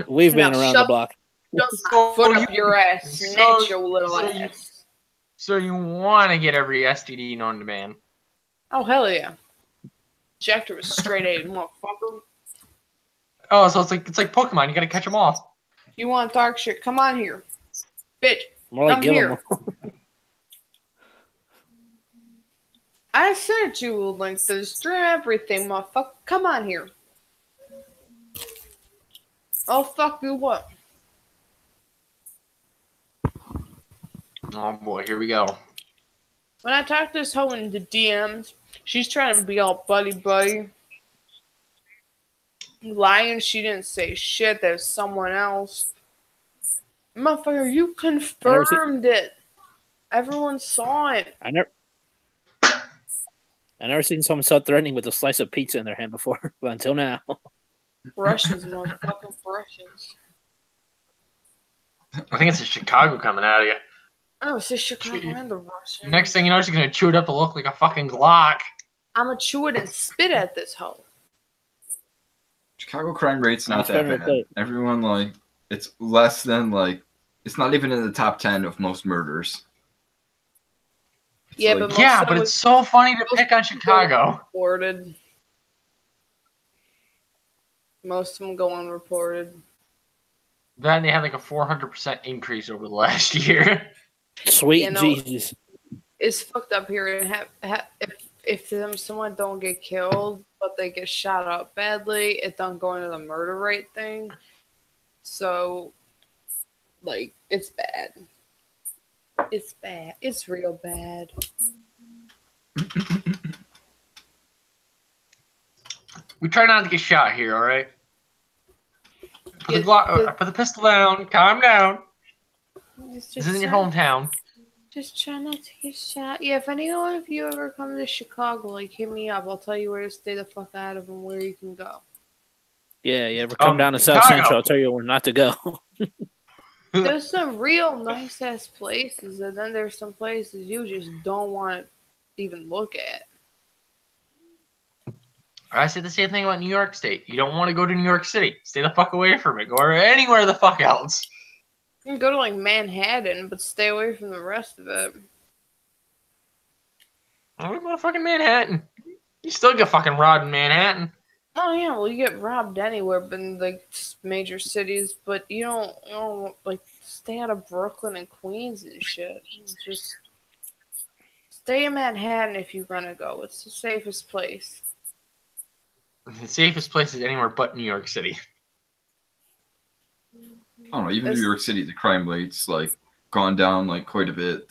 We've been around the block. Shove my foot up your ass, snatch your little ass. So you want to get every STD known to man? Oh hell yeah! Jacked her a straight A, motherfucker. Oh, so it's like Pokemon. You gotta catch them all. You want dark shit? Come on here, bitch. More like Come give here. them. I sent you a link to the stream, everything, motherfucker. Come on here. Oh fuck you what? Oh boy, here we go. When I talk to this hoe in the DMs, she's trying to be all buddy. Lying, she didn't say shit. There's someone else. Motherfucker, you confirmed it. Everyone saw it. I never seen someone so threatening with a slice of pizza in their hand before, but until now. Russians, motherfucking Russians. I think it's a Chicago coming out of you. Oh, it's just Chicago and the Russians. Next thing you know, she's gonna chew it up to look like a fucking Glock. I'm gonna chew it and spit at this hoe. Chicago crime rate's not that bad. Everyone, like, it's less than, like, it's not even in the top 10 of most murders. Yeah, like, but it's so funny to pick on Chicago. Reported. Most of them go unreported. Then they had like a 400% increase over the last year. Sweet Jesus. It's fucked up here. And if someone don't get killed, but they get shot up badly, it don't go into the murder rate thing. So, like, it's bad. It's bad. It's real bad. We try not to get shot here, all right? Put the pistol down. Calm down. This isn't your hometown. Just try not to get shot. Yeah, if anyone of you ever come to Chicago, like, hit me up. I'll tell you where to stay the fuck out of and where you can go. Yeah, you ever come down to South Central, I'll tell you where not to go. There's some real nice-ass places, and then there's some places you just don't want to even look at. I say the same thing about New York State. You don't want to go to New York City. Stay the fuck away from it. Go anywhere the fuck else. You can go to, like, Manhattan, but stay away from the rest of it. I'm going to fucking Manhattan. You still get fucking robbed in Manhattan. Oh yeah, well you get robbed anywhere, but in like major cities. But you don't like stay out of Brooklyn and Queens and shit. Just stay in Manhattan if you're gonna go. It's the safest place. The safest place is anywhere but New York City. I don't know. Even New York City, the crime rate's like gone down like quite a bit.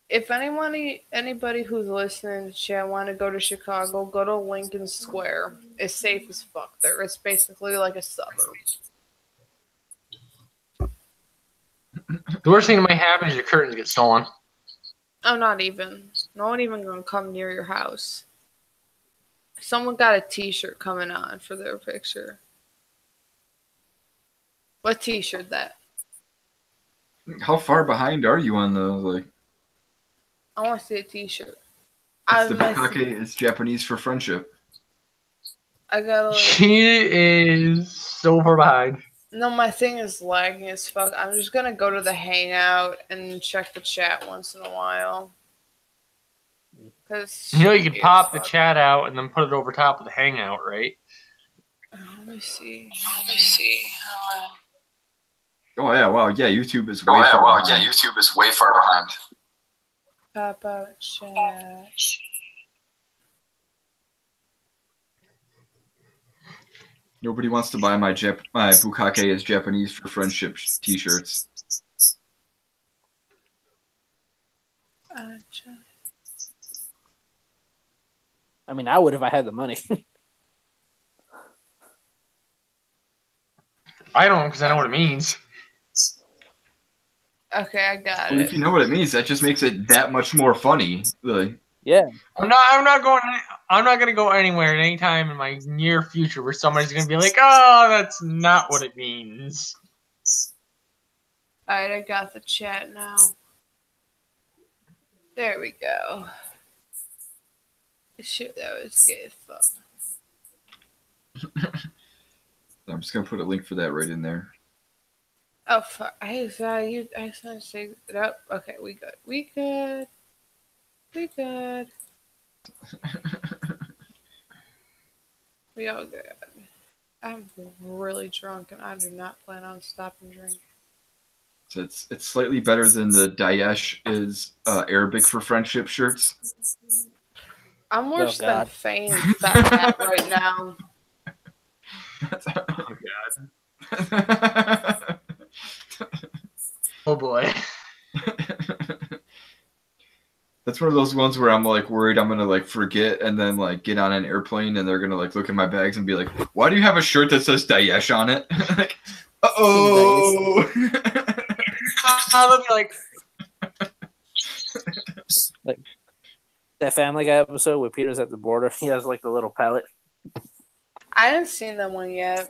If anybody who's listening to chat want to go to Chicago, go to Lincoln Square. It's safe as fuck there. It's basically like a suburb. The worst thing that might happen is your curtains get stolen. Oh, not even. No one even gonna come near your house. Someone got a T-shirt coming on for their picture. What T-shirt that? How far behind are you on those? Like, I want to see a T-shirt. it's the Bukake is Japanese for friendship. I gotta. Like, she is so far behind. No, my thing is lagging as fuck. I'm just gonna go to the Hangout and check the chat once in a while. Cause you could pop the chat out and then put it over top of the Hangout, right? Let me see. Oh yeah, wow, yeah, YouTube is way far behind. Yeah, YouTube is way far behind. Pop out chat. Nobody wants to buy my Bukake is Japanese for friendship T-shirts. I mean, I would if I had the money. I don't, because I know what it means. Okay, I got Well, it. if you know what it means, that just makes it that much more funny. Like, yeah. I'm not gonna go anywhere at any time in my near future where somebody's gonna be like, "Oh, that's not what it means." Alright, I got the chat now. There we go. Shit, that was gay as fuck. I'm just gonna put a link for that right in there. Oh fuck! I say it up. Okay, we good. We good. We all good. I'm really drunk and I do not plan on stopping drinking. So it's slightly better than the Daesh is Arabic for friendship shirts. I'm worse than Fane's fat hat right now. Oh god. Oh boy. That's one of those ones where I'm like worried I'm gonna like forget and then like get on an airplane and they're gonna like look at my bags and be like, "Why do you have a shirt that says Daesh on it?" Like, uh-oh. I'll be like that Family Guy episode where Peter's at the border. He has like the little pallet. I haven't seen that one yet.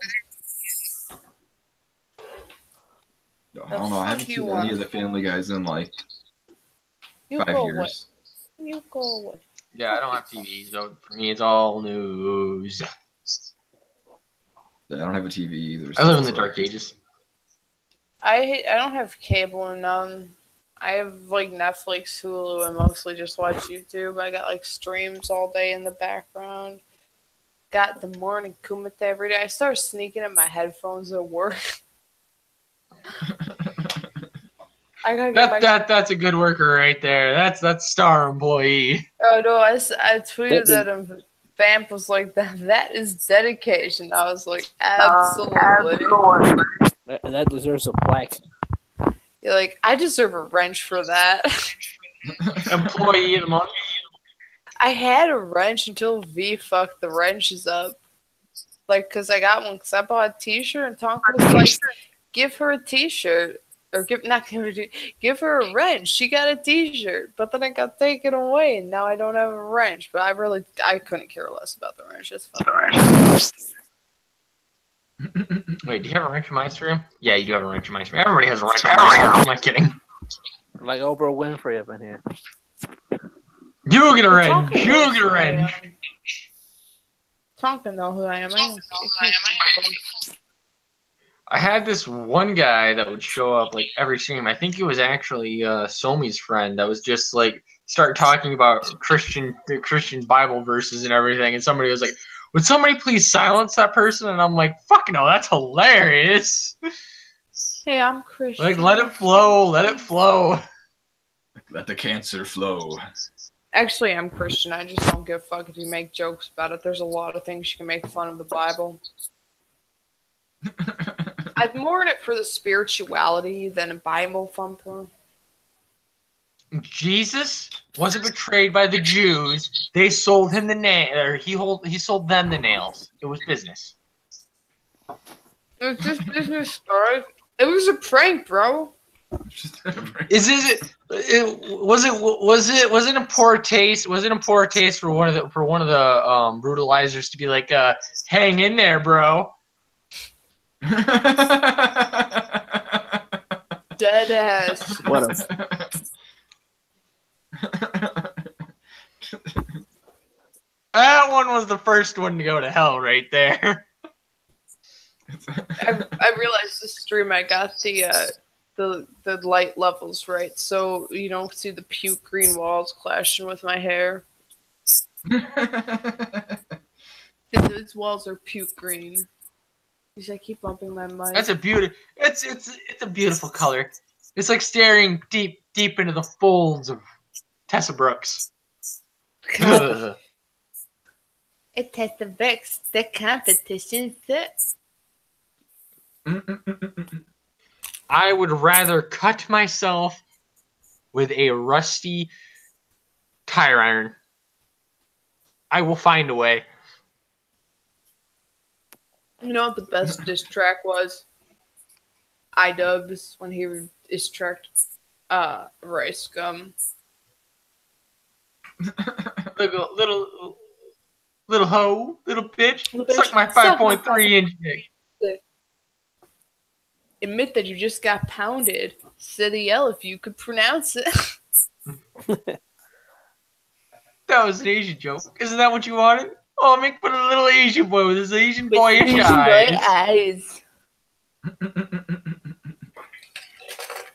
I don't know. I haven't seen any of the Family Guys in like 5 years. You go away. yeah, I don't have TV, so for me it's all news. Yeah, I don't have a TV either. I live in the dark ages. I don't have cable or none. I have like Netflix, Hulu, and mostly just watch YouTube. I got like streams all day in the background. Got the morning Kumite every day. I started sneaking in my headphones at work. That's a good worker right there. That's star employee. Oh no, I tweeted that Vamp was like that is dedication. I was like, absolutely. That deserves a plaque. You're like, I deserve a wrench for that. Employee of the month. I had a wrench until V fucked the wrenches up. Like, cause I got one, cause I bought a T-shirt and Tonka was like, give her a T-shirt. Or give her a wrench. She got a T-shirt, but then it got taken away, and now I don't have a wrench. But I couldn't care less about the wrench. It's fine. Wait, do you have a wrench in my stream? Yeah, you do have a wrench in my stream. Everybody has a wrench in my stream. I'm not kidding. Like Oprah Winfrey up in here. You get a wrench. You get a wrench. Tonka know who I am. I had this one guy that would show up like every stream. I think it was actually Somi's friend that was just like start talking about the Christian Bible verses and everything, and somebody was like, "Would somebody please silence that person?" And I'm like, "Fuck no, that's hilarious." Hey, I'm Christian. Like, let it flow, let it flow. Let the cancer flow. Actually, I'm Christian. I just don't give a fuck if you make jokes about it. There's a lot of things you can make fun of the Bible. I'm more in it for the spirituality than a Bible thumper. Jesus wasn't betrayed by the Jews. They sold him the nail, or he sold them the nails. It was business. It was just business, story. It was a prank, bro. Was it in poor taste? Was it in poor taste for one of the brutalizers to be like, hang in there, bro? Dead ass. What a That one was the first one to go to hell right there. I realized this stream I got the light levels right, so you don't see the puke green walls clashing with my hair. Those walls are puke green. Because I keep bumping my mic. That's a beautiful. It's a beautiful color. It's like staring deep into the folds of Tessa Brooks. It Tessa Brooks, the competition sucks. I would rather cut myself with a rusty tire iron. I will find a way. You know what the best diss track was? iDubbbz when he diss tracked Rice Gum. Little hoe, little bitch, suck my 5.3 inch dick. Admit that you just got pounded. City L if you could pronounce it. That was an Asian joke. Isn't that what you wanted? Oh, make fun of a little Asian boy with his Asian boyish eyes.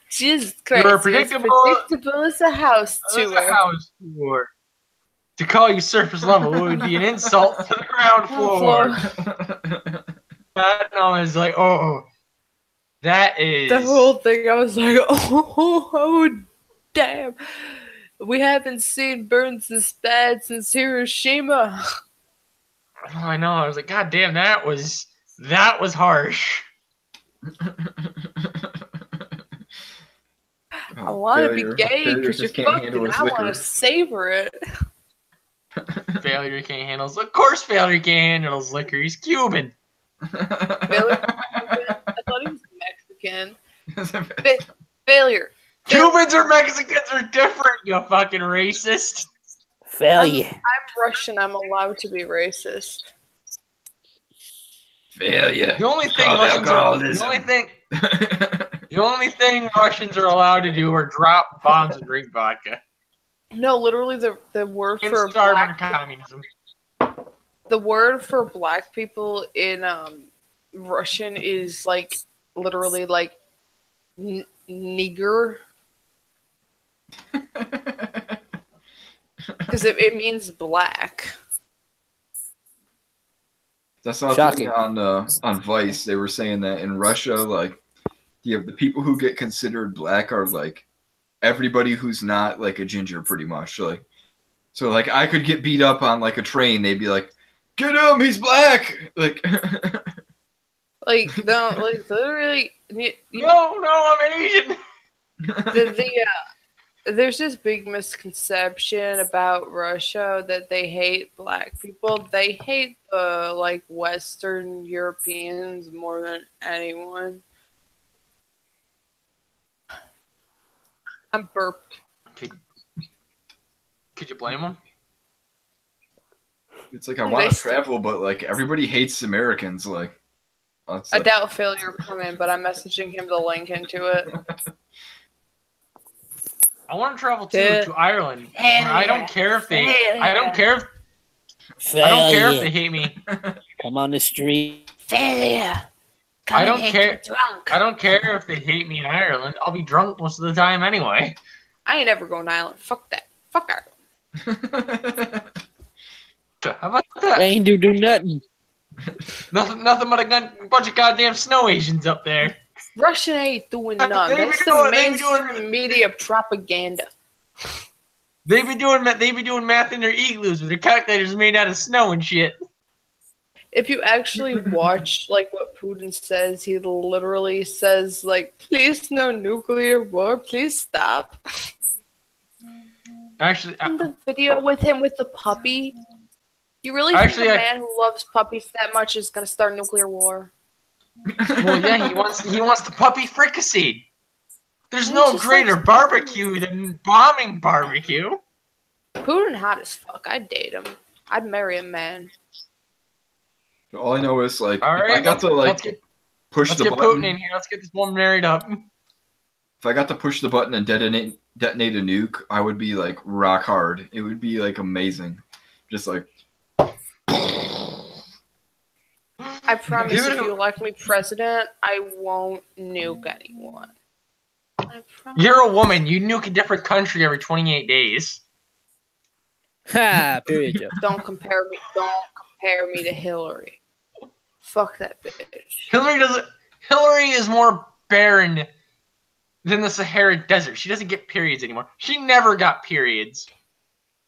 Jesus Christ. You're predictable as a house tour. To call you surface level would be an insult to the ground floor. That I was like, oh, that is... The whole thing, I was like, oh, damn. We haven't seen burns this bad since Hiroshima. Oh, I know. I was like, God damn, that was harsh. I want to be gay because you're fucking. I want to savor it. Failure can't handle. Of course, failure can't handle his liquor. He's Cuban. Failure. I thought he was Mexican. Failure. Cubans or Mexicans are different. You fucking racist. failure. I'm Russian. I'm allowed to be racist. Failure. The only thing Russians are allowed to do are drop bombs and drink vodka. No, literally the word It's for starving black, communism. the word for black people in Russian is like literally like nigger. Because it means black. That's not Shocking. on Vice. They were saying that in Russia, like, the people who get considered black are like everybody who's not like a ginger, pretty much. Like, so like I could get beat up on like a train. They'd be like, "Get him, he's black!" Like, Like no, like literally. No, I'm an Asian. There's this big misconception about Russia that they hate black people. They hate the like Western Europeans more than anyone. I'm burped. Could you blame them? it's like I want to travel, but like everybody hates Americans. Like, I doubt failure will come in, but I'm messaging him the link into it. I want to travel to Ireland. I don't care if they. I don't care if they hate me. Come on the street. Failure. I don't care. I don't care if they hate me in Ireland. I'll be drunk most of the time anyway. I ain't ever going to Ireland. Fuck that. Fuck Ireland. How about that? Ain't do nothing. Nothing but a bunch of goddamn snow Asians up there. Russia ain't doing nothing. That's the mainstream media propaganda. They be doing math in their igloos with their calculators made out of snow and shit. If you actually watch like what Putin says, he literally says like, "Please, no nuclear war. Please stop." Actually, in the video with him with the puppy, you really think a man who loves puppies that much is gonna start a nuclear war? Well, yeah, he wants the puppy fricassee. There's no greater barbecue than bombing barbecue. Putin hot as fuck. I'd date him. I'd marry a man. All I know is like, right, if I got to like push the button. Let's get Putin in here. Let's get this woman married up. If I got to push the button and detonate a nuke, I would be like rock hard. It would be like amazing, just like. I promise, if you elect me president, I won't nuke anyone. You're a woman. You nuke a different country every 28 days. Ha! Period. Don't compare me to Hillary. Fuck that bitch. Hillary is more barren than the Sahara Desert. She doesn't get periods anymore. She never got periods.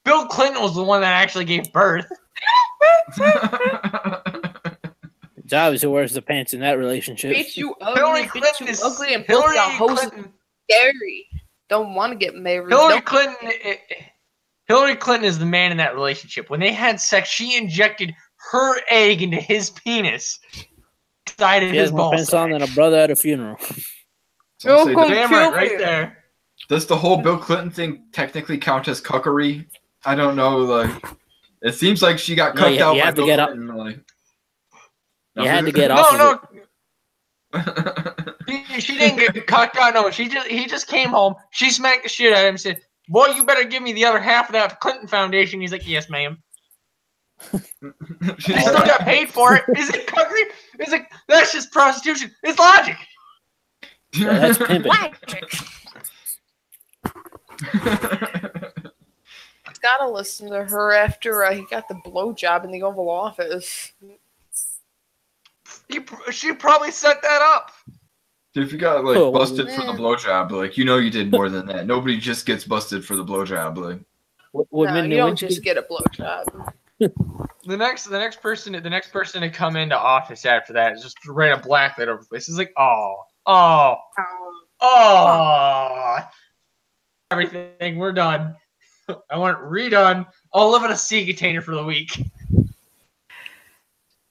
Bill Clinton was the one that actually gave birth. It's obvious who wears the pants in that relationship. Bitch, you ugly. Bitch, you ugly and both got hoes scary. Don't want to get married. Hillary Clinton is the man in that relationship. When they had sex, she injected her egg into his penis. Inside his ball sack. On than a brother at a funeral. Damn right there. Does the whole Bill Clinton thing technically count as cuckery? I don't know. Like, it seems like she got cucked out by Bill Clinton. Like, you had to get off. She didn't get cucked out. No, he just came home. She smacked the shit out of him and said, "Boy, you better give me the other half of that Clinton Foundation." He's like, "Yes, ma'am." She still got paid for it. Is it cuckery? That's just prostitution. It's logic. Yeah, that's pimping. Gotta listen to her after he got the blowjob in the Oval Office. She probably set that up. If you got like busted for the blowjob, like you did more than that. Nobody just gets busted for the blowjob. Like, no, you don't just get a blowjob. The next person to come into office after that is just write a blacklight over the place. It's like, oh, everything, we're done. I want it redone. I'll live in a sea container for the week.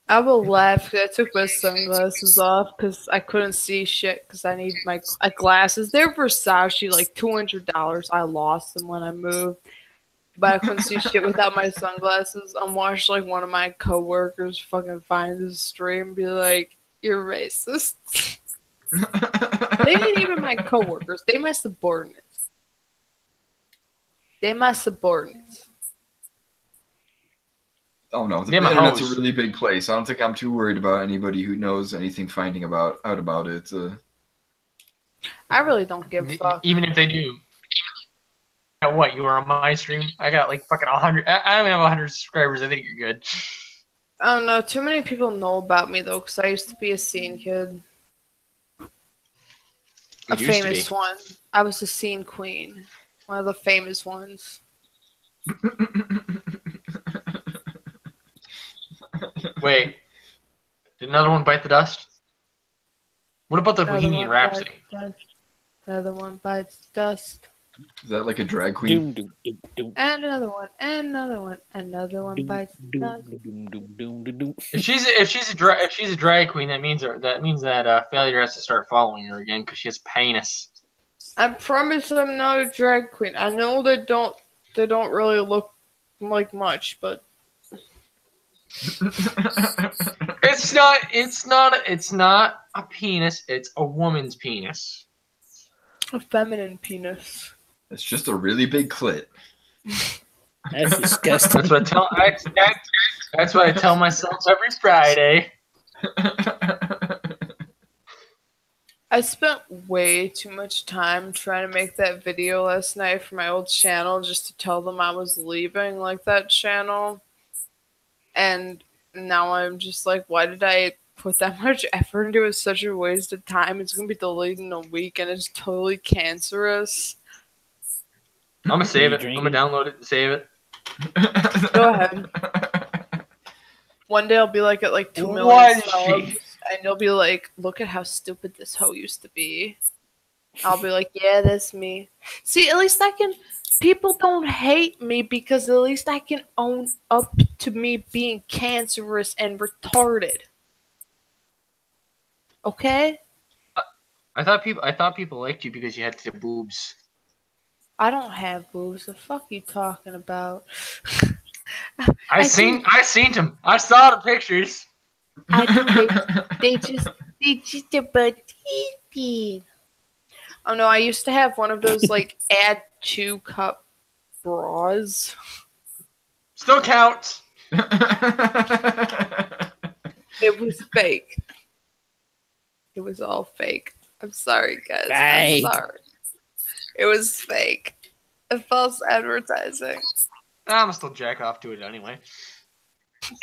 I will laugh because I took my sunglasses off because I couldn't see shit because I need my glasses. They're Versace, like $200. I lost them when I moved. But I couldn't see shit without my sunglasses. I'm watching like one of my coworkers fucking find this stream and be like, "You're racist." They ain't even my coworkers. They my subordinates. Oh no, the internet's a really big place. I don't think I'm too worried about anybody who knows anything finding out about it. I really don't give a fuck. Even if they do. What, you were on my stream? I got like fucking 100. I don't have 100 subscribers. I think you're good. I don't know. Too many people know about me though, because I used to be a scene kid. A famous one. I was a scene queen. One of the famous ones. Wait. Did another one bite the dust? What about the Bohemian Rhapsody? Another one bites dust. Is that like a drag queen? And another one, and another one, another one bites dust. If she's a drag queen, that means that Failure has to start following her again because she has penis. I promise I'm not a drag queen. I know they don't really look like much, but it's not a penis. It's a woman's penis. A feminine penis. It's just a really big clit. That's disgusting. That's what I tell myself every Friday. I spent way too much time trying to make that video last night for my old channel just to tell them I was leaving like that channel. And now I'm just like, why did I put that much effort into it? It's such a waste of time. It's going to be delayed in a week and it's totally cancerous. I'm going to save it. I'm going to download it and save it. Go ahead. One day I'll be like at like 2 million subs. And you'll be like, look at how stupid this hoe used to be. I'll be like, yeah, that's me. See, at least I can... People don't hate me because at least I can own up to me being cancerous and retarded. Okay? I thought people liked you because you had the boobs. I don't have boobs. The fuck you talking about? I seen them. I saw the pictures. They just about teeth. Oh no, I used to have one of those like add 2 cup bras. Still counts. It was fake. It was all fake. I'm sorry, guys. Fake. I'm sorry. It was fake. False advertising. I'm still jack off to it anyway.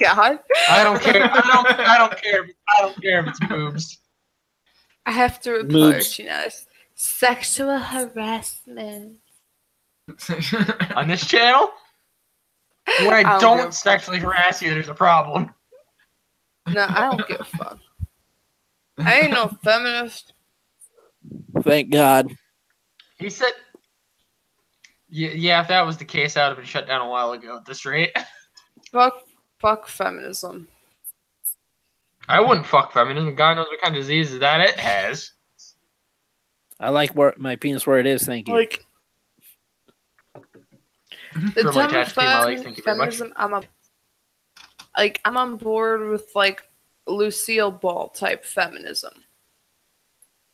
God. I don't care. I don't care. I don't care if it's boobs. I have to report, you know, sexual harassment. On this channel? When I don't sexually harass you, there's a problem. No, I don't give a fuck. I ain't no feminist. Thank God. He said... Yeah, if that was the case, I would have been shut down a while ago at this rate. Fuck feminism. I wouldn't fuck feminism. God knows what kind of diseases that it has. I like my penis where it is, thank you. Like, the term of feminism, I'm on board with, like, Lucille Ball type feminism.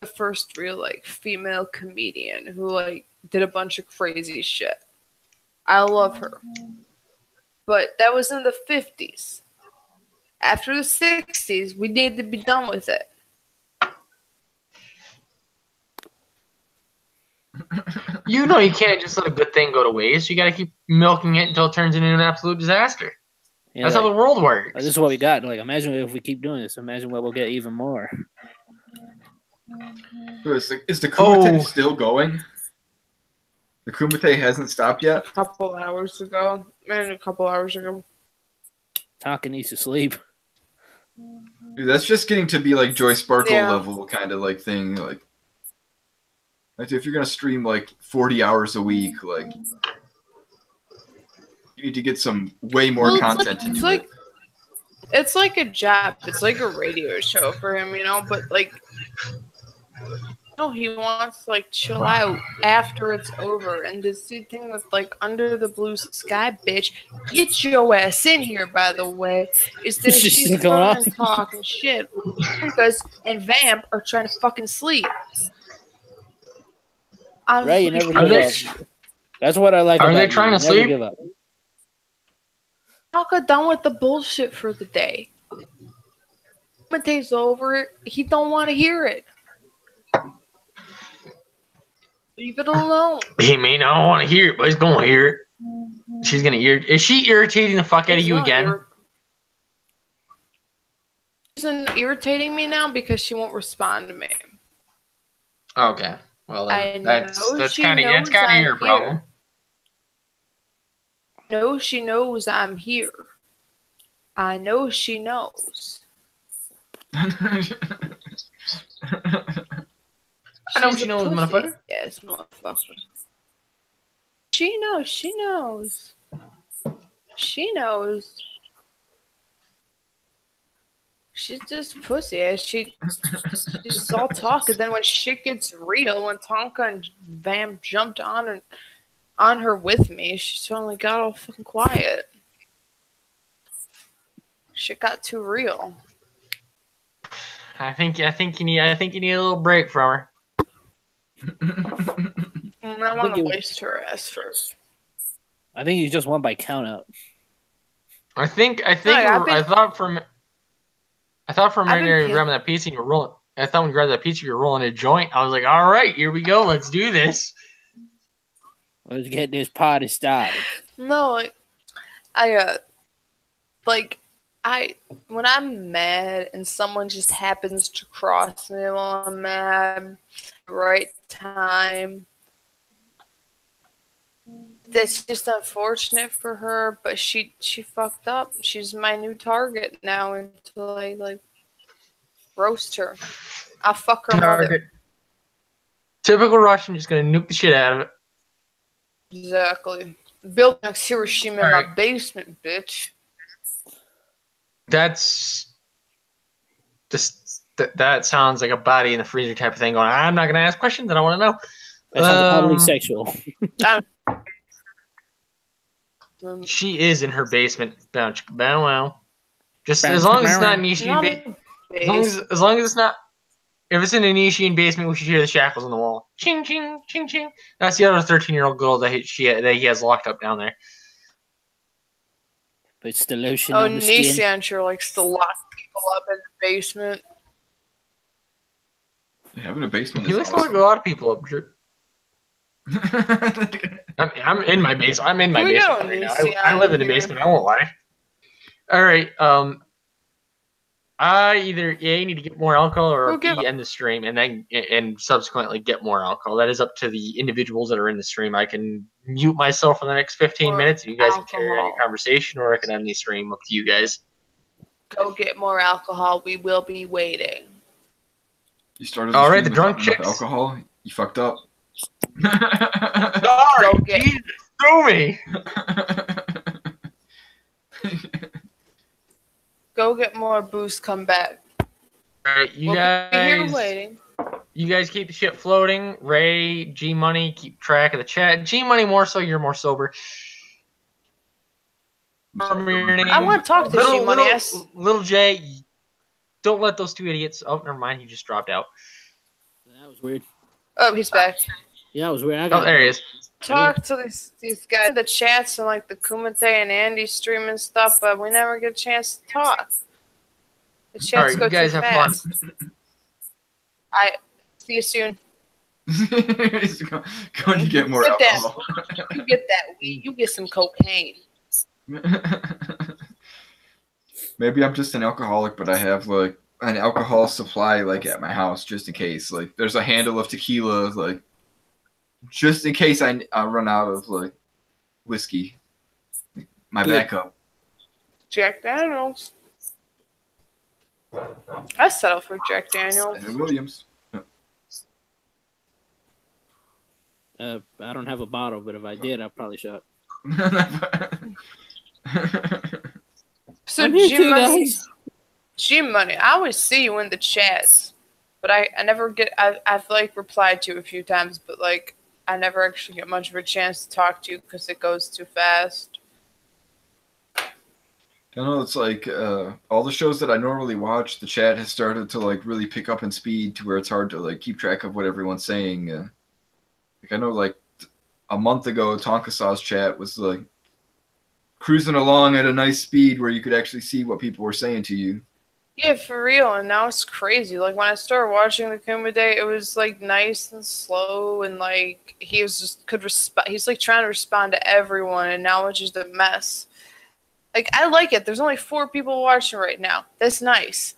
The first real, like, female comedian who, like, did a bunch of crazy shit. I love her. But that was in the 50s. After the 60s, we need to be done with it. You know you can't just let a good thing go to waste. You gotta keep milking it until it turns into an absolute disaster. Yeah, that's how the world works. This is what we got. Like, imagine if we keep doing this. Imagine what we'll get even more. Is the Kumite still going? The Kumite hasn't stopped yet? A couple hours ago. Tonka needs to sleep. Dude, that's just getting to be like Joy Sparkle level kind of like thing. Like if you're gonna stream like 40 hours a week, like you need to get some way more content into it. It's like a job. It's like a radio show for him, you know. But like, no, he wants to like chill out after it's over. And this thing with like Under the Blue Sky, bitch, get your ass in here. By the way, is that she's talking shit because and Vamp are trying to fucking sleep. Right, you never give up. That's what I like. Are they trying to sleep? Give up. Tonka done with the bullshit for the day. When the day's over, he don't want to hear it. Leave it alone. He may not want to hear it, but he's gonna hear it. She's gonna hear it. Is she irritating the fuck out of you again? She's irritating me now because she won't respond to me. Okay. Well, that's kind of your problem. No, she knows I'm here. I know she knows. I know she knows, motherfucker. Yes, motherfucker. She knows. She knows. She knows. She's just pussy. She's all talk, and then when shit gets real, when Tonka and Vamp jumped on her with me, she suddenly got all fucking quiet. Shit got too real. I think you need a little break from her. I want to waste her ass first. I think you just won by count out. I thought for a minute you were grabbing that piece and you were rolling. I thought when you grabbed that pizza, you were rolling a joint. I was like, all right, here we go. Let's do this. Let's get this party started. No, when I'm mad and someone just happens to cross me while I'm mad, right time. That's just unfortunate for her, but she fucked up. She's my new target now until I like roast her. I'll fuck her mother. Typical Russian, just gonna nuke the shit out of it. Exactly. Built next Hiroshima in my basement, bitch. That's just that sounds like a body in the freezer type of thing. Going, I'm not gonna ask questions. I don't want to know. That sounds oddly sexual. She is in her basement. Bow wow. Just as long as it's not Nishian. As long as it's not. If it's in a Nishian basement, we should hear the shackles on the wall. Ching ching ching ching. That's the other 13-year-old girl that he has locked up down there. It's the lotion on the skin. Nissan sure likes to lock people up in the basement. Yeah, having a basement. He likes to lock a lot of people up. Sure. I'm in my basement. I'm in my basement right now. I live in the basement. I won't lie. All right. Either A, need to get more alcohol, or B, end the stream and subsequently get more alcohol. That is up to the individuals that are in the stream. I can mute myself for the next 15 minutes. You guys can carry on your conversation, or I can end the stream. Up to you guys. Go get more alcohol. We will be waiting. You started. All right, the drunk chicks. Alcohol. You fucked up. Sorry, Jesus, through me. Go get more booze. Come back. All right, you guys. Be here waiting. You guys keep the shit floating. Ray, G Money, keep track of the chat. G Money more so. You're more sober. I want to talk to G Money. Little J. Don't let those two idiots. Oh, never mind. He just dropped out. That was weird. Oh, he's back. Yeah, it was weird. There he is. Talk to these guys in the chats and like the Kumite and Andy streaming stuff, but we never get a chance to talk. The chats go too fast. I see you soon. Going to get more alcohol. You get that weed. You get some cocaine. Maybe I'm just an alcoholic, but I have like an alcohol supply like at my house just in case. Like there's a handle of tequila, like just in case I run out of like whiskey. My backup. Jack Daniels. I settle for Jack Daniels. And Williams. I don't have a bottle, but if I did, I'd probably shot. So G Money, I always see you in the chats, but I never get. I've like replied to you a few times, but like I never actually get much of a chance to talk to you because it goes too fast. I know it's like all the shows that I normally watch, the chat has started to like really pick up in speed to where it's hard to like keep track of what everyone's saying. Like I know like a month ago, Tonkasaw's chat was like cruising along at a nice speed where you could actually see what people were saying to you. Yeah, for real. And now it's crazy. Like when I started watching the Kuma Day, it was like nice and slow, and like he was just could respond. He's like trying to respond to everyone, and now it's just a mess. Like I like it. There's only 4 people watching right now. That's nice.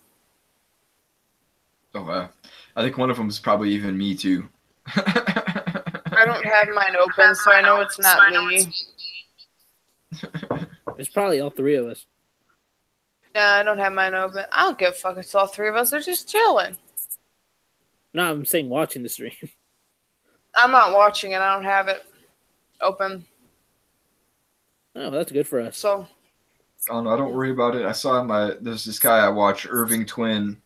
Oh wow! I think one of them is probably even me too. I don't have mine open, so I know it's not me. It's probably all 3 of us. Nah, I don't have mine open. I don't give a fuck. It's all 3 of us. They're just chilling. No, I'm saying watching the stream. I'm not watching it. I don't have it open. Oh, that's good for us. So. Oh no, don't worry about it. I saw there's this guy I watch, Irving Twin,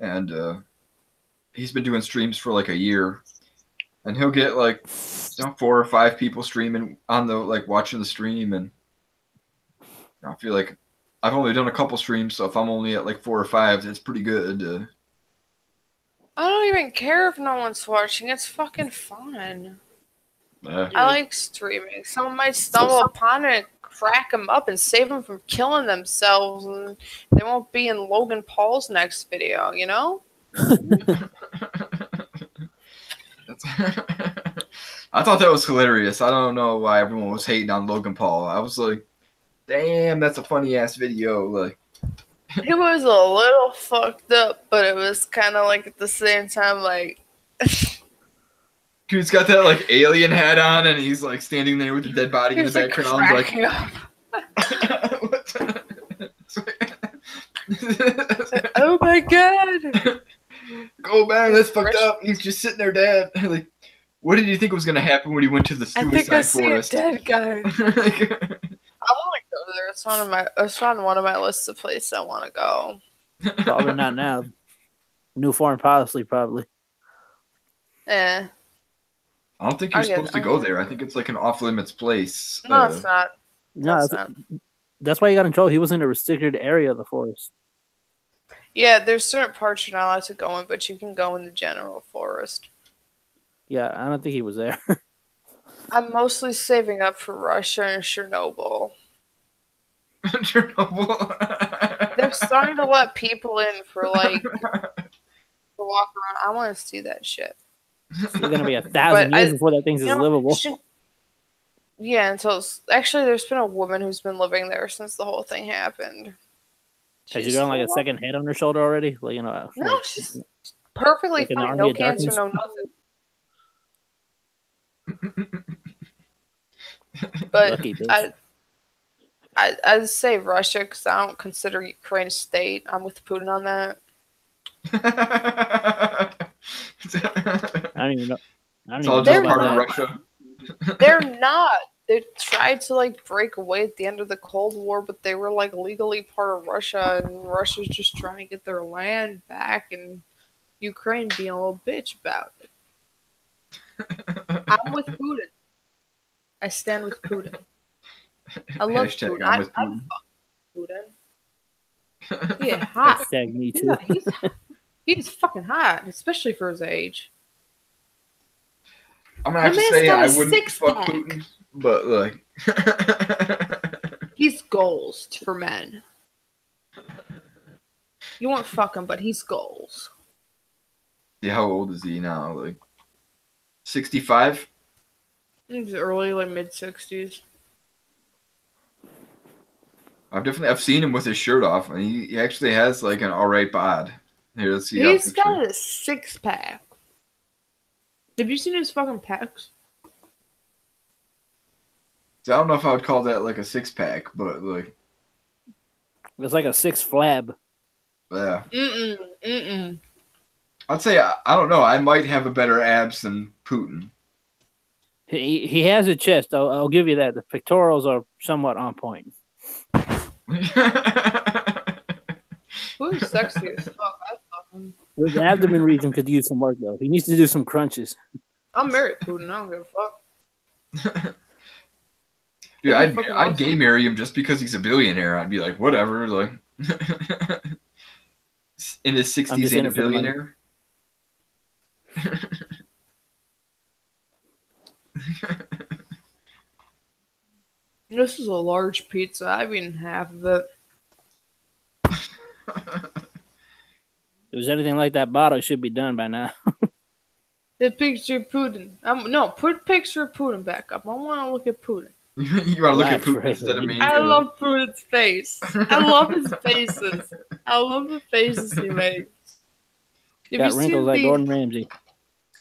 and he's been doing streams for like a year, and he'll get like 4 or 5 people streaming on the like watching the stream, and I feel like I've only done a couple streams, so if I'm only at like 4 or 5, it's pretty good. I don't even care if no one's watching. It's fucking fun. I like streaming. Someone might stumble upon it, crack them up, and save them from killing themselves, and they won't be in Logan Paul's next video, you know? I thought that was hilarious. I don't know why everyone was hating on Logan Paul. I was like, damn, that's a funny ass video. Like, It was a little fucked up, but it was kind of like at the same time, like. Dude's got that like alien hat on, and he's like standing there with the dead body in the background. Like, oh my god! Go man, that's fucked up. He's just sitting there dead. Like, what did you think was gonna happen when he went to the suicide I think I forest? see a dead guy. I want to go there. It's on one of my lists of places I want to go. Probably not now. New foreign policy, probably. Eh. I don't think you're supposed to go there. I think it's like an off-limits place. No, it's not. No, that's why he got in trouble. He was in a restricted area of the forest. Yeah, there's certain parts you're not allowed to go in, but you can go in the general forest. Yeah, I don't think he was there. I'm mostly saving up for Russia and Chernobyl. Chernobyl. They're starting to let people in for like to walk around. I want to see that shit. It's going to be 1,000 years before that thing's livable. Yeah, actually, there's been a woman who's been living there since the whole thing happened. Has she gotten like a second head on her shoulder already? Like, no, she's perfectly fine. No cancer, no nothing. But I'd say Russia because I don't consider Ukraine a state. I'm with Putin on that. I don't even know. It's all just part of Russia. They're not. They tried to like break away at the end of the Cold War, but they were like legally part of Russia, and Russia's just trying to get their land back, and Ukraine being a little bitch about it. I'm with Putin. I stand with Putin. I love Putin. I fuck Putin. Yeah, hot. Hashtag me too. He's fucking hot, especially for his age. I'm gonna have to say I wouldn't fuck Putin, but like he's goals for men. You won't fuck him, but he's goals. Yeah, how old is he now? Like 65? He's early, like mid-60s. I've seen him with his shirt off, and he actually has like an alright bod. Here, let's see. He's got a 6-pack. Have you seen his fucking pecs? So I don't know if I would call that like a 6-pack, but like it's like a 6 flab. Yeah. Mm-mm. I'd say I don't know. I might have a better abs than Putin. He has a chest. I'll give you that. The pectorals are somewhat on point. Who's sexy as fuck? The abdomen region could use some work though. He needs to do some crunches. I'm married to Putin. I don't give a fuck. Dude, I'd gay marry him just because he's a billionaire. I'd be like, whatever. Like, in his 60s, ain't a billionaire. This is a large pizza. I've eaten half of it. If it was anything like that bottle, it should be done by now. The picture of Putin. No, put picture of Putin back up. I want to look at Putin. You want to look at Putin instead of me? I love Putin's face. I love his faces. I love the faces he makes. Got wrinkles like Gordon Ramsay.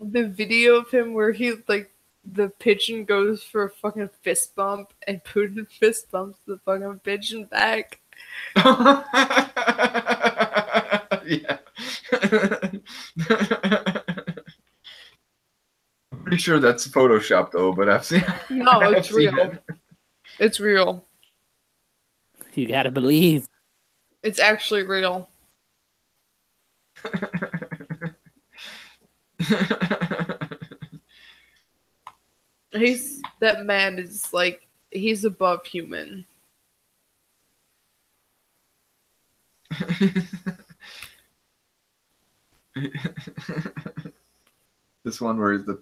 The video of him where he like the pigeon goes for a fucking fist bump and Putin fist bumps the fucking pigeon back. Yeah. I'm pretty sure that's Photoshop though, but I've seen. No, it's real. It's real. You gotta believe. It's actually real. That man is like, he's above human. This one where the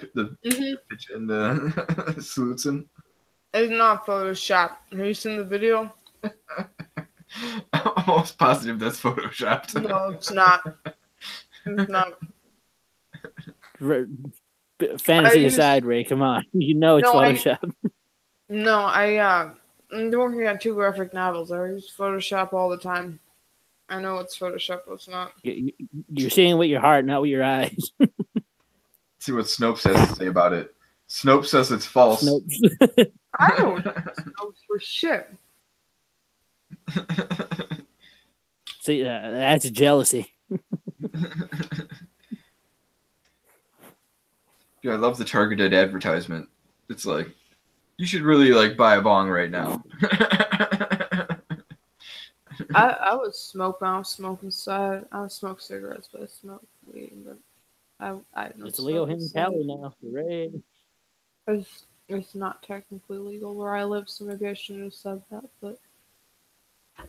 pitch and salutes him. It's not Photoshop. Have you seen the video? I'm almost positive that's Photoshopped. No, it's not. It's not. Fantasy aside, Ray, come on. You know it's Photoshop. I'm working on 2 graphic novels. I use Photoshop all the time. I know it's Photoshop, but it's not. You're seeing with your heart, not with your eyes. See what Snopes has to say about it. Snopes says it's false. I don't know Snopes for shit. See, that's jealousy. Yeah, I love the targeted advertisement. It's like, you should really like buy a bong right now. I would smoke. I don't smoke inside. I don't smoke cigarettes, but I smoke weed. But I don't. It's legal in Cali now. Ray. It's not technically legal where I live, so maybe I shouldn't have said that. But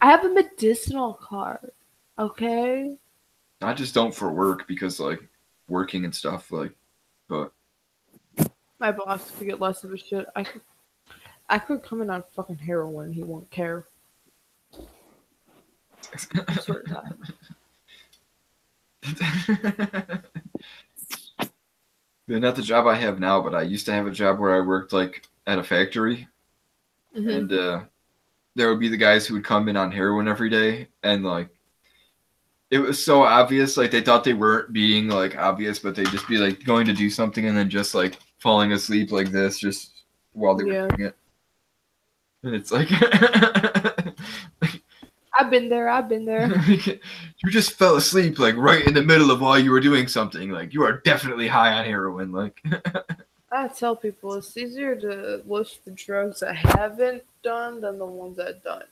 I have a medicinal card. Okay. I just don't for work because like working and stuff like, but My boss could get less of a shit. I could come in on fucking heroin. He won't care. I swear to God. Yeah, not the job I have now, but I used to have a job where I worked like at a factory, and there would be the guys who would come in on heroin every day, and like it was so obvious, like they thought they weren't being like obvious, but they'd just be like going to do something and then just like falling asleep like this, just while they were doing it, and it's like. I've been there. You just fell asleep like right in the middle of while you were doing something. Like you are definitely high on heroin. Like I tell people it's easier to list the drugs I haven't done than the ones I've done.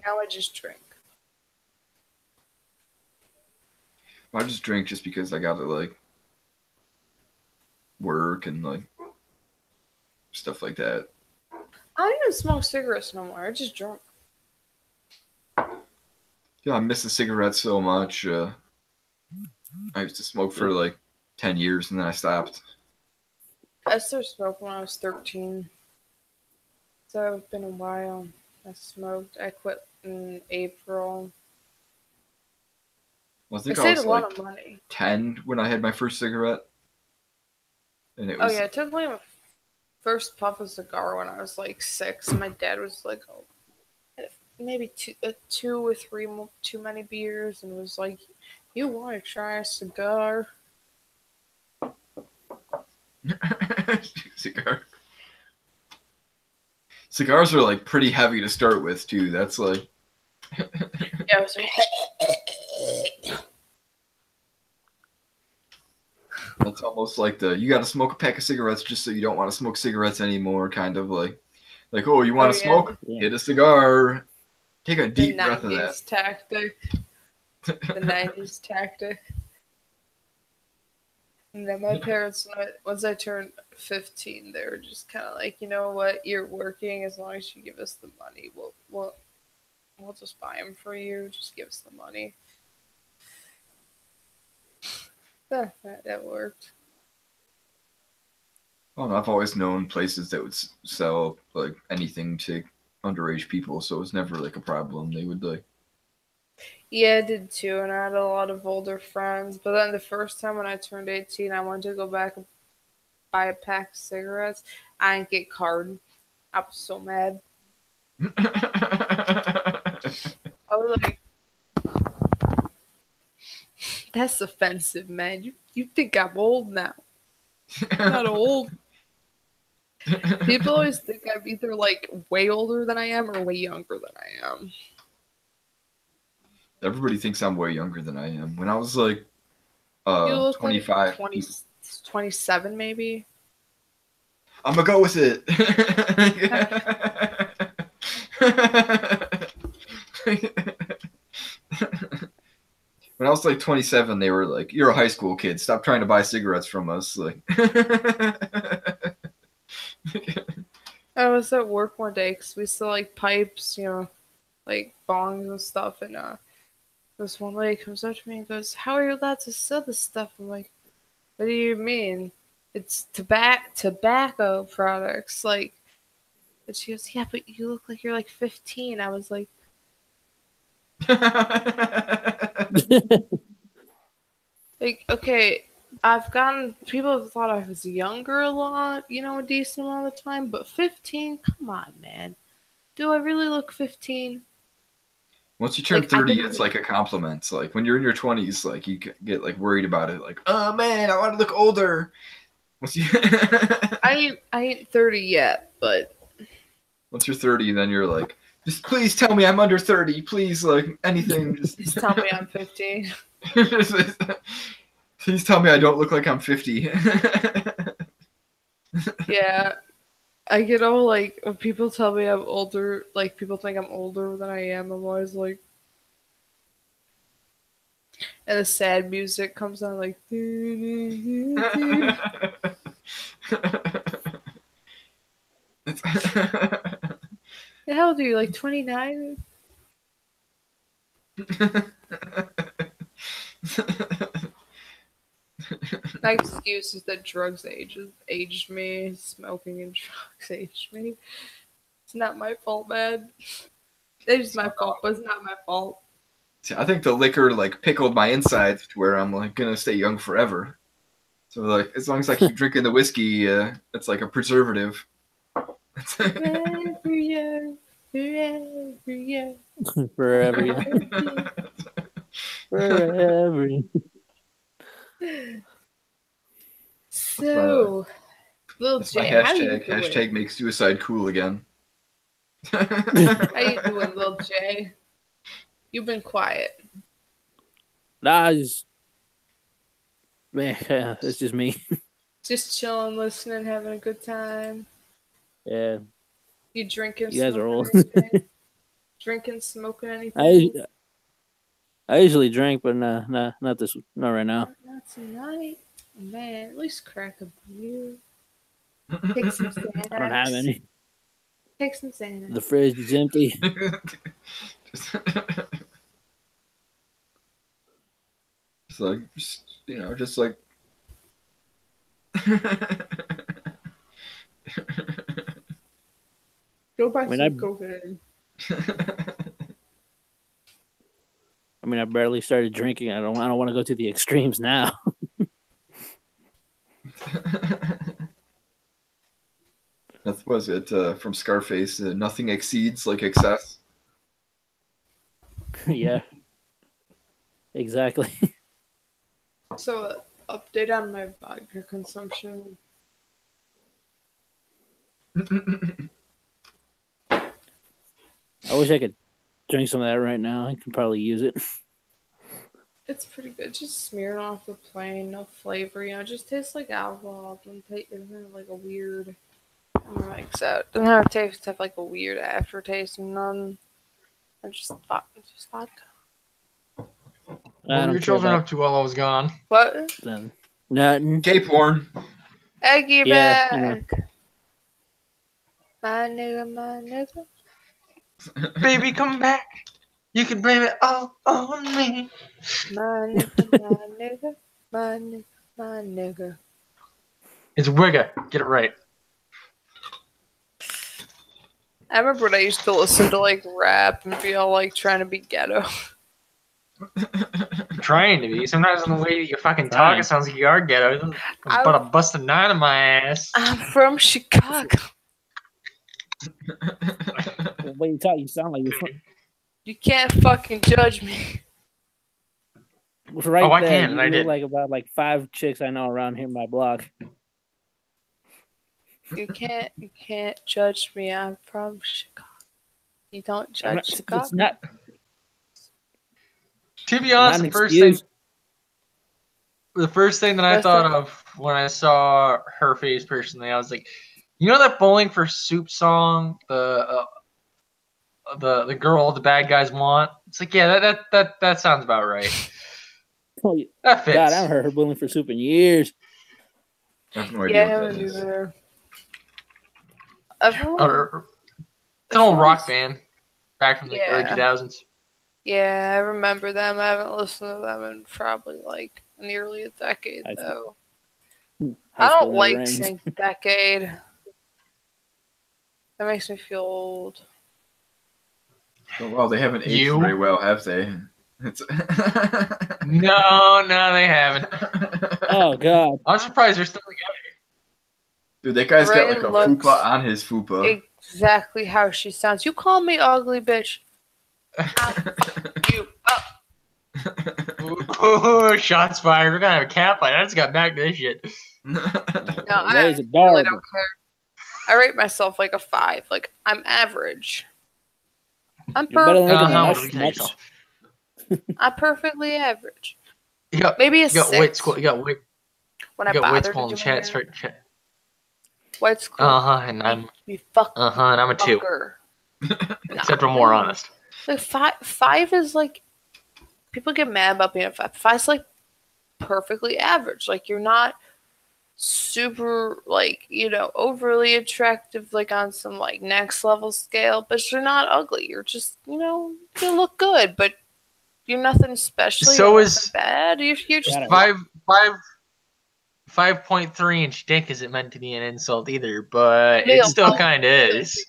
Now I just drink. I just drink just because I gotta like work and like stuff like that. I don't even smoke cigarettes no more. I just drink. Yeah, I miss the cigarettes so much. I used to smoke for like 10 years and then I stopped. I started smoking when I was 13. So it's been a while. I smoked. I quit in April. Well, I think I I saved was a lot like of money. 10 when I had my first cigarette. And it was... Oh yeah, I took my first puff of cigar when I was like 6. My dad was like, oh, maybe 2 or 3 too many beers, and was like, "You want to try a cigar?" Cigars are like pretty heavy to start with too. That's like Yeah, I was like, it's almost like you got to smoke a pack of cigarettes just so you don't want to smoke cigarettes anymore. Kind of like oh, you want to smoke? Yeah. Hit a cigar. Take a deep the breath of 90s that. tactic. The 90s tactic. And then my parents, once I turned 15, they were just kind of like, you know what, you're working, as long as you give us the money, we'll just buy them for you. Just give us the money. That worked. Well, I've always known places that would sell like anything to underage people, so it was never like a problem. They would like. Yeah, I did too, and I had a lot of older friends. But then the first time when I turned 18, I wanted to go back and buy a pack of cigarettes. I didn't get card. I was so mad. I was like, that's offensive, man. You think I'm old now. I'm not old. People always think I'm either like way older than I am or way younger than I am. Everybody thinks I'm way younger than I am. When I was like You look 25. like 27 maybe. I'm gonna go with it. When I was like 27, they were like, "You're a high school kid. Stop trying to buy cigarettes from us." Like, I was at work one day because we sell like pipes, like bongs and stuff. And this one lady comes up to me and goes, "How are you allowed to sell this stuff?" I'm like, "What do you mean? It's tobacco products." Like, and she goes, "Yeah, but you look like you're like 15." I was like, Like, okay, people have thought I was younger a lot, a decent amount of the time, but 15? Come on, man. Do I really look 15? Once you turn 30, it's like a compliment. It's like when you're in your 20s, like you get like worried about it. Like, oh man, I want to look older. Once you I ain't 30 yet, but once you're 30, then you're like, just please tell me I'm under 30. Please, like anything. Just tell me I'm 15. Please tell me I don't look like I'm 50. Yeah. I get all like, when people tell me I'm older, like people think I'm older than I am, I'm always like, and the sad music comes on like, how old are you? Like 29? My excuse is that drugs aged me. Smoking and drugs aged me. It's not my fault, man. It's my fault, but it's not my fault. See, I think the liquor like pickled my insides to where I'm like gonna stay young forever. So like as long as I keep drinking the whiskey, it's like a preservative. Forever young, forever young. Forever young. Forever. So, Lil That's my J, how you hashtag. doing? Hashtag make suicide cool again. How you doing, Lil J? You've been quiet. Nah, man, it's just me. Just chilling, listening, having a good time. Yeah, You drinking? you guys are old. Drinking, smoking anything? I usually drink, but not right now. Not tonight. Man, at least crack a beer. Take some Xanax. I don't have any. Take some Xanax. The fridge is empty. Just like Go buy some cocaine. I mean, I barely started drinking. I don't want to go to the extremes now. That was it from Scarface. Nothing exceeds like excess. Yeah, exactly. So, update on my vodka consumption. I wish I could drink some of that right now. I can probably use it. It's pretty good. Just smearing off the plain, no flavor. Just tastes like alcohol. It doesn't have like a weird. Like so, it doesn't have a taste. Have like a weird aftertaste. None. Just vodka. What were your children up to while I was gone? What? Nothing. Gay porn. Aggy Yeah, back. My nigga. Baby, come back. You can blame it all on me. My nigga. It's Wigga. Get it right. I remember when I used to listen to like rap and be all like trying to be ghetto. Trying to be. Sometimes in the way that you fucking talk, it sounds like you are ghetto. I'm about to bust a nine in my ass. I'm from Chicago. The way you talk, you sound like you're from. You can't fucking judge me. Right I there, can, and you I look did. like about 5 chicks I know around here in my block. You can't judge me. I'm from Chicago. You don't judge Chicago. It's not. To be honest, the first thing that I thought of when I saw her face personally, I was like, you know that Bowling for Soup song, the girl the bad guys want. It's like, yeah, that sounds about right. Oh, That fits. God, I haven't heard her Bowling for Soup in years. I have no idea what that is. It's an old rock band back from the early 2000s. Yeah, I remember them. I haven't listened to them in probably like nearly a decade, though. I don't like saying decade. That makes me feel old. Oh, well, they haven't aged You? very well, have they? It's... No, they haven't. Oh God. I'm surprised they're still together. Dude, that guy's got Ray like a looks fupa on his fupa. exactly how she sounds. You call me ugly, bitch. You up. Ooh, shots fired. We're gonna have a cat fight. I just got back to this shit. No, Ray's I adorable. really don't care. I rate myself like a 5. Like, I'm average. I'm You're better than perfectly, How looking would at you much. tell yourself? I'm perfectly average. You got, Maybe a you got 6. white school. You got white. When You I got white bother to school do in my chat. hair. Start chat. White school. And I'm. Be fuck. And I'm a 2. Fucker. Except I'm more honest. Like 5 is like, people get mad about being a 5. 5's like perfectly average. Like, you're not super, like, overly attractive, like on some like next level scale, but you're not ugly. You're just, you look good, but you're nothing special. So you're is- nothing bad. You're just Got it. 5.3-inch dick isn't meant to be an insult either, but Real it still talk. kind of is.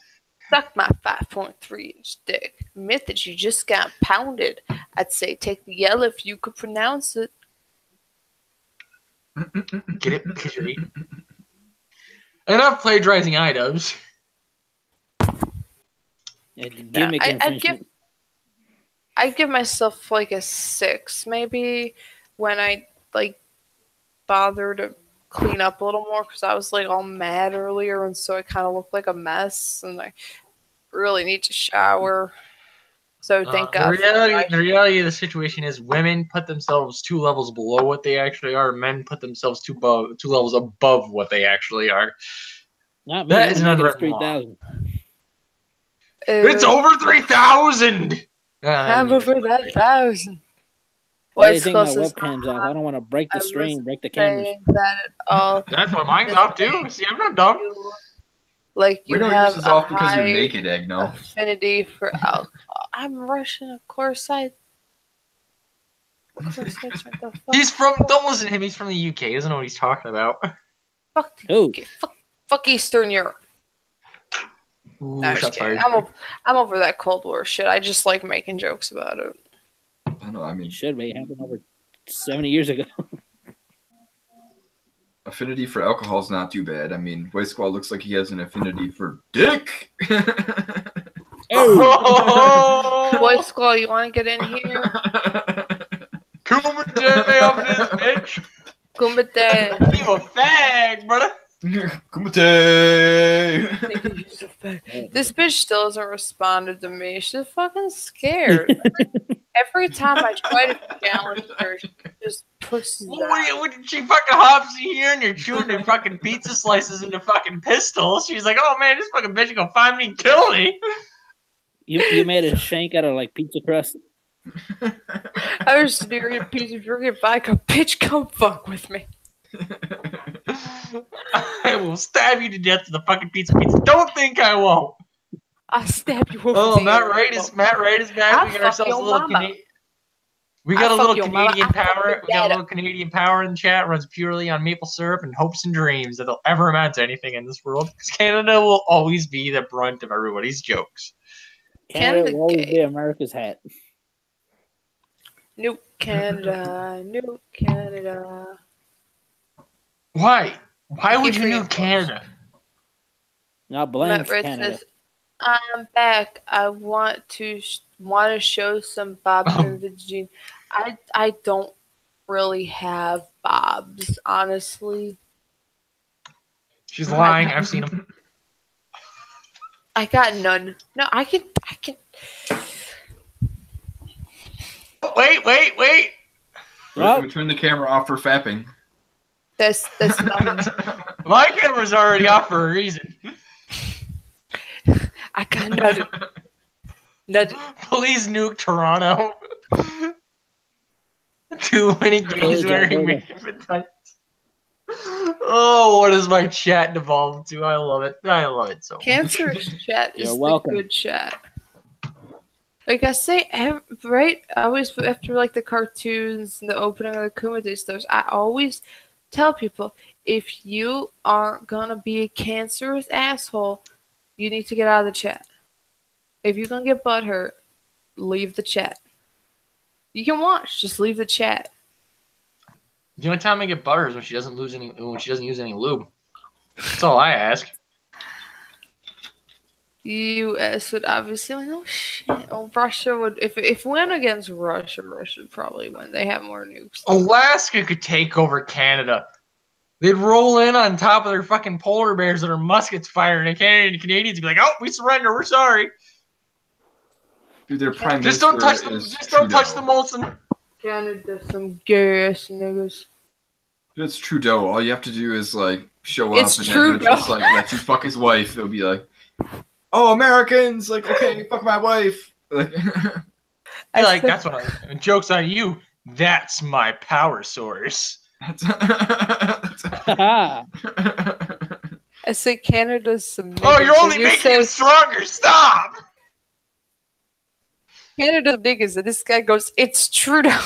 suck my 5.3-inch dick. Admit that you just got pounded. I'd say take the L if you could pronounce it. Get it? Because you're eating. Enough plagiarizing items. Yeah, gimmick infringement. I'd give myself like a 6, maybe, when I like bother to clean up a little more because I was like all mad earlier, and so I kind of looked like a mess, and I really need to shower. So thank God. The reality of the situation is women put themselves 2 levels below what they actually are. Men put themselves 2 levels above what they actually are. Not me. That I'm is an a negative unwritten law. 3,000. It's over 3,000. I'm over that 1,000. Why do you think my webcam's off? I don't want to break the I stream, wasn't break the cameras. saying that at all. That's what mine's off too. See, I'm not dumb. Like We you know have yours is a off because you're high naked, Agno. affinity for alcohol. I'm Russian, of course. He's from. Don't listen to him. He's from the UK. He doesn't know what he's talking about. Fuck, Who? fuck Eastern Europe. Ooh, No, I'm, shots just kidding. fired. I'm over that Cold War shit. I just like making jokes about it. I know, I mean, It should be. It happened over 70 years ago. affinity for alcohol is not too bad. I mean, White Squall looks like he has an affinity for dick. Oh, Boy Skull, you want to get in here? Kumite up this bitch. Kumbate. You a fag, brother. Kumite. This bitch still hasn't responded to me. She's fucking scared. Every time I try to challenge her, she just pushes out. What, she fucking hops in here and you're chewing your fucking pizza slices into fucking pistols. She's like, oh man, this fucking bitch is gonna find me and kill me. You made a shank out of like pizza crust. I was staring at a piece of freaking vodka. Bitch, come fuck with me. I will stab you to death with the fucking pizza. Don't think I won't. I'll stab you over Oh, the Matt ear. Wright is back. I'll We got fuck ourselves a your little mama. We got I'll a fuck little your mama. Canadian I'll fuck power. your We got a dad little Canadian power in the chat. Runs purely on maple syrup and hopes and dreams that they'll ever amount to anything in this world. Because Canada will always be the brunt of everybody's jokes. Canada will always gay. be America's hat. Nuke Canada. Nuke Canada. Why? Why would you Keep nuke Canada? Not blame Matt Red Canada. says, I'm back. I want to show some bobs in the jean. I don't really have bobs, honestly. She's lying. I've seen them. I got none. No, I can. Wait. Well, We turn the camera off for fapping. That's not. My camera's already off for a reason. I got none. None. Please nuke Toronto. Too many gays wearing makeup tights. Oh, what does my chat devolve to? I love it. I love it so much. Cancerous chat is You're the welcome. good chat. Like I say, right? I always after like the cartoons and the opening of the Kumite stores, I always tell people if you aren't gonna be a cancerous asshole, you need to get out of the chat. If you're gonna get butthurt, leave the chat. You can watch. Just leave the chat. The only time I get butter is when she doesn't use any lube. That's all I ask. U.S. would obviously win. Oh shit! Oh, Russia would. If we went against Russia, Russia would probably win. They have more nukes. Alaska could take over Canada. They'd roll in on top of their fucking polar bears that are muskets firing, and Canadians would be like, "Oh, we surrender. We're sorry." Dude, their prime Just minister don't touch them. is Just don't touch Trudeau. Oh. the Molson. Canada, some gay ass niggas. It's Trudeau. All you have to do is like show It's up and then Trudeau. just like let you fuck his wife. It'll be like, oh, Americans, like okay, fuck my wife. Like, That's what I. Jokes on you. That's my power source. I say Canada's some. Oh, you're niggas, only and you making say it stronger. Stop. Canada's niggas, and this guy goes, "It's Trudeau."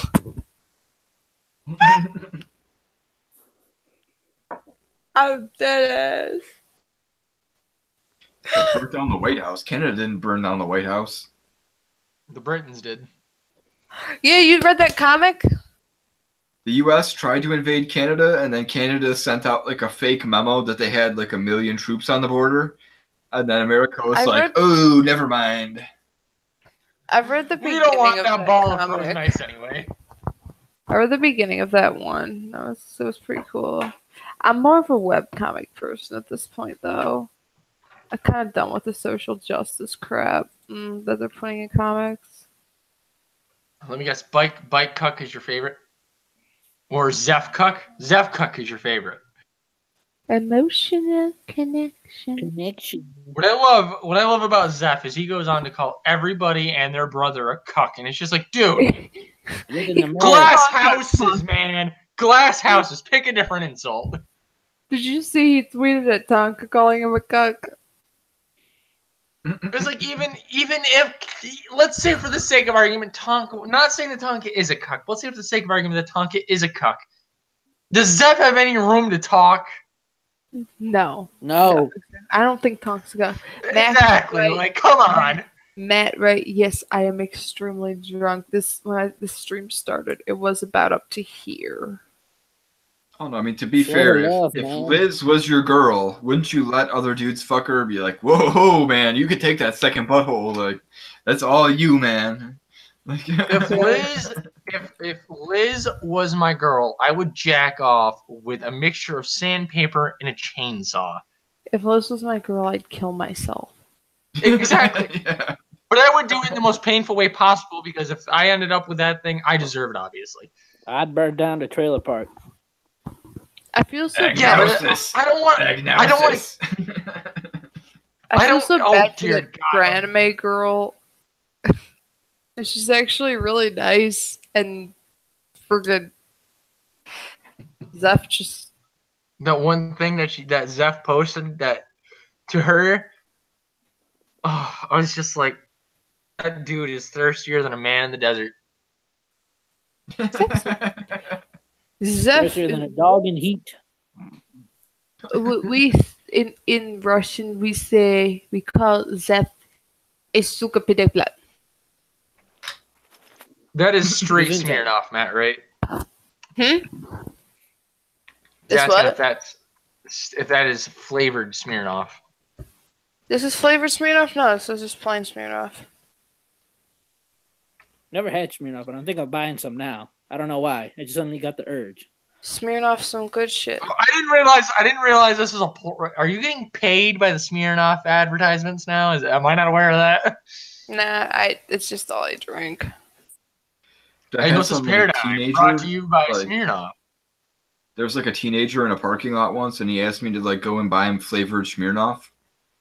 I'm dead ass. burnt down the White House. Canada didn't burn down the White House. The Britons did. Yeah, you read that comic? The U.S. tried to invade Canada, and then Canada sent out like a fake memo that they had like 1 million troops on the border, and then America was "Oh, never mind." I've read the We beginning don't want of that ball of comic. frozen ice anyway. I read the beginning of that one. It was pretty cool. I'm more of a webcomic person at this point, though. I'm kind of done with the social justice crap that they're putting in comics. Let me guess. Bike Cuck is your favorite, or Zeph Cuck? Zeph Cuck is your favorite. Emotional connection. What I love about Zeph is he goes on to call everybody and their brother a cuck, and it's just like, dude, glass houses, man, glass houses. Pick a different insult. Did you see he tweeted at Tonka calling him a cuck? It's like even if, let's say for the sake of argument, Tonka, not saying that Tonka is a cuck, but let's say for the sake of argument that Tonka is a cuck. Does Zeph have any room to talk? No. No. I don't think Tonka's got. Exactly. Right. Like, come on. Matt, right? Yes, I am extremely drunk. When this stream started, it was about up to here. Oh no, I mean to be fair, if Liz was your girl, wouldn't you let other dudes fuck her? Be like, whoa, man, you could take that second butthole. Like, that's all you, man. Like, if Liz was my girl, I would jack off with a mixture of sandpaper and a chainsaw. If Liz was my girl, I'd kill myself. Exactly. Yeah. But I would do it in the most painful way possible because if I ended up with that thing, I deserve it, obviously. I'd burn down the trailer park. I feel so bad. Yeah, but I don't want. I don't want to. I feel so bad for dear the anime girl. And she's actually really nice and friggin' Zeph just. The one thing that Zeph posted that to her, oh, I was just like, that dude is thirstier than a man in the desert. Zeph, Thirstier than a dog in heat. we in Russian we call Zeph a suka pedoplat. That is straight Smirnoff, Matt, right? This what? If that is flavored Smirnoff. This is flavored Smirnoff? No, this is just plain Smirnoff. Never had Smirnoff, but I think I'm buying some now. I don't know why. I just suddenly got the urge. Smirnoff, some good shit. Oh, I didn't realize this was a. Are you getting paid by the Smirnoff advertisements now? Am I not aware of that? Nah, it's just all I drink. This Paradigm brought to you by Smirnoff. There was like a teenager in a parking lot once, and he asked me to like go and buy him flavored Smirnoff.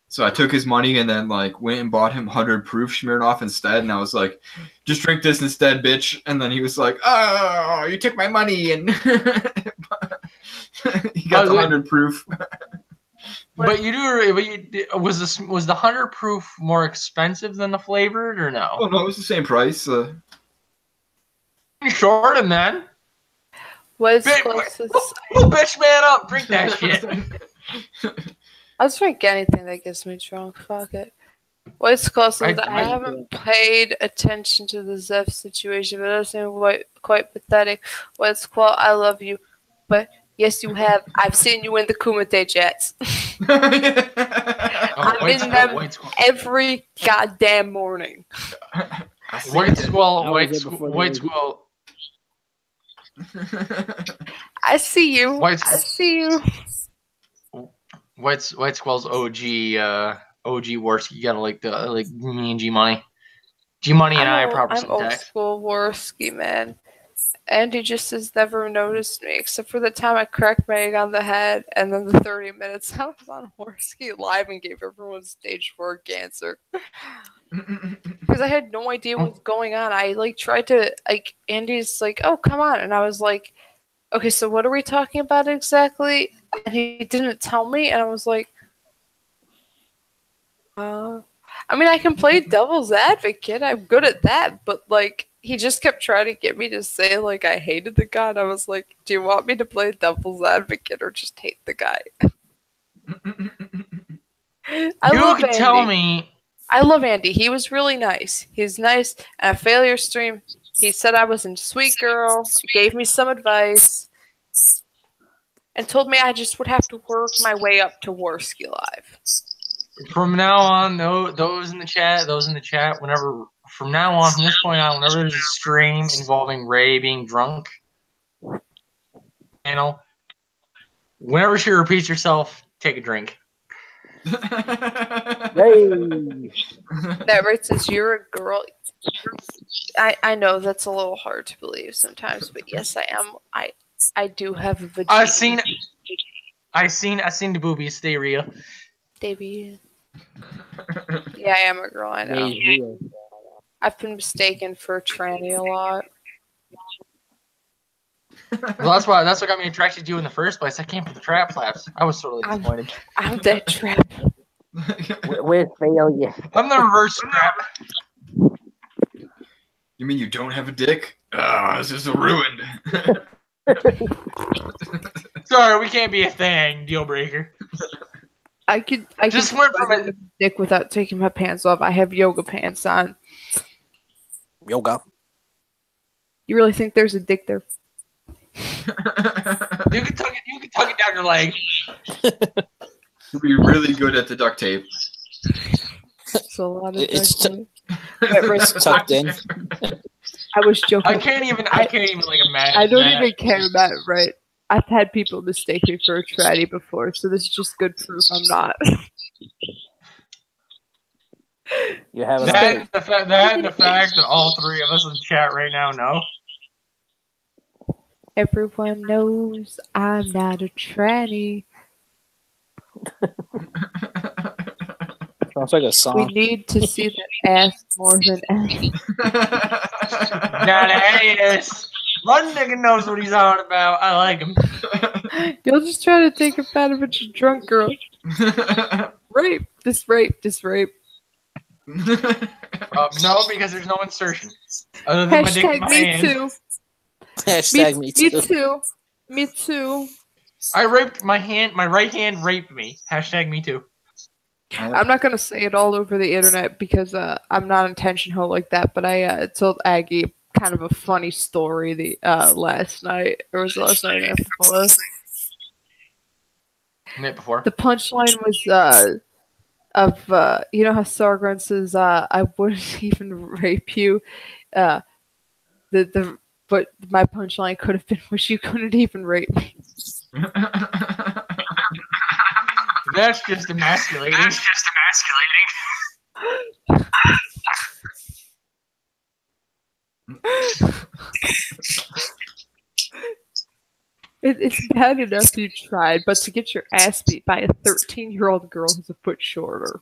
So I took his money and then like went and bought him 100 proof Smirnoff instead. And I was like, just drink this instead, bitch. And then he was like, oh, you took my money. And he got the 100 proof. But was the 100 proof more expensive than the flavored or no? Oh, no, it was the same price. You shorted, man. What's closest? Bitch, man up. Drink that shit. I'll just drink anything that gets me drunk. Fuck it. What's close is I I- haven't paid attention to the Zeph situation, but that seems quite pathetic. What's close? I love you, but yes, you have. I've seen you in the Kumite chats. I'm in them every goddamn morning. White Squall. I see you. White I see you. White Squall's OG worst. You gotta like me and G Money. G Money and I are proper I'm old syntax. school Worski, man. Andy just has never noticed me, except for the time I cracked my egg on the head, and then the 30 minutes I was on Worski live and gave everyone stage 4 cancer. Because I had no idea what was going on. I tried to Andy's like, "Oh, come on," and I was like, "Okay, so what are we talking about exactly?" And he didn't tell me, and I was like, I mean, I can play devil's advocate. I'm good at that, but he just kept trying to get me to say I hated the guy. And I was like, "Do you want me to play devil's advocate or just hate the guy?" Tell me. I love Andy. He was really nice. He's nice. At a failure stream, he said I was a sweet girl, gave me some advice, and told me I just would have to work my way up to Worski Live. From now on, those in the chat, whenever, from now on, from this point on, whenever there's a stream involving Ray being drunk, whenever she repeats herself, take a drink. That right says you're a girl. I know that's a little hard to believe sometimes, but yes, I am. I do have a vagina. I seen the boobies. Stay real. Davey. Yeah, I am a girl. I know. I've been mistaken for a tranny a lot. Well, that's what got me attracted to you in the first place. I came for the trap flaps. I was totally disappointed. I'm that trap. Where's failure? I'm the reverse trap. You mean you don't have a dick? This is ruined. Sorry, we can't be a thing. Deal breaker. I could just went from a dick without taking my pants off. I have yoga pants on. Yoga. You really think there's a dick there? You can tuck it down your leg. You'll be really good at the duct tape. It's a lot of it's tucked in. I was joking. I can't even imagine. I don't even care about it, right? I've had people mistake me for a tranny before, so this is just good proof I'm not. You have the fact that all three of us in chat right now know. Everyone knows I'm not a tranny. Sounds like a song. We need to see the ass more than anything. That ass. One nigga knows what he's on about. I like him. You'll just try to take advantage of a drunk girl. Rape. This rape. No, because there's no insertion. Other than Hashtag my dick in my me hand. too. Hashtag me too. Me too. I raped my hand. My right hand raped me. Hashtag me too. I'm not gonna say it all over the internet because I'm not intentional like that. But I told Aggy kind of a funny story last night. Or was it last night or before? Night before. The punchline was you know how Sargon says I wouldn't even rape you. But my punchline could have been, "Wish you couldn't even rape me." That's just emasculating. It's bad enough you tried, but to get your ass beat by a 13-year-old girl who's a foot shorter.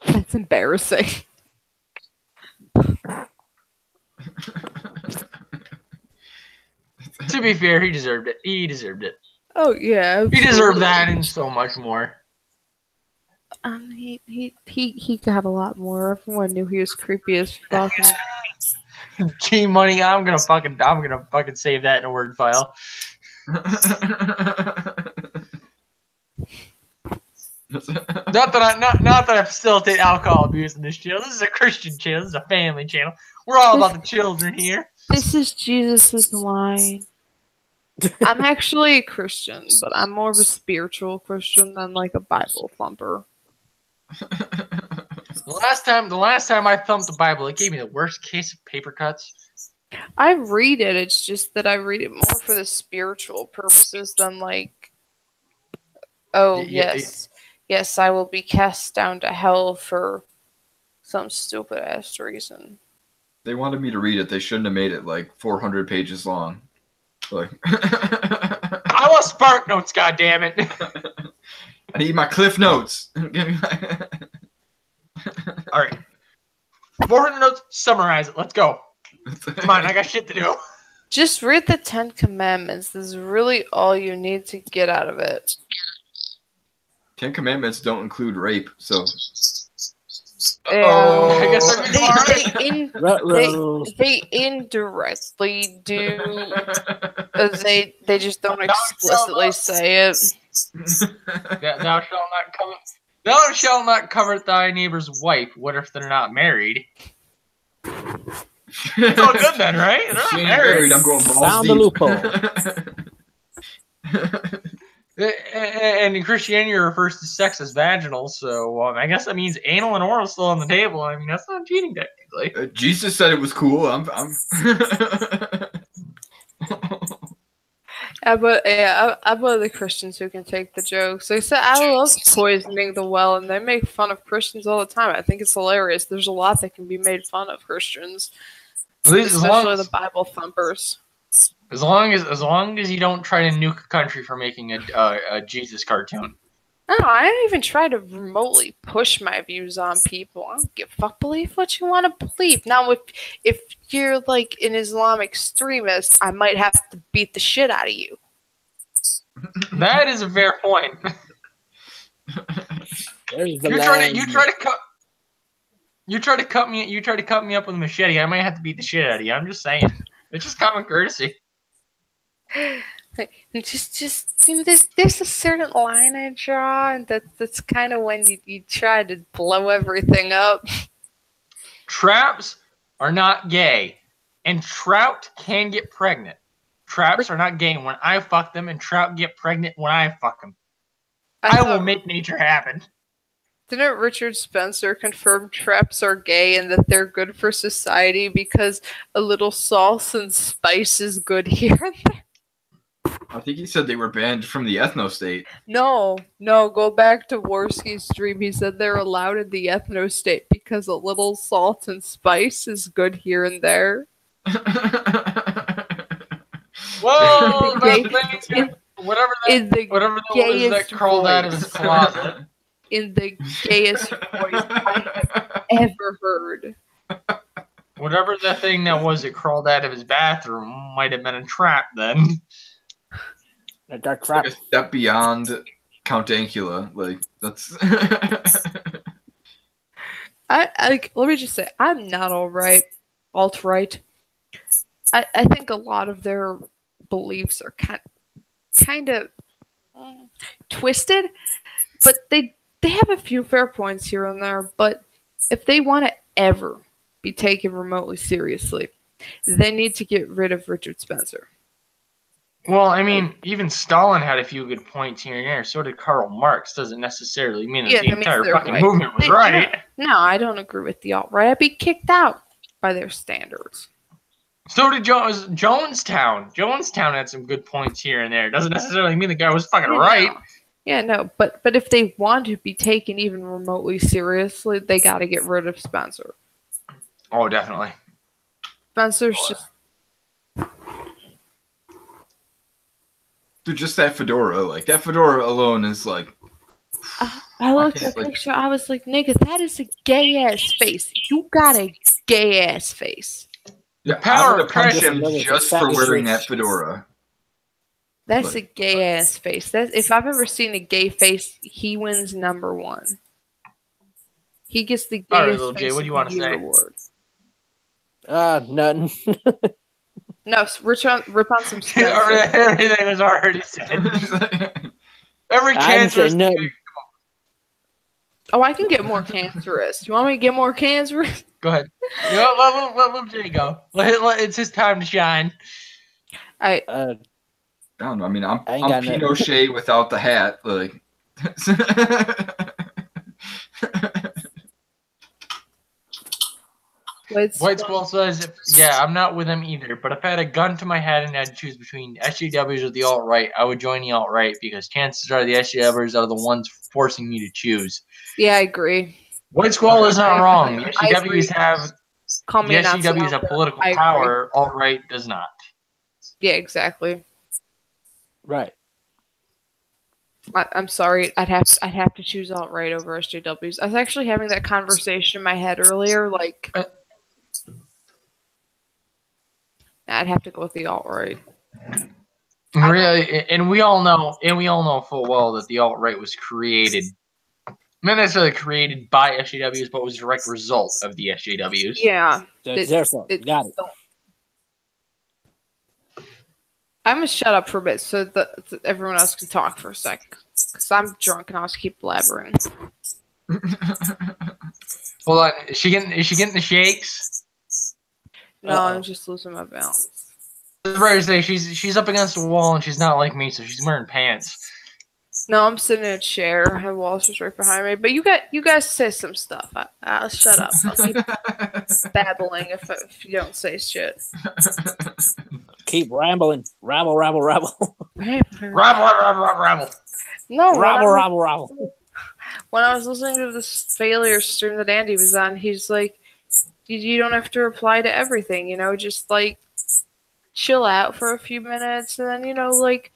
That's embarrassing. To be fair, he deserved it. Oh yeah, absolutely. He deserved that and so much more. He got a lot more. Everyone knew he was creepy as fuck. G Money, I'm gonna fucking save that in a Word file. Not that I facilitate alcohol abuse in this channel. This is a Christian channel. This is a family channel. We're all about the children here. This is Jesus' line. I'm actually a Christian, but I'm more of a spiritual Christian than like a Bible thumper. The last time I thumped the Bible, it gave me the worst case of paper cuts. I read it. It's just that I read it more for the spiritual purposes than like, oh yes, yes, I will be cast down to hell for some stupid ass reason. They wanted me to read it. They shouldn't have made it like 400 pages long. Like, I want Spark Notes, goddammit. I need my Cliff Notes. All right. 400 notes, summarize it. Let's go. Come on, I got shit to do. Just read the 10 Commandments. This is really all you need to get out of it. 10 Commandments don't include rape, so. I guess they indirectly do. They just don't explicitly say it. Thou shalt not covet thy neighbor's wife. What if they're not married? It's all good then, right? They're not married. I'm going balls Found deep. the loophole. And in Christianity, it refers to sex as vaginal, so I guess that means anal and oral still on the table. I mean, that's not cheating technically. Jesus said it was cool. I'm I'm one of the Christians who can take the jokes. They say I love poisoning the well, and they make fun of Christians all the time. I think it's hilarious. There's a lot that can be made fun of Christians, especially the Bible thumpers. As long as you don't try to nuke a country for making a Jesus cartoon. No, I don't even try to remotely push my views on people. I don't give a fuck. Believe what you want to believe. Now, if you're like an Islamic extremist, I might have to beat the shit out of you. That is a fair point. You try to cut me up with a machete. I might have to beat the shit out of you. I'm just saying. It's just common courtesy. Just there's a certain line I draw, and that's kind of when you try to blow everything up. Traps are not gay, and trout can get pregnant. Traps are not gay when I fuck them, and trout get pregnant when I fuck them. I will make nature happen. Didn't Richard Spencer confirm traps are gay and that they're good for society because a little sauce and spice is good here and there? I think he said they were banned from the ethno-state. No, go back to Worski's stream. He said they're allowed in the ethno-state because a little salt and spice is good here and there. Whoa! Whatever that crawled out of his closet. In the gayest voice I have ever heard. Whatever the thing that was that crawled out of his bathroom might have been a trap then. A dark trap. Like a step beyond Count Dankula. Like, that's... let me just say, I'm not alt-right. I think a lot of their beliefs are kind of twisted, but they have a few fair points here and there. But if they want to ever be taken remotely seriously, they need to get rid of Richard Spencer. Well, I mean, even Stalin had a few good points here and there. So did Karl Marx. Doesn't necessarily mean that the entire fucking movement was right. No, I don't agree with the alt-right. I'd be kicked out by their standards. So did Jonestown. Jonestown had some good points here and there. Doesn't necessarily mean the guy was fucking right. Yeah, no, but if they want to be taken even remotely seriously, they got to get rid of Spencer. Oh, definitely. Spencer's just... Dude, just that fedora. Like, that fedora alone is like... I looked at the picture, I was like, nigga, that is a gay-ass face. You got a gay-ass face. The power of oppression just for wearing that fedora. That's a gay-ass face. If I've ever seen a gay face, he wins number one. He gets the gayest little face Jay, what do you want to say? award. Nothing. No, rip on some stuff. Everything was already said. Every cancer. Oh, I can get more cancerous. You want me to get more cancerous? Go ahead. You know, let Jay go. It's his time to shine. Uh, I don't know. I mean, I'm I ain't got nothing. Pinochet without the hat. Like, White Squall says, yeah, I'm not with him either, but if I had a gun to my head and had to choose between SJWs or the alt-right, I would join the alt-right because chances are the SJWs are the ones forcing me to choose. Yeah, I agree. White Squall is not wrong. The I agree. SJWs have Call me a Nazi SJWs have out there. political I agree. power, alt-right does not. Yeah, exactly. Right. I'm sorry. I'd have to choose alt-right over SJWs. I was actually having that conversation in my head earlier. Like, I'd have to go with the alt-right. Really, and we all know full well that the alt-right was created, not necessarily created by SJWs, but was a direct result of the SJWs. Yeah. That's their fault. Got it. I'm gonna shut up for a bit so that everyone else can talk for a second. Because I'm drunk and I'll just keep blabbering. Hold on, is she getting the shakes? No, I'm just losing my balance. I was about to say she's up against the wall and she's not like me, so she's wearing pants. No, I'm sitting in a chair. The wall's just right behind me. But you guys say some stuff. I'll shut up. I'll keep babbling if you don't say shit. Keep rambling. Rabble, rabble, rabble. Rabble. No, rabble, rabble, rabble. When I was listening to this failure stream that Andy was on, he's like, you don't have to reply to everything, just like chill out for a few minutes and then, like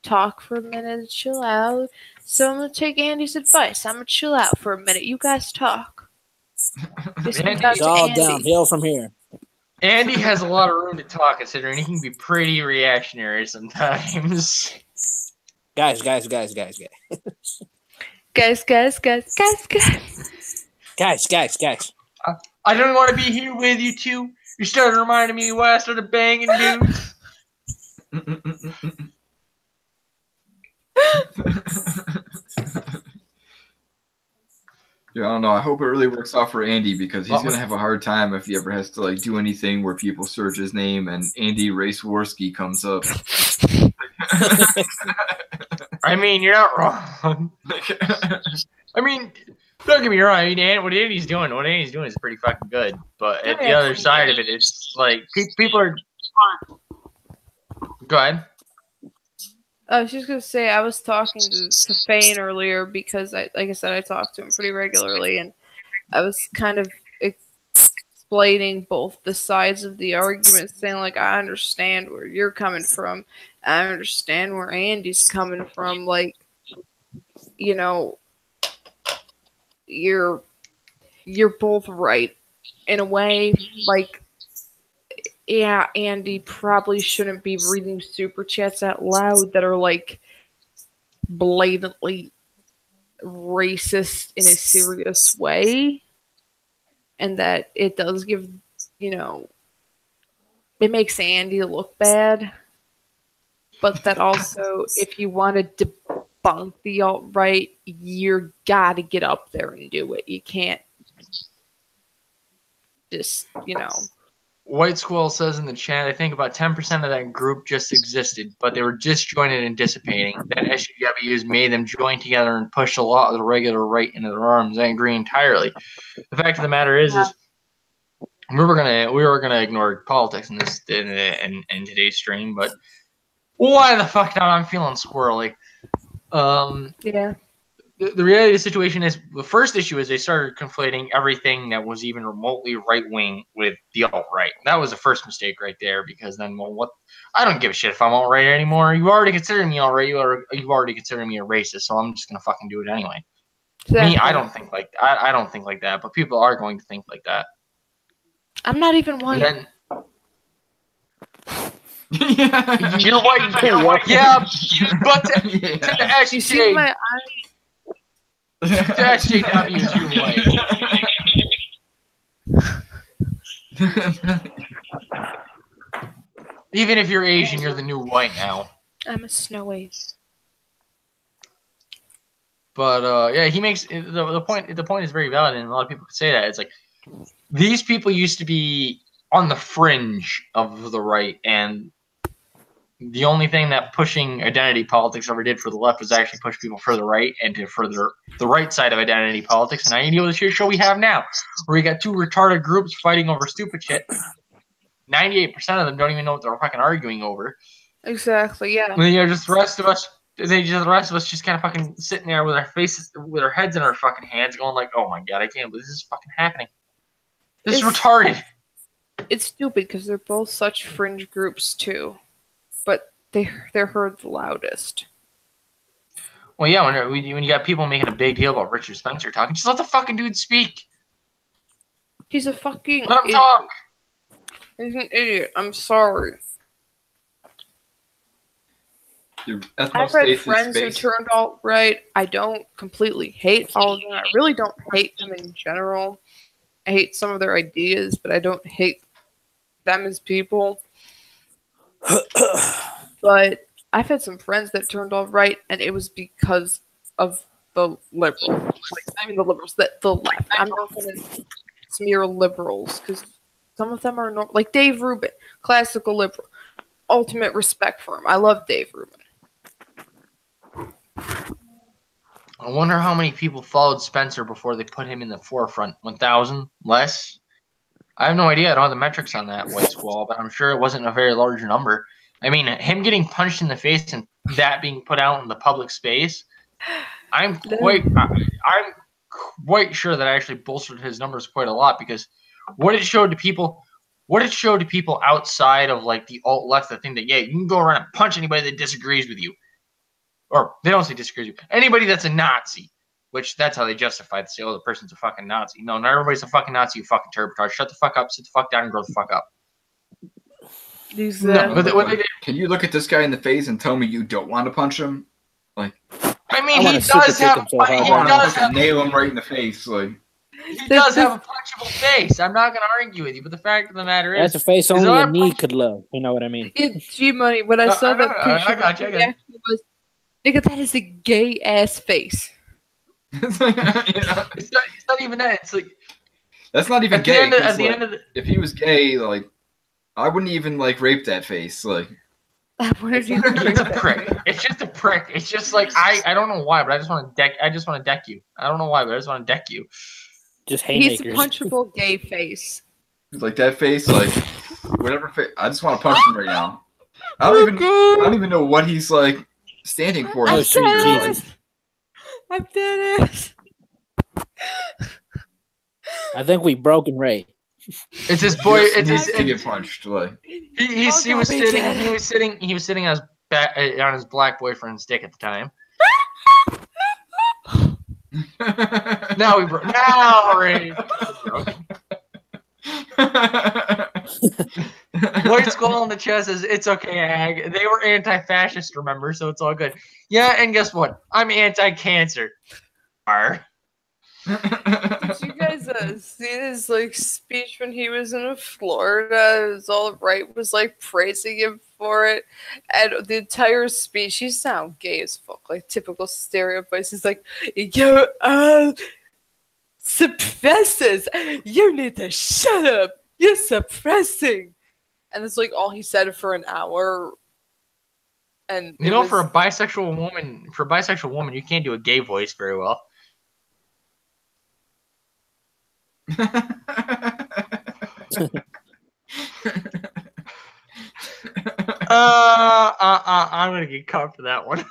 talk for a minute, chill out. So I'm going to take Andy's advice. I'm going to chill out for a minute. You guys talk. It's all downhill from here. Andy has a lot of room to talk, considering he can be pretty reactionary sometimes. Guys. Guys. I don't want to be here with you two. You started reminding me why I started banging dudes. Yeah, I don't know. I hope it really works out for Andy because he's gonna have a hard time if he ever has to like do anything where people search his name and Andy Raceworski comes up. I mean, you're not wrong. I mean, don't get me wrong. I mean, what Andy's doing is pretty fucking good. But at the other side of it, it's like people are. Go ahead. I was just gonna say I was talking to Fane earlier because like I said, I talk to him pretty regularly, and I was kind of explaining both the sides of the argument, saying like I understand where you're coming from, I understand where Andy's coming from. Like, you're both right in a way. Like, yeah, Andy probably shouldn't be reading super chats out loud that are like blatantly racist in a serious way, and that it does give, it makes Andy look bad. But that also, if you want to debunk the alt-right, you gotta get up there and do it. You can't just, White Squall says in the chat, I think about 10% of that group just existed, but they were disjointed and dissipating. Then SJWs made them join together and push a lot of the regular right into their arms. I agree entirely. The fact of the matter is we were gonna ignore politics in today's stream, but why the fuck not? I'm feeling squirrely. Yeah. The reality of the situation is, the first issue is they started conflating everything that was even remotely right-wing with the alt-right. That was the first mistake right there, because then, I don't give a shit if I'm alt-right anymore. You already consider me alt-right. You've already considered me a racist, so I'm just going to fucking do it anyway. Exactly. Me, I don't think like I don't think like that, but people are going to think like that. I'm not even white. Then, you're white. Yeah, but to actually say, my eyes. SJWs, you're white. Even if you're Asian, you're the new white now. I'm a snowy. But yeah, he makes the point. The point is very valid, and a lot of people could say that. It's like these people used to be on the fringe of the right, and the only thing that pushing identity politics ever did for the left was actually push people for the right and to further the right side of identity politics. And now you deal with the shit show we have now, where you got two retarded groups fighting over stupid shit. 98% of them don't even know what they're fucking arguing over. Exactly. Yeah. And then, just the rest of us. The rest of us just kind of fucking sitting there with our faces, with our heads in our fucking hands, going like, "Oh my god, I can't believe this is fucking happening. This is retarded." It's stupid because they're both such fringe groups too, but they're heard the loudest. Well, yeah, when you got people making a big deal about Richard Spencer talking, just let the fucking dude speak. He's a fucking let him talk. He's an idiot. I'm sorry. I've had friends who turned alt-right. I don't completely hate all of them. I really don't hate them in general. I hate some of their ideas, but I don't hate them as people. But I've had some friends that turned alt-right, and it was because of the liberals. I mean the liberals, the left. I'm not going to smear liberals, because some of them are not, like Dave Rubin, classical liberal. Ultimate respect for him. I love Dave Rubin. I wonder how many people followed Spencer before they put him in the forefront. 1,000? Less? I have no idea. I don't have the metrics on that white squall, but I'm sure it wasn't a very large number. I mean, him getting punched in the face and that being put out in the public space, I'm quite sure that I actually bolstered his numbers quite a lot, because what it showed to people outside of like the alt left, the thing that, yeah, you can go around and punch anybody that disagrees with you. Or they don't say disagrees with you. Anybody that's a Nazi, which that's how they justify it. They say, oh, the person's a fucking Nazi. No, not everybody's a fucking Nazi, you fucking turbotard. Shut the fuck up, sit the fuck down, and grow the fuck up. Exactly. No, can you look at this guy in the face and tell me you don't want to punch him? Like, I mean, he does have nail him right in the face. Like, he does have a punchable face. I'm not gonna argue with you, but the fact of the matter is, that's a face only a knee could love. You know what I mean? G-Money. When I saw that picture, I got you. Nigga, that is a gay ass face. It's not even that. It's like that's not even gay. If he was gay, like I wouldn't even like rape that face. Like it's a prick. It's just a prick. It's just like I don't know why, but I just want to deck you. I don't know why, but I just want to deck you. Just haymakers. He's a punchable gay face. Like that face, like whatever face. I just want to punch him right now. I don't even know what he's like standing for. I'm dead. I think we broken Ray. It's his boy. It's his. To get punched. Like he was sitting on his black boyfriend's dick at the time. Now Ray. White skull on the chest says, "It's okay, Ag. They were anti-fascist, remember, so it's all good." Yeah, and guess what? I'm anti-cancer. Did you guys see his like speech when he was in Florida? It was all right, was like praising him for it, and the entire speech, he sound gay as fuck, like typical stereotypes. He's like, "Yo, suppressors, you need to shut up. You're suppressing." And it's like all he said for an hour. And for a bisexual woman, you can't do a gay voice very well. I'm gonna get caught for that one.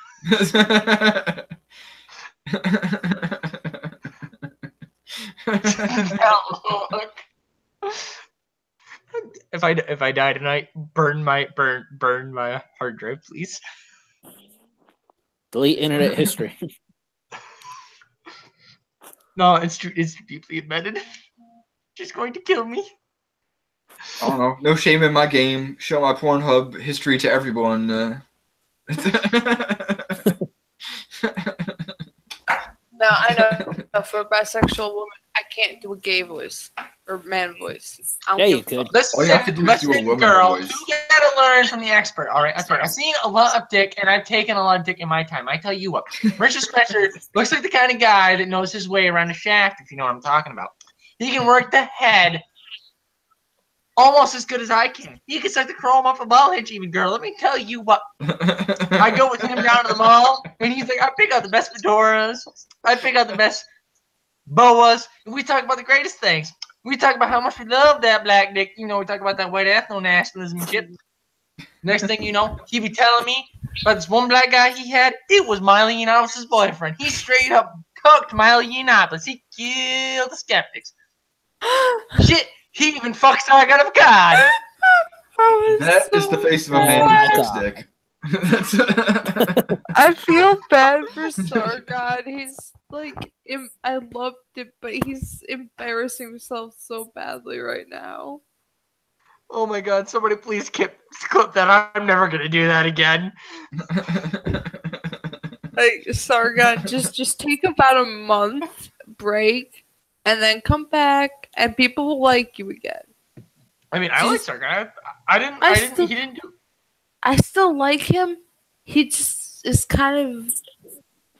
If I die tonight, burn my hard drive, please. Delete internet history. No, it's deeply embedded. She's going to kill me. I don't know. No shame in my game. Show my Pornhub history to everyone. No, I know. For a bisexual woman, I can't do a gay voice. or man voice. Yeah, you could. Let's All you have to do is do a say woman girl. voice. You gotta learn from the expert. All right, that's right. I've seen a lot of dick, and I've taken a lot of dick in my time. I tell you what, Richard Spencer looks like the kind of guy that knows his way around a shaft. If you know what I'm talking about, he can work the head almost as good as I can. He can suck the chrome off a ball hitch, even girl. Let me tell you what. I go with him down to the mall, and he's like, I pick out the best fedoras. I pick out the best boas. And we talk about the greatest things. We talk about how much we love that black dick. You know, we talk about that white ethno-nationalism and shit. Next thing you know, he be telling me about this one black guy he had. It was Miley Yiannopoulos' boyfriend. He straight up cooked Miley Yiannopoulos. He killed the skeptics. Shit, he even fucks Sargon of God. That is the face of a man who sucks dick. I feel bad for Sargon. He's like, I loved it, but he's embarrassing himself so badly right now. Oh my god, somebody please clip that. I'm never gonna do that again. Like, Sargon, just take about a month break and then come back and people will like you again. I mean, I like Sargon. He didn't do. I still like him. He just is kind of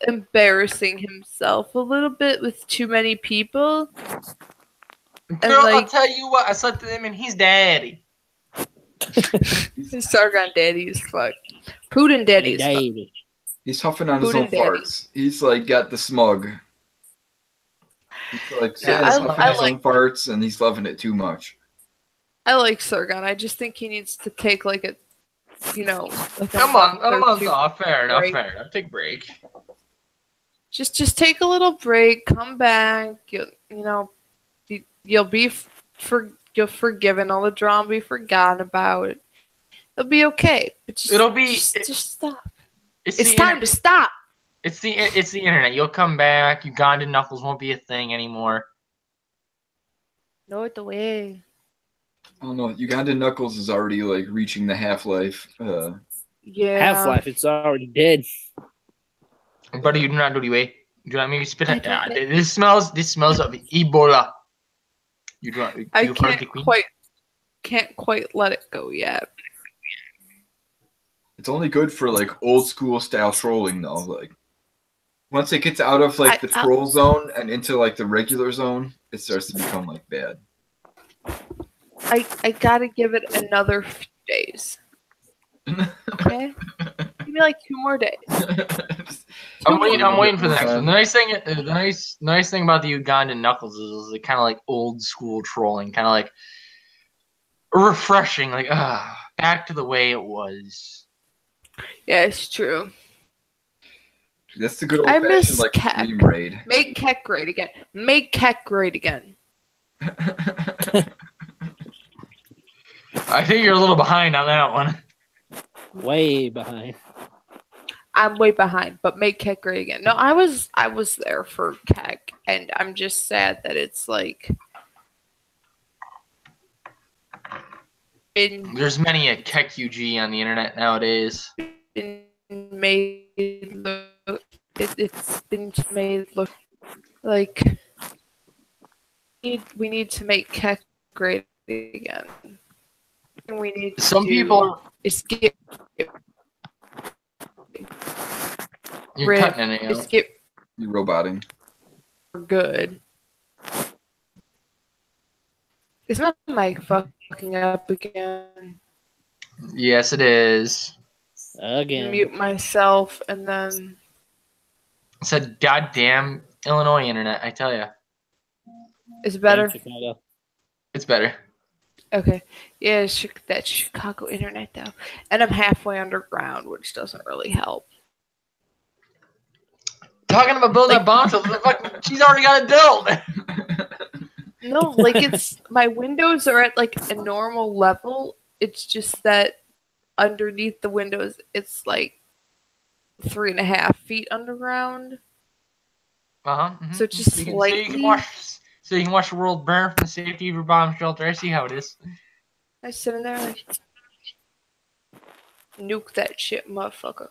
embarrassing himself a little bit with too many people. Girl, like, I'll tell you what, I slept with him and he's daddy. Sargon daddy is fuck. Putin daddy is fuck. He's huffing on his Putin own farts. He's like got the smug. He's like huffing his own farts and he's loving it too much. I like Sargon. I just think he needs to take like a, you know, like a month off. Fair enough. Take a break. Just take a little break. Come back. You'll be you'll forgiven. All the drama will be forgotten about. It'll be okay. But just stop. It's time to stop. It's the internet. You'll come back. Ugandan knuckles won't be a thing anymore. No the way. Oh no, Ugandan knuckles is already like reaching the half-life. Yeah. Half-life, it's already dead. Buddy, you do not do the way. Do not make me spit it. This smells of Ebola. You do not. I can't quite let it go yet. It's only good for like old school style trolling though. Like once it gets out of like the troll zone and into like the regular zone, it starts to become like bad. I gotta give it another few days. Okay? Give me like 2 more days. I'm waiting for the next one. The nice thing about the Ugandan knuckles is it kind of like old school trolling, kind of like refreshing, like back to the way it was. Yeah, it's true. That's the good old fashioned like stream raid. Make Keck great again. Make Keck great again. I think you're a little behind on that one. Way behind. I'm way behind, but make Keck great again. No, I was there for Keck, and I'm just sad that it's like there's many a Keck UG on the internet nowadays. It's been made look like we need to make Keck great again. And we need some people escape. You're cutting it out. You roboting. Good. Is my mic fucking up again? Yes, it is. Again. Mute myself and then. It's a goddamn Illinois internet, I tell you. Is it better? It's better. Okay. Yeah, that Chicago internet though. And I'm halfway underground, which doesn't really help. Talking about building a bomb, she's already got it built. No, like it's my windows are at like a normal level. It's just that underneath the windows it's like 3.5 feet underground. Mm-hmm. So just slightly. So you can watch the world burn from the safety of your bomb shelter. I see how it is. I sit in there like, nuke that shit, motherfucker.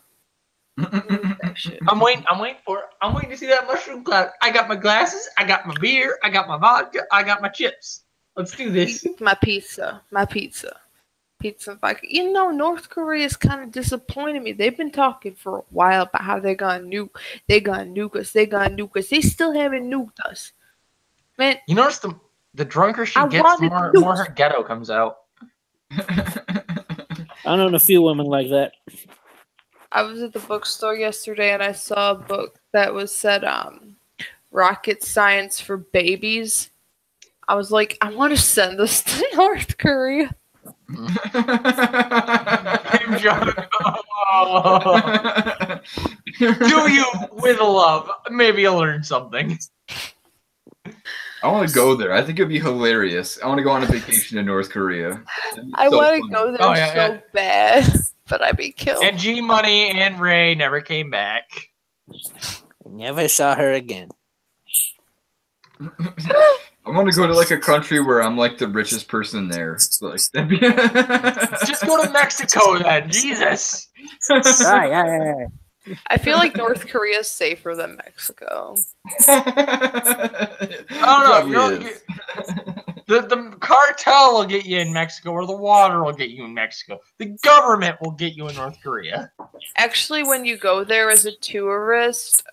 Nuke that shit. I'm waiting for it. I'm waiting to see that mushroom cloud. I got my glasses. I got my beer. I got my vodka. I got my chips. Let's do this. My pizza. Pizza. North Korea's kind of disappointed me. They've been talking for a while about how they're gonna nuke. They're gonna nuke us. They still haven't nuked us. Man, You notice the drunker she gets, the more her ghetto comes out. I know a few women like that. I was at the bookstore yesterday and I saw a book that was said rocket science for babies. I was like, I want to send this to North Korea. Kim Jong. Do you with love? Maybe you'll learn something. I want to go there. I think it'd be hilarious. I want to go on a vacation to North Korea. I want to go there so bad, but I'd be killed. And G Money and Ray never came back. Never saw her again. I want to go to like a country where I'm like the richest person there. Like, just go to Mexico then. Jesus. Right. I feel like North Korea is safer than Mexico. I don't know. The cartel will get you in Mexico, or the water will get you in Mexico. The government will get you in North Korea. Actually, when you go there as a tourist,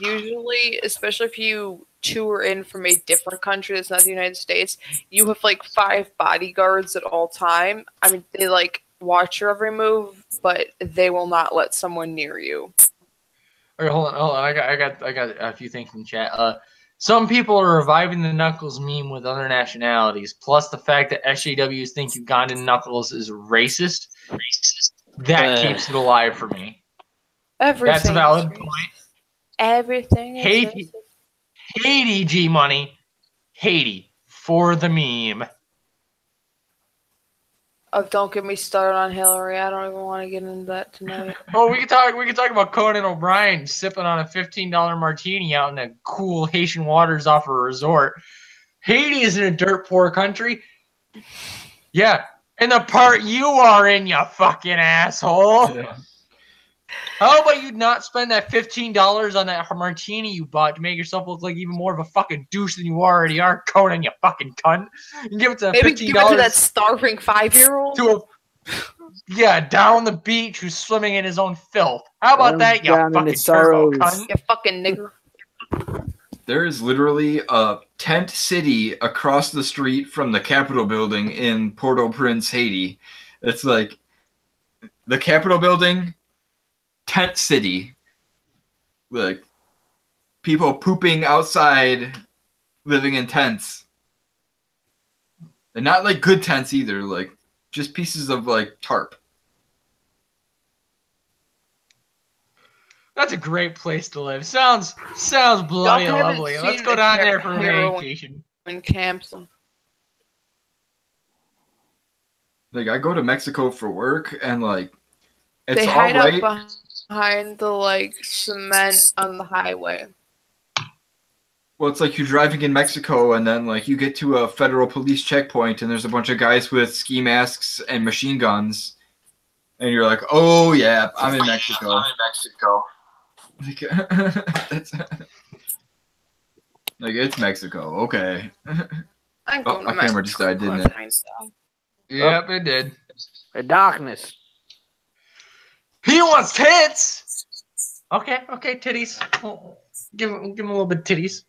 usually, especially if you tour in from a different country that's not the United States, you have like 5 bodyguards at all time. I mean, they like watch your every move, but they will not let someone near you. All right, hold on. I got a few things in the chat. Some people are reviving the Knuckles meme with other nationalities, plus the fact that SJWs think Ugandan Knuckles is racist. That keeps it alive for me. That's a valid point. Everything is Haiti, G Money. Haiti for the meme. Oh, don't get me started on Hillary. I don't even want to get into that tonight. Oh, we can talk about Conan O'Brien sipping on a $15 martini out in the cool Haitian waters off a resort. Haiti isn't a dirt poor country. Yeah, in the part you are in, you fucking asshole. Yeah. How about you not spend that $15 on that martini you bought to make yourself look like even more of a fucking douche than you already are, Conan, you fucking cunt? And give it to maybe $15 give it to that starving 5-year-old. Down on the beach who's swimming in his own filth. How about that, you fucking turbo cunt? You fucking nigger. There is literally a tent city across the street from the Capitol building in Port-au-Prince, Haiti. It's like the Capitol building, tent city. Like people pooping outside, living in tents. And not like good tents either, like just pieces of like tarp. That's a great place to live. Sounds bloody lovely. Let's go down there for a vacation. In camps. Like I go to Mexico for work, and like it's they all hide right. up behind the like cement on the highway. Well, it's like you're driving in Mexico, and then like you get to a federal police checkpoint, and there's a bunch of guys with ski masks and machine guns, and you're like, "Oh yeah, I'm in Mexico." Like, like it's Mexico, okay. My camera just died, didn't it? Yep, it did. The darkness. He wants tits. Okay, titties. Give him a little bit of titties.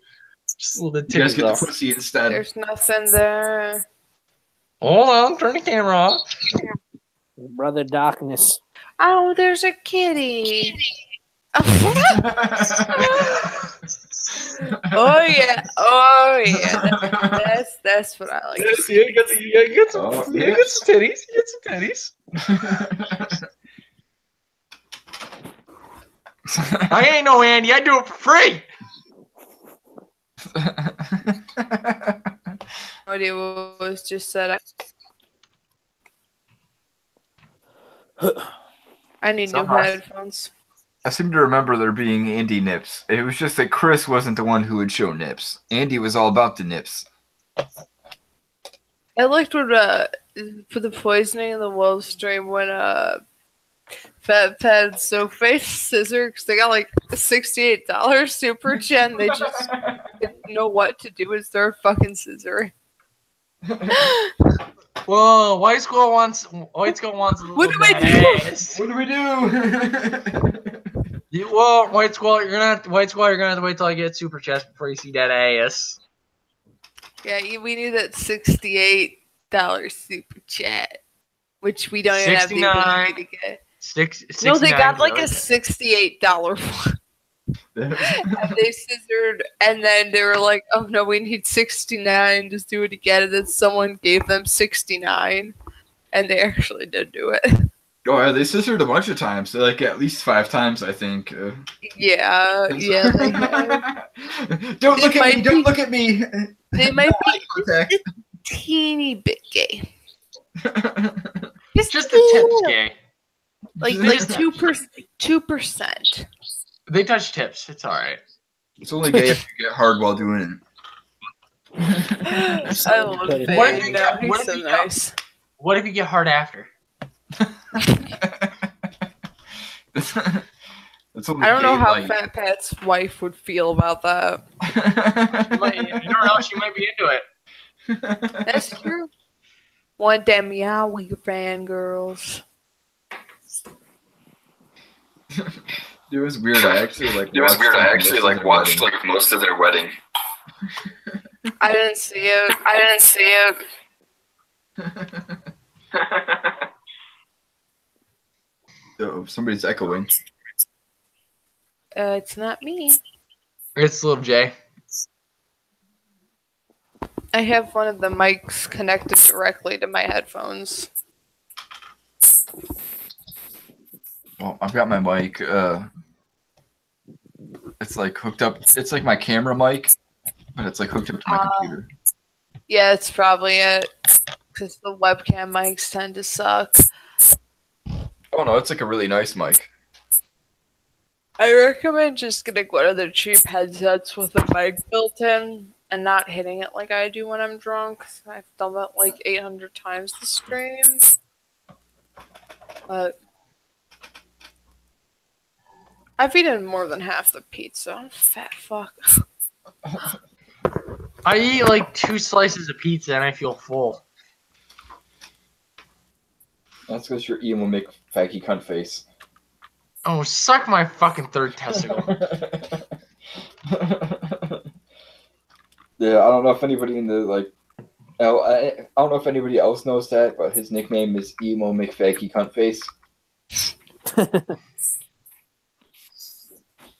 Just a little bit of titties. You guys get the pussy instead. There's nothing there. Hold on, turn the camera off. Brother Darkness. Oh, there's a kitty. Oh yeah. That's what I like. Yes, you get some titties. You get some titties. I ain't no Andy. I do it for free. No idea what was just said. I need new headphones. I seem to remember there being Andy nips. It was just that Chris wasn't the one who would show nips. Andy was all about the nips. I liked when for the poisoning in the wolf stream when Fat Ped so face scissor because they got like $68 super chat. They just didn't know what to do with their fucking scissor. Whoa, White Squall wants a What little do I do? ass. What do we do? White Squall, you're gonna have to wait till I get super chest before you see that ass. Yeah, we need that $68 super chat, which we don't even have the ability to get. No, they got like a $68 one. And they scissored, and then they were like, "Oh no, we need 69. Just do it again." And then someone gave them 69, and they actually did do it. Oh, yeah, they scissored a bunch of times. They're like at least 5 times, I think. Yeah, they have. Don't look at me! Don't look at me! They might be a teeny bit gay. Just the tips gay. Like 2%. They touch tips. It's all right. It's only gay if you get hard while doing it. I love it. He's so nice. What if you get hard after? I don't know how Fat Pat's wife would feel about that. You don't know. She might be into it. That's true. One day, meow with your fangirls. It was weird. I actually watched most of their wedding. I didn't see it. Oh, somebody's echoing. It's not me. It's little Jay. I have one of the mics connected directly to my headphones. Well, I've got my mic. It's like hooked up. It's like my camera mic, but it's like hooked up to my computer. Yeah, it's probably it. Because the webcam mics tend to suck. Oh no, it's like a really nice mic. I recommend just getting one of the cheap headsets with a mic built in and not hitting it like I do when I'm drunk. I've done that like 800 times this stream. But I've eaten more than half the pizza. I'm a fat fuck. I eat like 2 slices of pizza and I feel full. That's because your Ian will make faggy cunt face. Oh, suck my fucking third testicle. Yeah, I don't know if anybody in the I don't know if anybody else knows that, but his nickname is Emo McFaggy Cunt Face.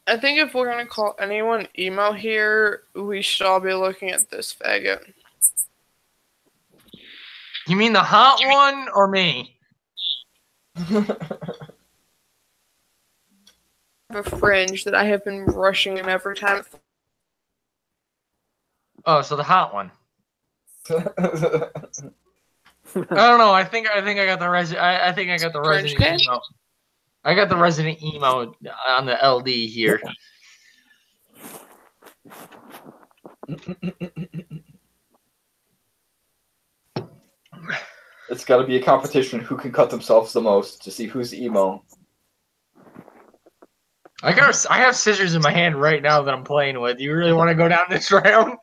I think if we're gonna call anyone emo here, we should all be looking at this faggot. You mean the hot one or me? A fringe that I have been brushing in every time. Oh, so the hot one. I don't know. I think I got the resident emo. I got the resident emo on the LD here. It's got to be a competition who can cut themselves the most to see who's emo. I have scissors in my hand right now that I'm playing with. You really want to go down this round?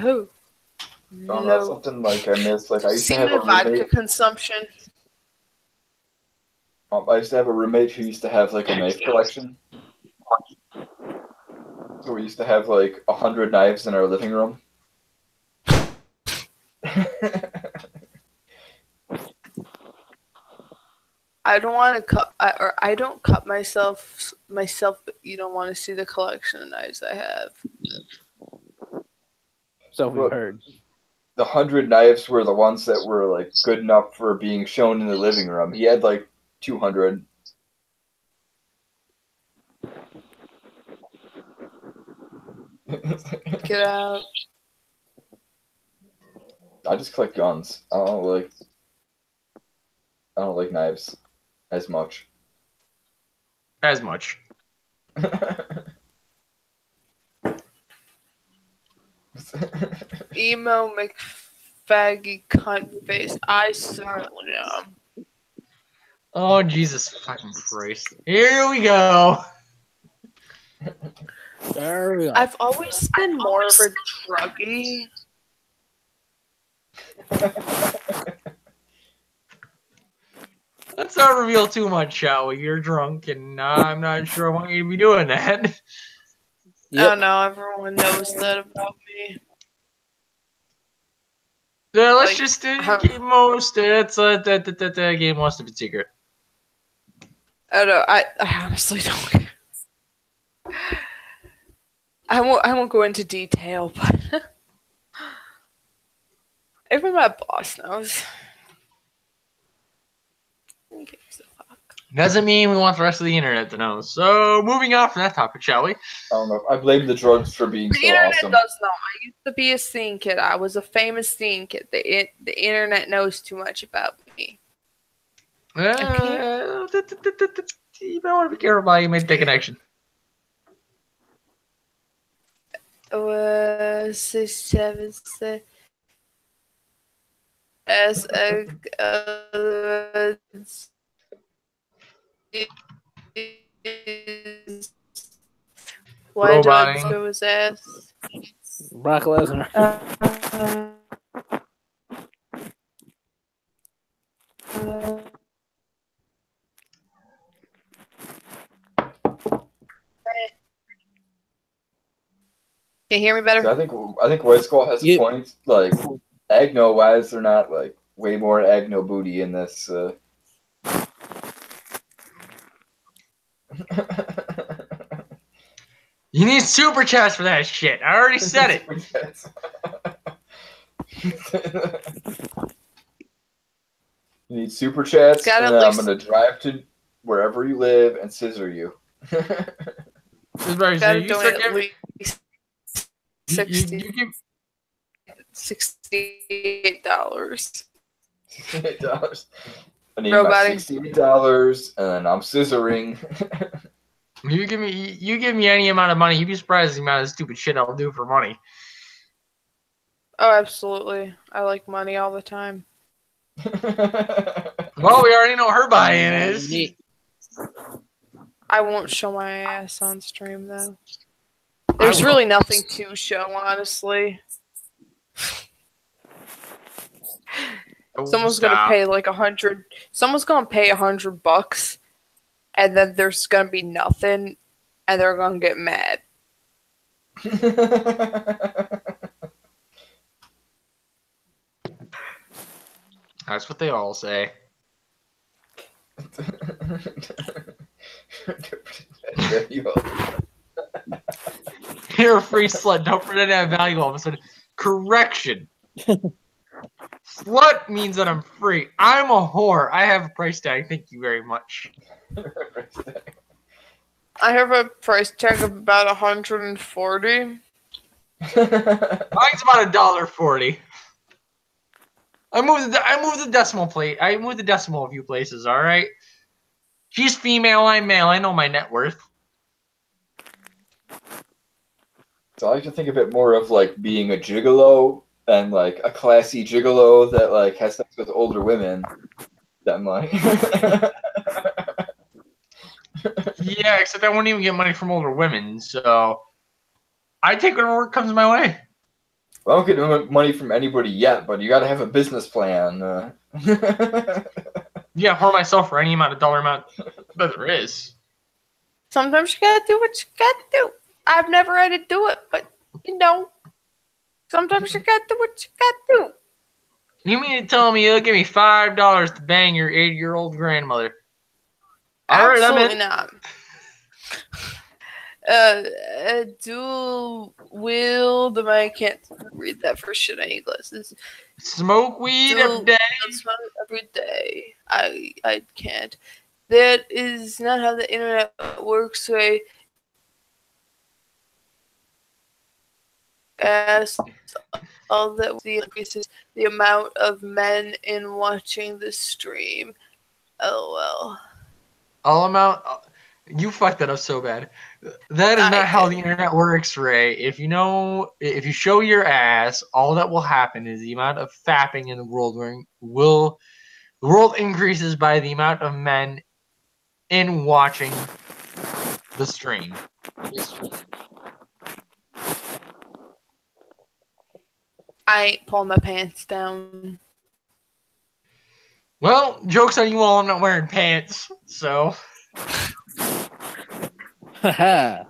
Oh, no. Something like I missed. Like I used to have a vodka roommate. Consumption. I used to have a roommate who used to have like a knife collection. So we used to have like 100 knives in our living room. I don't want to cut, I don't cut myself, but you don't want to see the collection of knives I have. So we heard. The 100 knives were the ones that were like good enough for being shown in the living room. He had like 200. Get out. I just collect guns. I don't like knives as much. As much. Emo McFaggy cunt face. I certainly am. Oh, Jesus fucking Christ. Here we go. There we go. I've always been more of a druggie. Let's not reveal too much, shall we? You're drunk, and I'm not sure I want you to be doing that. Oh no, everyone knows that about me. Yeah, let's Like, just keep most. It's the game wants to be secret. I don't know. I honestly don't. I won't go into detail, but even my boss knows. Who gives a fuck? Doesn't mean we want the rest of the internet to know. So, moving on from that topic, shall we? I don't know. I blame the drugs for being The so internet awesome. does know. I used to be a scene kid. I was a famous scene kid. The internet knows too much about me. You might want to be careful about how you make the connection. 6, 7, 6. S why do I go his ass? Brock Lesnar. Can you hear me better? I think White Skull has a point. Like, Agno, why is there not like way more Agno booty in this? You need super chats for that shit. I already said it. You need super chats, and then least... I'm gonna drive to wherever you live and scissor you. Gotta donate at least $68. $68. I need my $68, and then I'm scissoring. You give me any amount of money, you'd be surprised the amount of stupid shit I'll do for money. Oh, absolutely. I like money all the time. Well, we already know what her buy-in is. I won't show my ass on stream, though. There's really nothing to show, honestly. Someone's gonna pay like $100. Someone's gonna pay $100, and then there's gonna be nothing, and they're gonna get mad. That's what they all say. You're a free slut. Don't pretend to have value all of a sudden. Correction. Slut means that I'm free. I'm a whore. I have a price tag. Thank you very much. I have a price tag of about $140. Mine's about $1.40. I moved the decimal plate. I moved the decimal a few places. All right. She's female. I'm male. I know my net worth. So I like to think a bit more of like being a gigolo and like a classy gigolo that like has sex with older women. Than like. Yeah, except I won't even get money from older women, so I take whatever comes my way. I don't get money from anybody yet, but you got to have a business plan. Yeah, whore myself for any dollar amount that there is. Sometimes you gotta do what you gotta do. I've never had to do it, but you know, sometimes you gotta do what you gotta do. You mean to tell me you'll give me $5 to bang your 80-year-old grandmother? Absolutely not. Dual wield. I can't read that for shit. I need glasses. Smoke weed every day. Smoke every day. I can't. That is not how the internet works. Right? As all that increases the amount of men in watching the stream. LOL. All amount. You fucked that up so bad. That is not how the internet works, Ray. If you show your ass, all that will happen is the amount of fapping in the world will The world increases by the amount of men in watching the stream. I ain't pulling my pants down. Well, joke's on you all, I'm not wearing pants, so. Haha.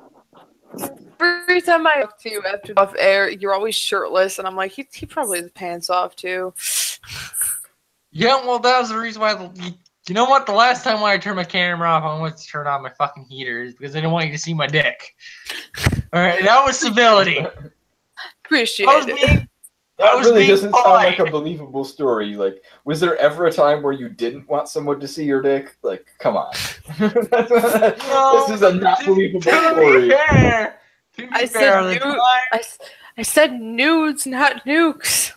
Every time I talk to you after off air, you're always shirtless, and I'm like, he probably has pants off too. Yeah, well, that was the reason why. You know what? The last time when I turned my camera off, I wanted to turn on my fucking heaters because I didn't want you to see my dick. All right, that was civility. Appreciate I was it. being. That was really being doesn't sound polite. like a believable story. Like, was there ever a time where you didn't want someone to see your dick? Like, come on. No, This is a not believable To be story. fair, to be I fair, said the nude. time- I said nudes, not nukes.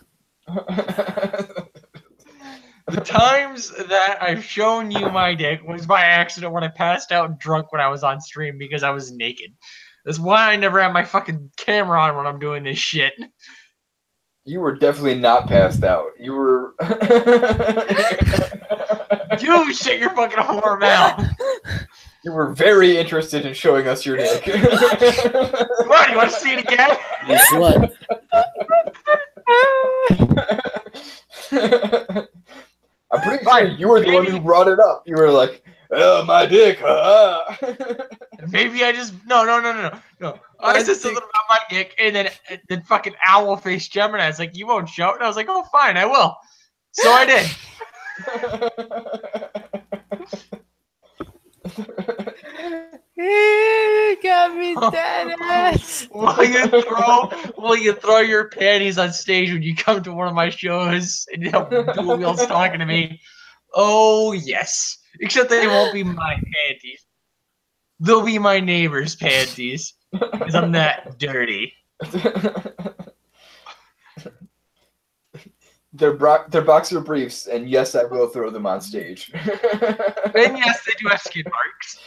The times that I've shown you my dick was by accident when I passed out drunk when I was on stream because I was naked. That's why I never have my fucking camera on when I'm doing this shit. You were definitely not passed out. You were. You shut your fucking whore mouth. You were very interested in showing us your dick. What? You want to see it again? You slut. I'm pretty sure you were the one who brought it up. You were like, "Oh, my dick." Maybe I just no. I said something about my dick, and then fucking owl face Gemini's like, "You won't show it." And I was like, "Oh, fine, I will." So I did. Got me dead ass. Will you throw your panties on stage when you come to one of my shows and you have Dual Wheels talking to me? Oh yes. Except they won't be my panties. They'll be my neighbor's panties. Because I'm that dirty. They're boxer briefs, and yes, I will throw them on stage. And yes, they do have skid marks.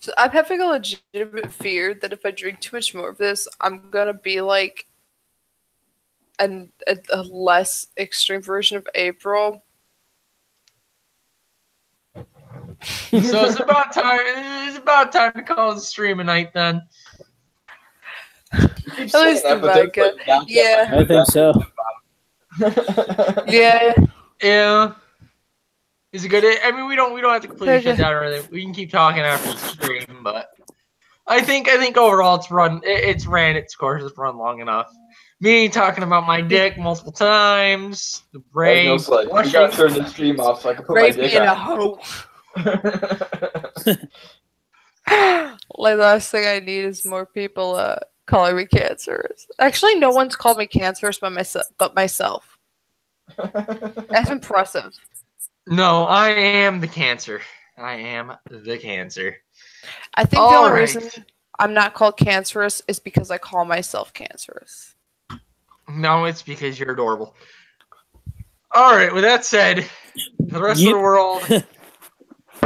So I'm having a legitimate fear that if I drink too much more of this, I'm gonna be like a less extreme version of April. So it's about time. It's about time to call the stream a night then. At least the vodka. Yeah. I think so. Yeah. Yeah. Is it good? I mean, we don't have to completely shut down or anything. We can keep talking after the stream, but I think overall it's ran its course. It's run long enough. Me talking about my dick multiple times. The brain. You gotta turn the stream off so I can put my dick being a on. hoe. Like, the last thing I need is more people calling me cancerous. Actually, no one's called me cancerous but myself. That's impressive. No, I am the cancer. I am the cancer. I think the only reason I'm not called cancerous is because I call myself cancerous. No, it's because you're adorable. All right, with that said, the rest of the world.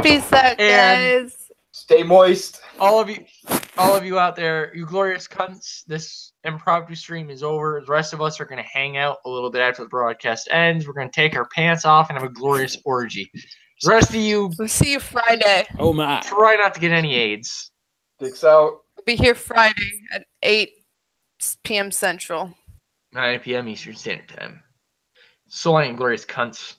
Peace out, guys. Stay moist. All of you out there, you glorious cunts. This impromptu stream is over. The rest of us are going to hang out a little bit after the broadcast ends. We're going to take our pants off and have a glorious orgy. The rest of you, we'll see you Friday. Oh my! Try not to get any AIDS. Dicks out. We'll be here Friday at 8 p.m. Central. 9 p.m. Eastern Standard Time. So long, glorious cunts.